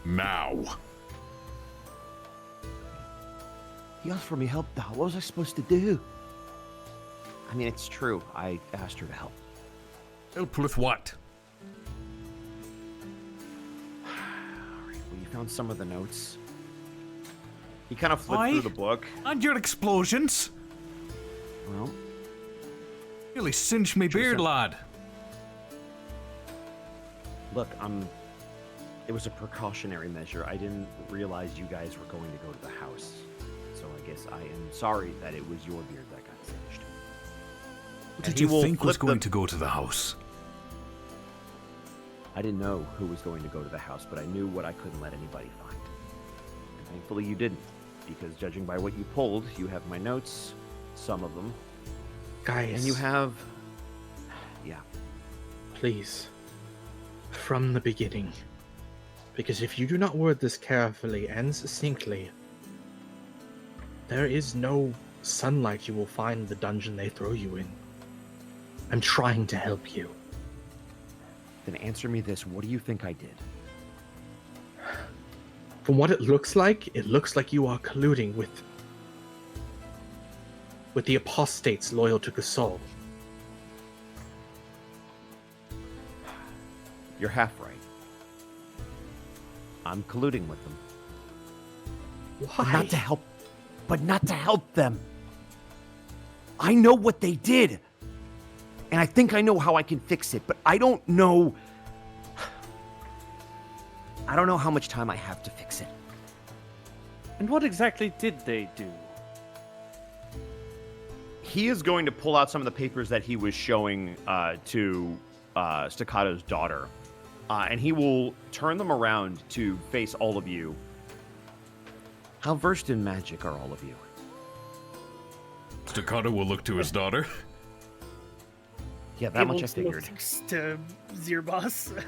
Now. He asked for me help, though. What was I supposed to do? I mean, it's true. I asked her to help. Help with what? Well, you found some of the notes. He kind of flipped through the book. And your explosions? Well, Really cinched me beard, lad. look, it was a precautionary measure. I didn't realize you guys were going to go to the house. So I guess I am sorry that it was your beard that got singed. What And did he you will think was flip going the- to go to the house? I didn't know who was going to go to the house, but I knew what I couldn't let anybody find. And thankfully you didn't, because judging by what you pulled, you have my notes, some of them, Guys, and you have... Yeah. please, from the beginning. Because if you do not word this carefully and succinctly, there is no sunlight you will find in the dungeon they throw you in. I'm trying to help you. Then answer me this. What do you think I did? From what it looks like you are colluding with the apostates loyal to Gasol. You're half right. I'm colluding with them. Why? But not to help them. I know what they did. And I think I know how I can fix it, but I don't know how much time I have to fix it. And what exactly did they do? He is going to pull out some of the papers that he was showing to Staccato's daughter. And he will turn them around to face all of you. How versed in magic are all of you? Staccato will look to his daughter. Yeah, that much I Abel figured. looks to Zirbos.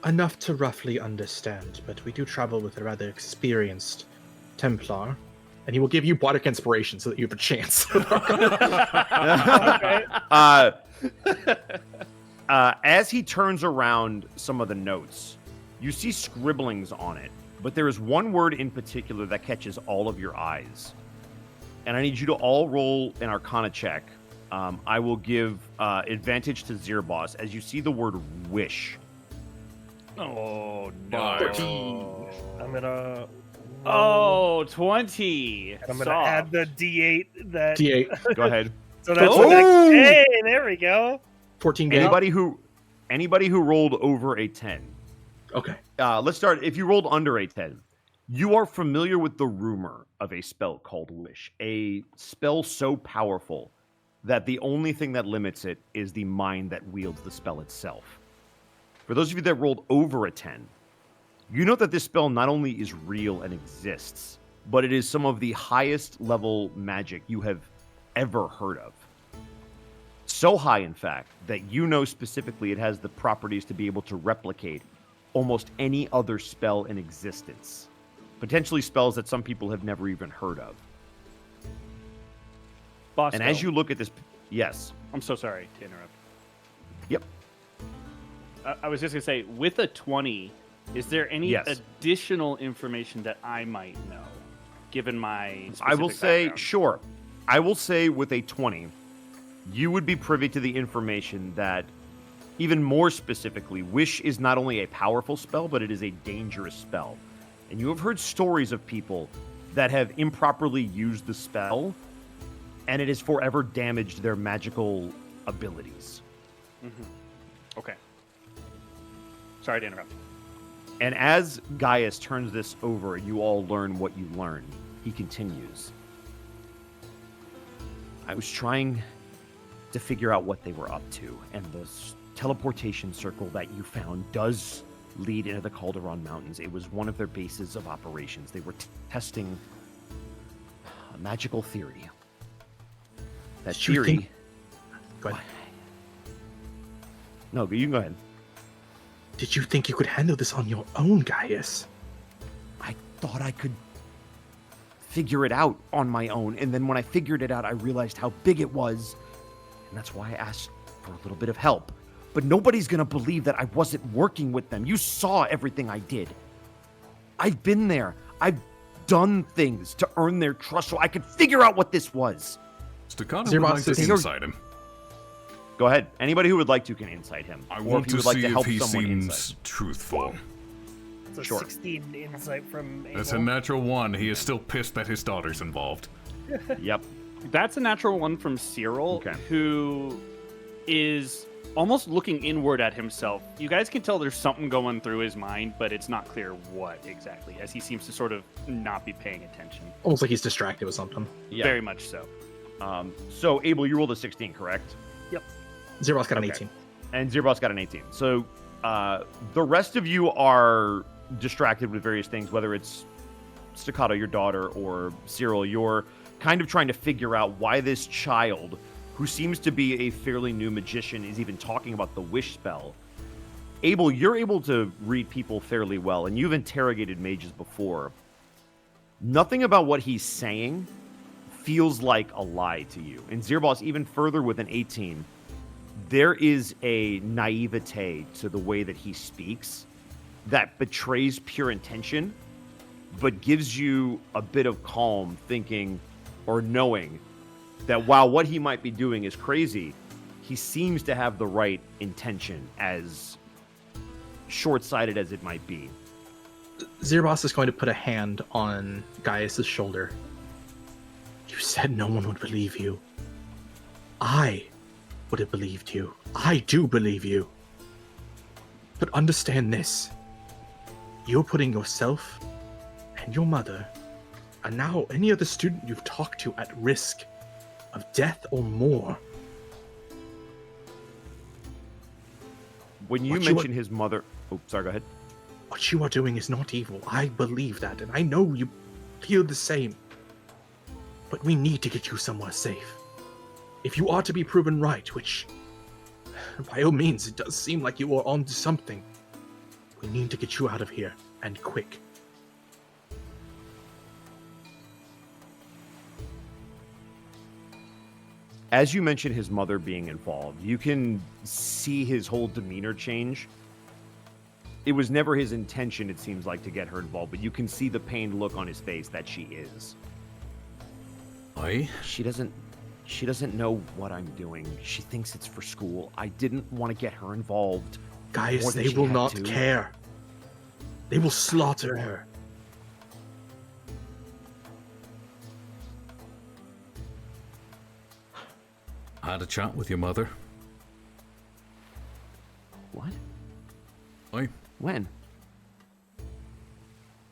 Enough to roughly understand, but we do travel with a rather experienced Templar, and he will give you bardic inspiration so that you have a chance. As he turns around some of the notes, you see scribblings on it, but there is one word in particular that catches all of your eyes. And I need you to all roll an Arcana check. I will give advantage to Zirbos as you see the word wish. Oh, no. 14. I'm gonna. Oh, 20. And I'm gonna Soft. add the D8 that. D8. Go ahead. So that's Oh! the next. Hey, there we go. 14 games. Anybody who rolled over a 10. Okay. Let's start. If you rolled under a 10, you are familiar with the rumor of a spell called Wish. A spell so powerful that the only thing that limits it is the mind that wields the spell itself. For those of you that rolled over a 10, you know that this spell not only is real and exists, but it is some of the highest level magic you have ever heard of. So high, in fact, that you know specifically it has the properties to be able to replicate almost any other spell in existence. potentially spells that some people have never even heard of. Bosco, And as you look at this, yes. I'm so sorry to interrupt. Yep. I was just going to say, with a 20, is there any Yes. additional information that I might know, given my I will specific say, background? sure. I will say with a 20, you would be privy to the information that, even more specifically, Wish is not only a powerful spell, but it is a dangerous spell. And you have heard stories of people that have improperly used the spell, and it has forever damaged their magical abilities. Okay. Sorry to interrupt. And as Gaius turns this over, you all learn what you learn. He continues. I was trying to figure out what they were up to, and the teleportation circle that you found does lead into the Calderon Mountains. It was one of their bases of operations. They were testing a magical theory. That Did you theory... think- Go ahead. No, you can go ahead. Did you think you could handle this on your own, Gaius? I thought I could figure it out on my own, and then when I figured it out, I realized how big it was, and that's why I asked for a little bit of help. But nobody's gonna believe that I wasn't working with them. You saw everything I did. I've been there. I've done things to earn their trust so I could figure out what this was. Staccato Zero would like to boxes. insight him. Go ahead. Anybody who would like to can insight him. I Or want if you to would like see to help if he someone seems insight. truthful. It's a Sure. 16 insight from Abel. That's a natural one. He is still pissed that his daughter's involved. Yep. That's a natural one from Cyril, Okay. who is almost looking inward at himself. You guys can tell there's something going through his mind, but it's not clear what exactly, as he seems to sort of not be paying attention. Almost like he's distracted with something. Yeah. Very much so. So, Abel, you rolled a 16, correct? Zero's got an Okay. 18. And Zerbos got an 18. So the rest of you are distracted with various things, whether it's Staccato, your daughter, or Cyril. You're kind of trying to figure out why this child, who seems to be a fairly new magician, is even talking about the wish spell. Abel, you're able to read people fairly well, and you've interrogated mages before. Nothing about what he's saying feels like a lie to you. And Zerbos, even further with an 18, there is a naivete to the way that he speaks that betrays pure intention, but gives you a bit of calm thinking or knowing that while what he might be doing is crazy, he seems to have the right intention, as short-sighted as it might be. Zeroboss is going to put a hand on Gaius' shoulder. You said no one would believe you. I would have believed you. I do believe you. But understand this. You're putting yourself and your mother, and now any other student you've talked to, at risk of death or more. When you What you mention his mother... Oh, sorry, go ahead. What you are doing is not evil. I believe that, and I know you feel the same. But we need to get you somewhere safe. If you are to be proven right, which, by all means, it does seem like you are onto something, we need to get you out of here, and quick. As you mention his mother being involved, you can see his whole demeanor change. It was never his intention, it seems like, to get her involved, but you can see the pained look on his face that she is. Aye? She doesn't know what I'm doing. She thinks it's for school. I didn't want to get her involved. Gaius, more than they she will had not to. care. They will slaughter her. I had a chat with your mother. What? Aye? When?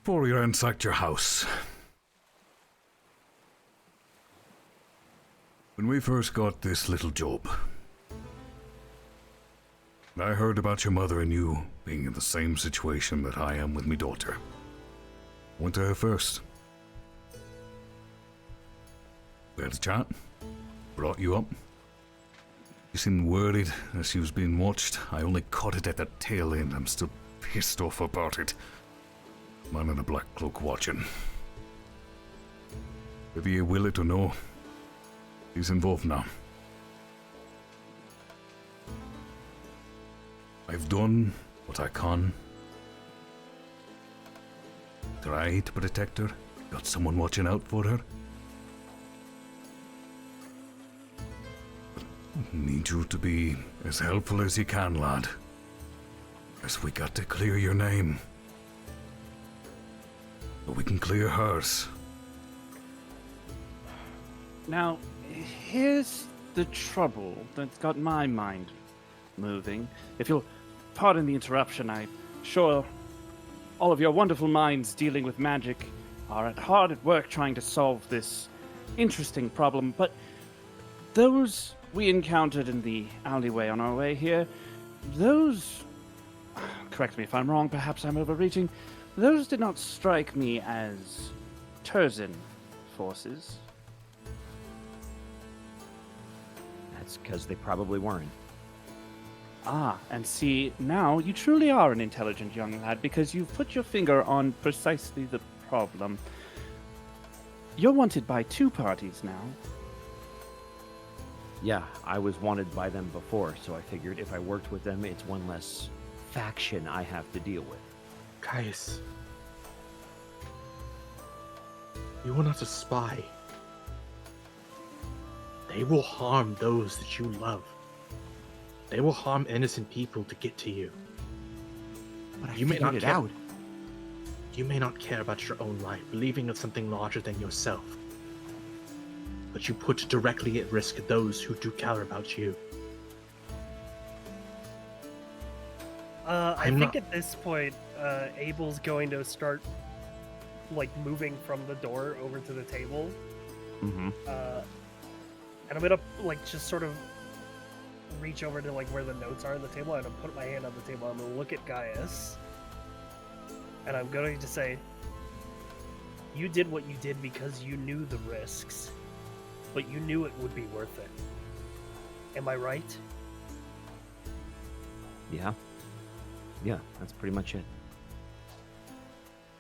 Before you ransacked your house. When we first got this little job, I heard about your mother and you being in the same situation that I am with me daughter. Went to her first. We had a chat. Brought you up. You seemed worried as she was being watched. I only caught it at the tail end. I'm still pissed off about it. Man in a black cloak watching. Whether you will it or no, he's involved now. I've done what I can. Try to protect her. Got someone watching out for her. Need you to be as helpful as you can, lad. As we got to clear your name. But we can clear hers. Now, here's the trouble that's got my mind moving. If you'll pardon the interruption, I'm sure all of your wonderful minds dealing with magic are hard at work trying to solve this interesting problem, but those we encountered in the alleyway on our way here, those, correct me if I'm wrong, perhaps I'm overreaching, those did not strike me as Terzan forces. That's because they probably weren't. Ah, and see, now you truly are an intelligent young lad because you've put your finger on precisely the problem. You're wanted by two parties now. Yeah, I was wanted by them before, so I figured if I worked with them, it's one less faction I have to deal with. Gaius, you are not a spy. They will harm those that you love. They will harm innocent people to get to you. But I You may figured not it care- out. You may not care about your own life, believing in something larger than yourself. But you put directly at risk those who do care about you. I think at this point, Abel's going to start, like, moving from the door over to the table. Mm-hmm. And I'm gonna, like, just sort of reach over to, like, where the notes are on the table, and I'm gonna put my hand on the table, I'm gonna look at Gaius, and I'm going to say, you did what you did because you knew the risks, but you knew it would be worth it. Am I right? Yeah. Yeah, that's pretty much it.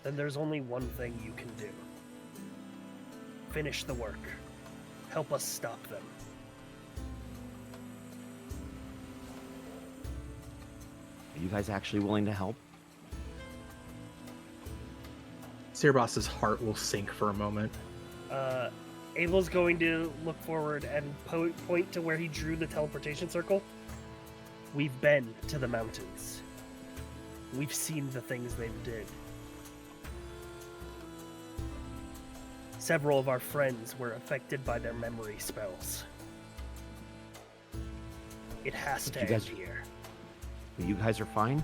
Then there's only one thing you can do. Finish the work. Help us stop them. Are you guys actually willing to help? Sirbos's heart will sink for a moment. Abel's going to look forward and point to where he drew the teleportation circle. We've been to the mountains. We've seen the things they did. Several of our friends were affected by their memory spells. It has to end here. You guys are fine?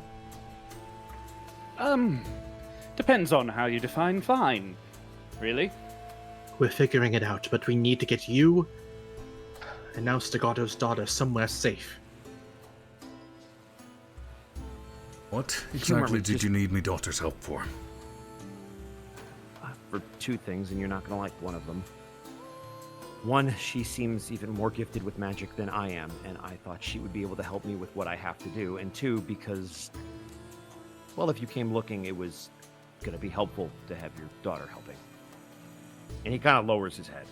Depends on how you define fine. Really? We're figuring it out, but we need to get you and now Stagato's daughter somewhere safe. What exactly did you need me daughter's help for? For two things, and you're not gonna like one of them. One, she seems even more gifted with magic than I am, and I thought she would be able to help me with what I have to do. And two, because, well, if you came looking, it was gonna be helpful to have your daughter helping. And he kind of lowers his head.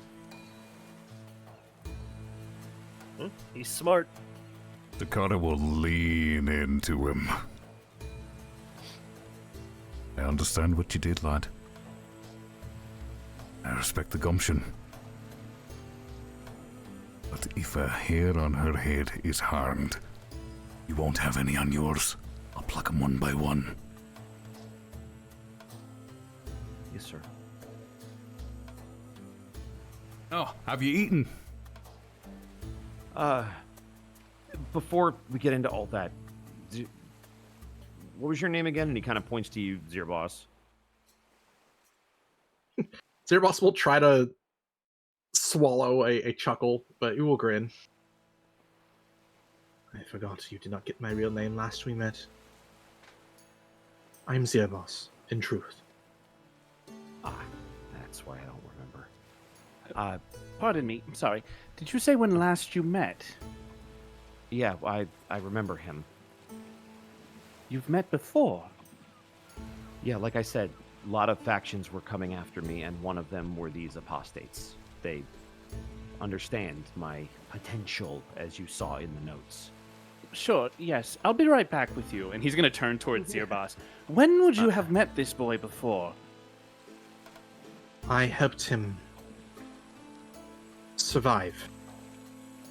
He's smart. Dakota will lean into him. I understand what you did, lad. I respect the gumption. But if a hair on her head is harmed, you won't have any on yours. I'll pluck 'em one by one. Yes, sir. Oh, have you eaten? Before we get into all that, what was your name again? And he kind of points to you, Zirboss. Sirbos will try to swallow a chuckle, but he will grin. I forgot you did not get my real name last we met. I'm Sirbos, in truth. Ah, that's why I don't remember. Pardon me, I'm sorry. Did you say when last you met? Yeah, I remember him. You've met before? Yeah, like I said, lot of factions were coming after me, and one of them were these apostates. They understand my potential, as you saw in the notes. Sure, yes. I'll be right back with you. And he's going to turn towards Zirbas. When would you have met this boy before? I helped him survive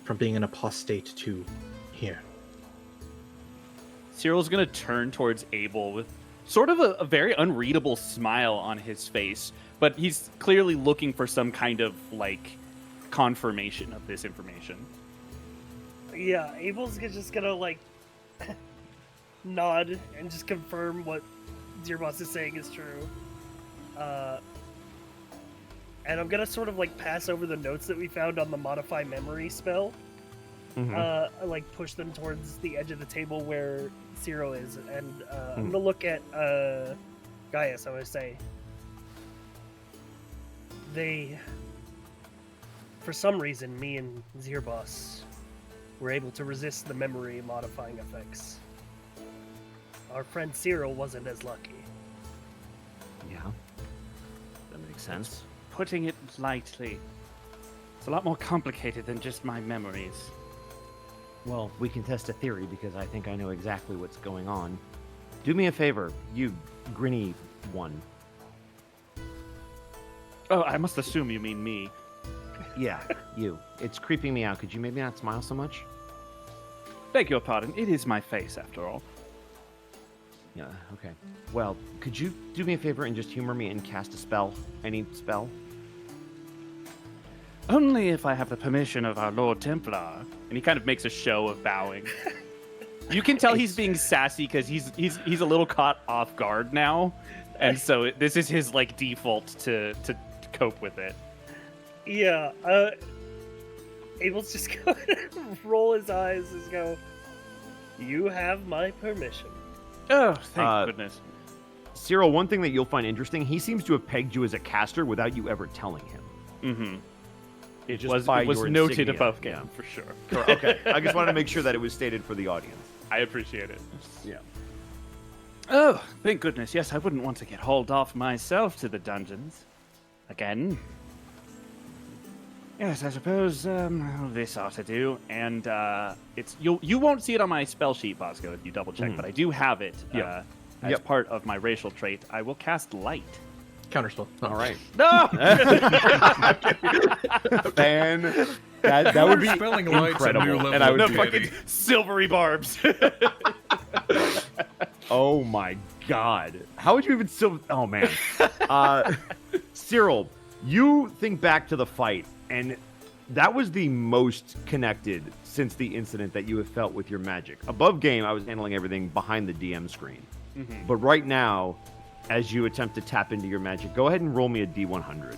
from being an apostate to here. Cyril's going to turn towards Abel with sort of a very unreadable smile on his face, but he's clearly looking for some kind of, like, confirmation of this information. Yeah, Abel's just gonna, like, nod and just confirm what Zirbas is saying is true. And I'm gonna sort of, like, pass over the notes that we found on the Modify Memory spell. I, like, push them towards the edge of the table where Cyril is, and I'm gonna look at Gaius. I would say for some reason, me and Zirbas were able to resist the memory modifying effects. Our friend Cyril wasn't as lucky. Yeah, that makes sense. Putting it lightly, it's a lot more complicated than just my memories. Well, we can test a theory because I think I know exactly what's going on. Do me a favor, you grinny one. Oh, I must assume you mean me. Yeah, you. It's creeping me out. Could you maybe not smile so much? Beg your pardon, it is my face after all. Yeah, okay. Well, could you do me a favor and just humor me and cast a spell? Any spell? Only if I have the permission of our Lord Templar. And he kind of makes a show of bowing. You can tell he's being sassy because he's a little caught off guard now, and so this is his like default to cope with it. Yeah, Abel's just going to roll his eyes and go, "You have my permission." Oh, thank goodness. Cyril, one thing that you'll find interesting, he seems to have pegged you as a caster without you ever telling him. Mm-hmm. It Just was by noted insignia. above game, for sure. Okay, I just wanted to make sure that it was stated for the audience. I appreciate it. Yeah. Oh, thank goodness. Yes, I wouldn't want to get hauled off myself to the dungeons. Again. Yes, I suppose this ought to do. And it's you won't see it on my spell sheet, Bosco, if you double check, but I do have it as part of my racial trait. I will cast light. Counterspell. Oh. All right. No! That would be spelling lights incredible. at new level And I would of be deity. Silvery barbs. Oh my god. How would you even still... Oh man. Cyril, you think back to the fight, and that was the most connected since the incident that you have felt with your magic. Above game, I was handling everything behind the DM screen. Mm-hmm. But right now, as you attempt to tap into your magic, go ahead and roll me a D100.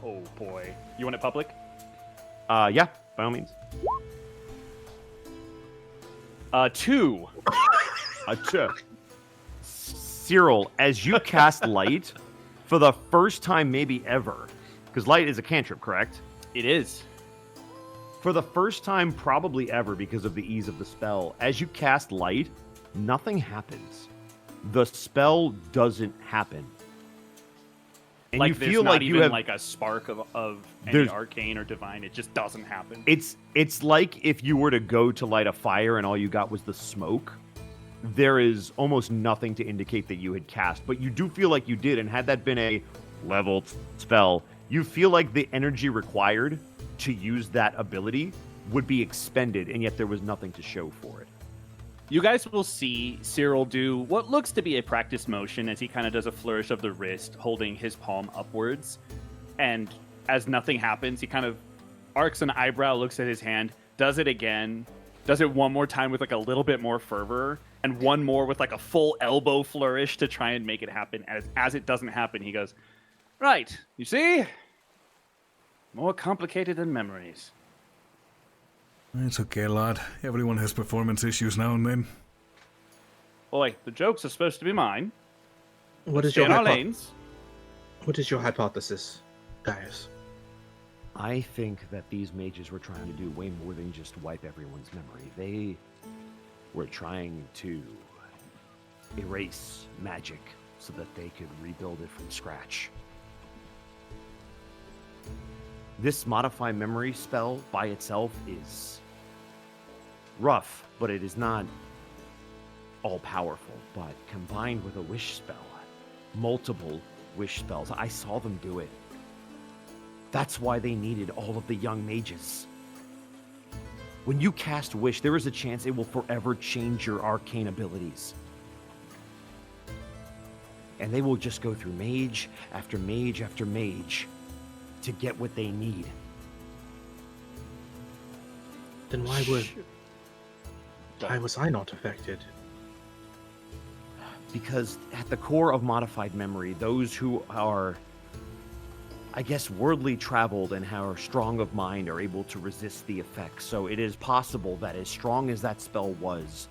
Oh boy. You want it public? Yeah, by all means. 2. A 2. Cyril, as you cast light, for the first time maybe ever, because light is a cantrip, correct? It is. For the first time probably ever, because of the ease of the spell, as you cast light, nothing happens. The spell doesn't happen. And Like you there's feel not like even you have like a spark of any There's- arcane or divine. It just doesn't happen. it's like if you were to go to light a fire and all you got was the smoke. There is almost nothing to indicate that you had cast, but you do feel like you did, and had that been a leveled spell, you feel like the energy required to use that ability would be expended, and yet there was nothing to show for it. You guys will see Cyril do what looks to be a practice motion as he kind of does a flourish of the wrist, holding his palm upwards. And as nothing happens, he kind of arcs an eyebrow, looks at his hand, does it again, does it one more time with like a little bit more fervor, and one more with like a full elbow flourish to try and make it happen. As it doesn't happen, he goes, "Right, you see? More complicated than memories." It's okay, lad. Everyone has performance issues now and then. Boy, the jokes are supposed to be mine. What is Stay your in our lanes. What is your hypothesis, Gaius? I think that these mages were trying to do way more than just wipe everyone's memory. They were trying to erase magic so that they could rebuild it from scratch. This modify memory spell by itself is rough, but it is not all powerful. But combined with a wish spell, multiple wish spells, I saw them do it. That's why they needed all of the young mages. When you cast wish, there is a chance it will forever change your arcane abilities. And they will just go through mage after mage after mage to get what they need. Then why was I not affected? Because at the core of modified memory, those who are, I guess, worldly traveled and are strong of mind are able to resist the effects. So it is possible that as strong as that spell was,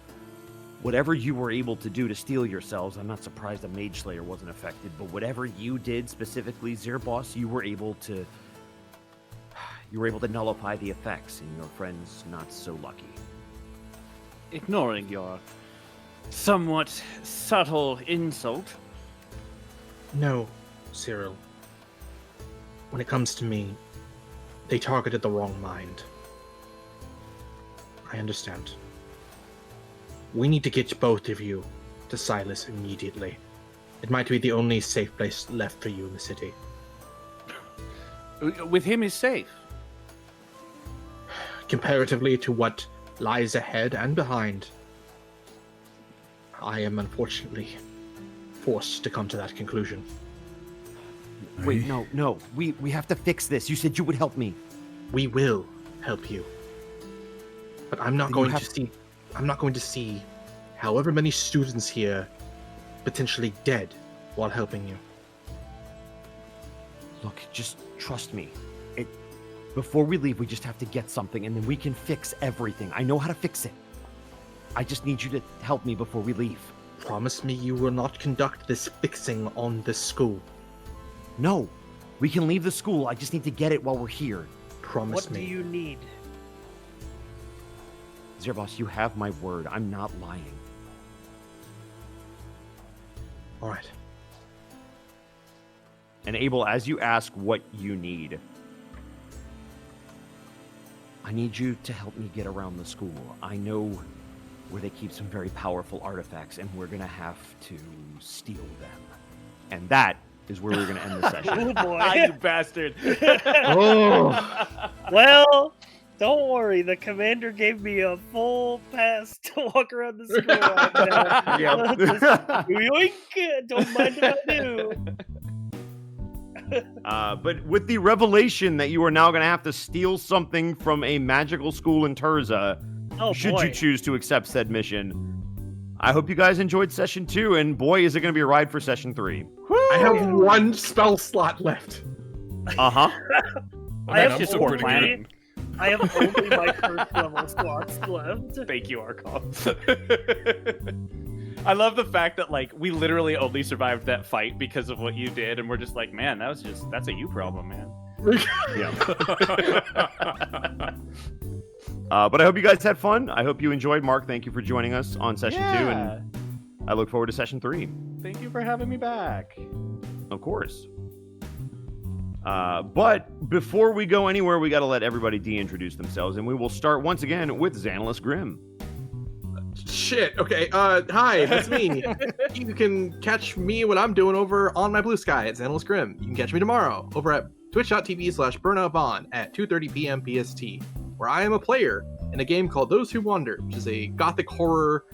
whatever you were able to do to steel yourselves, I'm not surprised a Mage Slayer wasn't affected, but whatever you did specifically, Zerboss, you were able to nullify the effects, and your friend's not so lucky. Ignoring your somewhat subtle insult. No, Cyril. When it comes to me, they targeted the wrong mind. I understand. We need to get both of you to Silas immediately. It might be the only safe place left for you in the city. With him is safe. Comparatively to what lies ahead and behind, I am unfortunately forced to come to that conclusion. Wait, no. We have to fix this. You said you would help me. We will help you. But I'm not going to see however many students here potentially dead while helping you. Look, just trust me. Before we leave, we just have to get something, and then we can fix everything. I know how to fix it. I just need you to help me before we leave. Promise me you will not conduct this fixing on this school. No, we can leave the school. I just need to get it while we're here. Promise me. What do you need? Zerboss, you have my word. I'm not lying. All right. And Abel, as you ask what you need, I need you to help me get around the school. I know where they keep some very powerful artifacts, and we're going to have to steal them. And that is where we're going to end the session. Oh boy. You bastard. Well, don't worry. The commander gave me a full pass to walk around the school right now. Just, yoink, don't mind if I do. But with the revelation that you are now going to have to steal something from a magical school in Terzan, should you choose to accept said mission, I hope you guys enjoyed session 2, and boy, is it going to be a ride for session 3. I have one spell slot left. Uh-huh. I have just only- pretty good. I have only my first level slots left. Thank you, Arkov. I love the fact that, like, we literally only survived that fight because of what you did, and we're just like, man, that's a you problem, man. But I hope you guys had fun. I hope you enjoyed. Mark, thank you for joining us on session 2, and I look forward to session 3. Thank you for having me back. Of course. But before we go anywhere, we got to let everybody de-introduce themselves, and we will start once again with Xanalis Grimm. Shit. Okay. Hi, that's me. You can catch me what I'm doing over on my blue sky at Xanalis Grimm. You can catch me tomorrow over at twitch.tv/burnoutbond at 2:30 p.m. PST, where I am a player in a game called Those Who Wander, which is a gothic horror,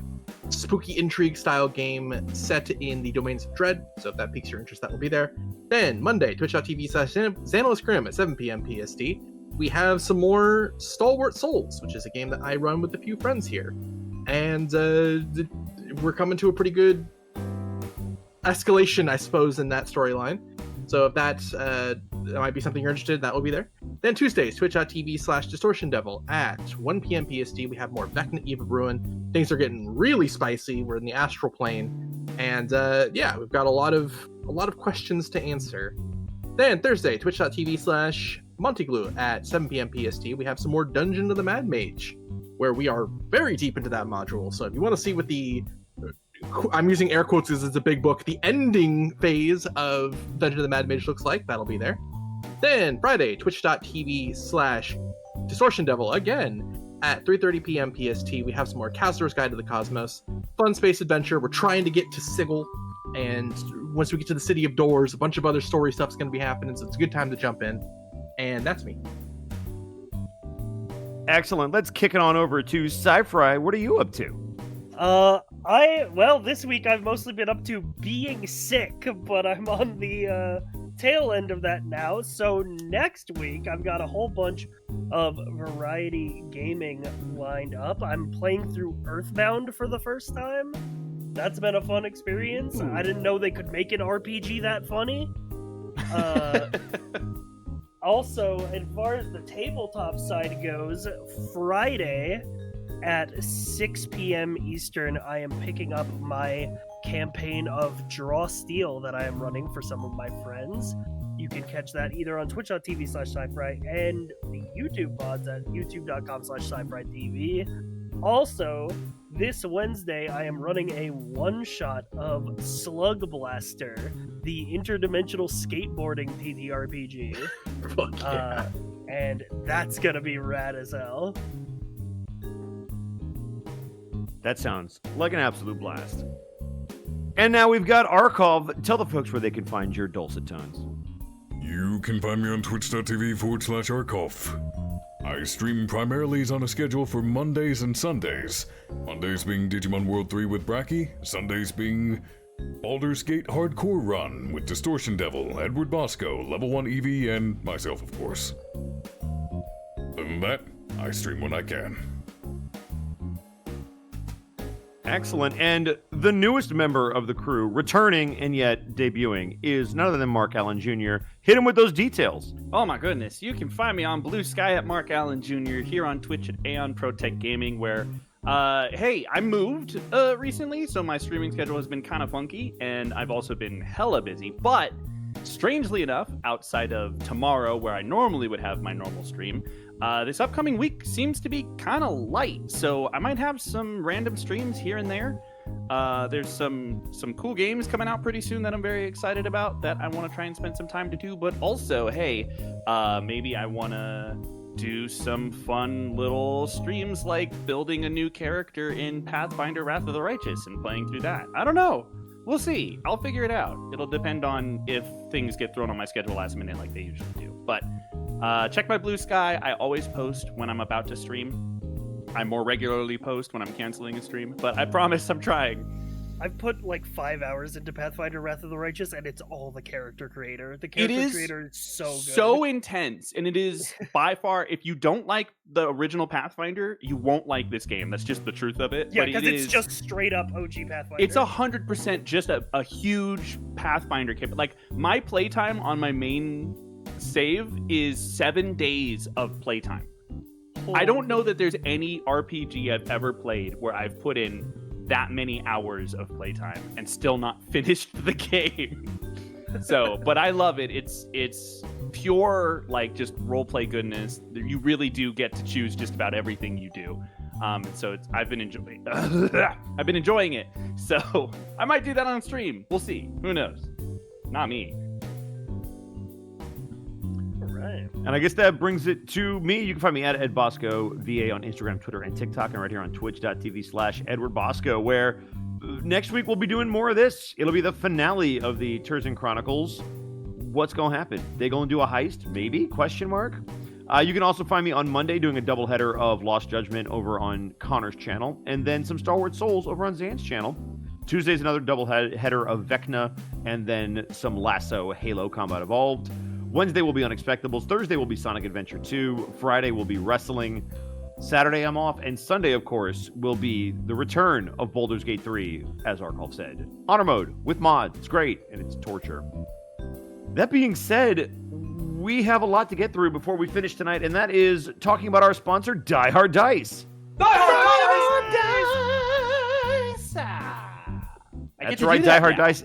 spooky intrigue style game set in the domains of Dread. So if that piques your interest, that will be there. Then Monday, twitch.tv/Xanalis Grimm at 7 p.m. PST. We have some more Stalwart Souls, which is a game that I run with a few friends here. And we're coming to a pretty good escalation, I suppose, in that storyline. So if that might be something you're interested in, that will be there. Then Tuesdays, twitch.tv/Distortion Devil at 1 p.m. PST. We have more Vecna Eve of Ruin. Things are getting really spicy. We're in the astral plane. And yeah, we've got a lot of questions to answer. Then Thursday, twitch.tv/Monteglue at 7 p.m. PST. We have some more Dungeon of the Mad Mage, where we are very deep into that module. So if you want to see what the I'm using air quotes because it's a big book, the ending phase of Dungeon of the Mad Mage looks like. That'll be there. Then Friday, twitch.tv/Distortion Devil again at 3:30 p.m. PST. We have some more Castler's Guide to the Cosmos. Fun space adventure. We're trying to get to Sigil, and once we get to the City of Doors, a bunch of other story stuff's going to be happening, so it's a good time to jump in. And that's me. Excellent. Let's kick it on over to Sci-Fry. What are you up to? This week I've mostly been up to being sick, but I'm on the tail end of that now. So next week I've got a whole bunch of variety gaming lined up. I'm playing through Earthbound for the first time. That's been a fun experience. I didn't know they could make an RPG that funny. Also, as far as the tabletop side goes, Friday at 6 p.m. Eastern, I am picking up my campaign of Draw Steel that I am running for some of my friends. You can catch that either on twitch.tv/sci-fri and the YouTube pods at youtube.com/sci-fi-tv. Also, this Wednesday, I am running a one-shot of Slug Blaster, the interdimensional skateboarding TTRPG. Fuck yeah. And that's gonna be rad as hell. That sounds like an absolute blast. And now we've got Arkov. Tell the folks where they can find your dulcet tones. You can find me on twitch.tv/Arkov. I stream primarily on a schedule for Mondays and Sundays. Mondays being Digimon World 3 with Bracky, Sundays being Baldur's Gate Hardcore Run with Distortion Devil, Edward Bosco, Level 1 Eevee, and myself, of course. Other than that, I stream when I can. Excellent. And the newest member of the crew, returning and yet debuting, is none other than Mark Allen Jr. Hit him with those details. Oh my goodness. You can find me on Blue Sky at Mark Allen Jr., here on Twitch at Aeon Protect Gaming, where, hey, I moved recently, so my streaming schedule has been kind of funky, and I've also been hella busy. But, strangely enough, outside of tomorrow, where I normally would have my normal stream, this upcoming week seems to be kind of light, so I might have some random streams here and there. There's some cool games coming out pretty soon that I'm very excited about that I want to try and spend some time to do, but also, hey, maybe I want to do some fun little streams like building a new character in Pathfinder Wrath of the Righteous and playing through that. I don't know. We'll see. I'll figure it out. It'll depend on if things get thrown on my schedule last minute like they usually do. But check my Blue Sky. I always post when I'm about to stream. I more regularly post when I'm canceling a stream, but I promise I'm trying. I've put like 5 hours into Pathfinder Wrath of the Righteous, and it's all the character creator. The character creator is so good. So intense, and it is by far, if you don't like the original Pathfinder, you won't like this game. That's just the truth of it. Yeah, because it's just straight up OG Pathfinder. It's 100% just a huge Pathfinder game. Like, my playtime on my main save is 7 days of playtime. I don't know that there's any RPG I've ever played where I've put in that many hours of playtime and still not finished the game. So, but I love it. It's pure, like, just roleplay goodness. You really do get to choose just about everything you do. So I've been enjoying it. So I might do that on stream. We'll see. Who knows? Not me. And I guess that brings it to me. You can find me at Ed Bosco VA on Instagram, Twitter, and TikTok, and right here on twitch.tv/Edward Bosco, where next week we'll be doing more of this. It'll be the finale of the Terzan Chronicles. What's going to happen? They going to do a heist? Maybe? Question mark. You can also find me on Monday doing a doubleheader of Lost Judgment over on Connor's channel, and then some Star Wars Souls over on Zan's channel. Tuesday's another doubleheader of Vecna, and then some Lasso Halo Combat Evolved. Wednesday will be Unexpectables. Thursday will be Sonic Adventure 2. Friday will be Wrestling. Saturday I'm off. And Sunday, of course, will be the return of Baldur's Gate 3, as Arkov said. Honor mode with mods. It's great, and it's torture. That being said, we have a lot to get through before we finish tonight, and that is talking about our sponsor, Die Hard Dice. Die Hard Dice! That's right, Die Hard Dice.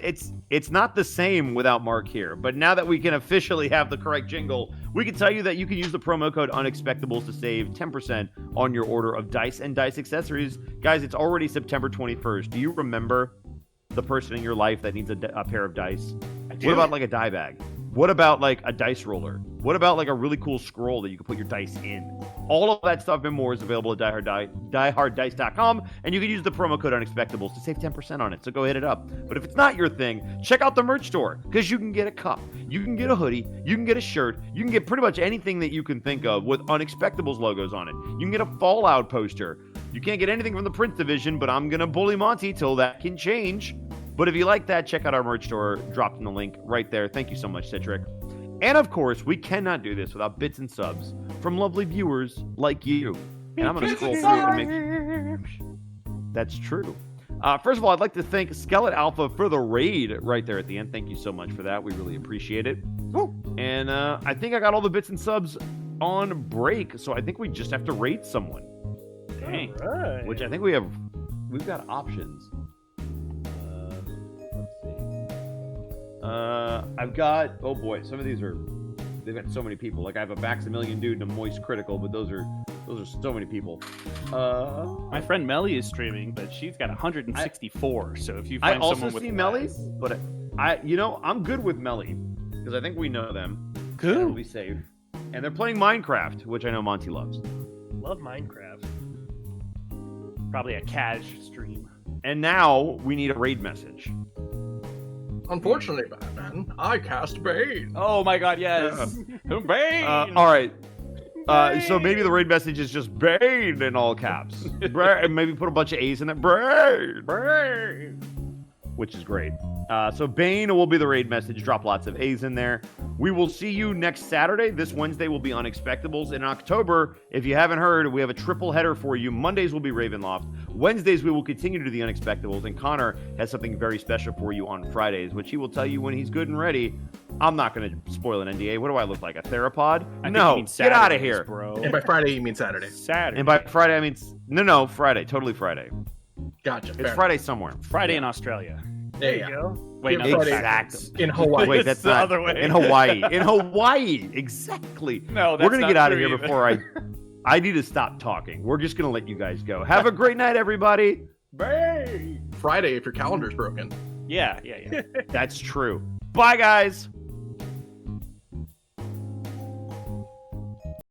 It's not the same without Mark here, but now that we can officially have the correct jingle, we can tell you that you can use the promo code Unexpectables to save 10% on your order of dice and dice accessories. Guys, it's already September 21st. Do you remember the person in your life that needs a pair of dice? What about like a die bag? What about like a dice roller? What about like a really cool scroll that you can put your dice in? All of that stuff and more is available at dieharddice.com, and you can use the promo code Unexpectables to save 10% on it, so go hit it up. But if it's not your thing, check out the merch store, because you can get a cup, you can get a hoodie, you can get a shirt, you can get pretty much anything that you can think of with Unexpectables logos on it. You can get a Fallout poster. You can't get anything from the Prince division, but I'm going to bully Monty till that can change. But if you like that, check out our merch store. Dropped in the link right there. Thank you so much, Citric. And of course, we cannot do this without bits and subs from lovely viewers like you. And I'm going to scroll through and make... That's true. First of all, I'd like to thank Skeleton Alpha for the raid right there at the end. Thank you so much for that. We really appreciate it. And I think I got all the bits and subs on break, so I think we just have to rate someone. Dang. Right. Which I think we've got options. I've got, oh boy, some of these they've got so many people. Like I have a Maximilian dude and a Moist Critical, but those are so many people. My friend Melly is streaming, but she's got 164. So if you find someone with Melly, but I'm good with Melly because I think we know them. Cool. It'll be safe. And they're playing Minecraft, which I know Monty loves. Love Minecraft. Probably a cash stream. And now we need a raid message. Unfortunately, Batman, I cast Bane. Oh my god, yes. Bane! All right. So maybe the raid message is just Bane in all caps. And maybe put a bunch of A's in it. Bane! Which is great. So Bane will be the raid message. Drop lots of A's in there. We will see you next Saturday. This Wednesday will be Unexpectables. In October, if you haven't heard, we have a triple header for you. Mondays will be Ravenloft. Wednesdays, we will continue to do the Unexpectables. And Connor has something very special for you on Fridays, which he will tell you when he's good and ready. I'm not going to spoil an NDA. What do I look like? A theropod? No, get out of here. Bro. And by Friday, you mean Saturday. Saturday. And by Friday, I mean... No, Friday. Totally Friday. Gotcha. It's Friday somewhere. Friday in Australia. There you go. Wait, no, exactly. In Hawaii. Wait, that's the not other way. In Hawaii. In Hawaii, exactly. No, that's we're gonna not get out of true here either. before I need to stop talking. We're just gonna let you guys go. Have a great night, everybody. Friday if your calendar's broken. Yeah. That's true. Bye, guys.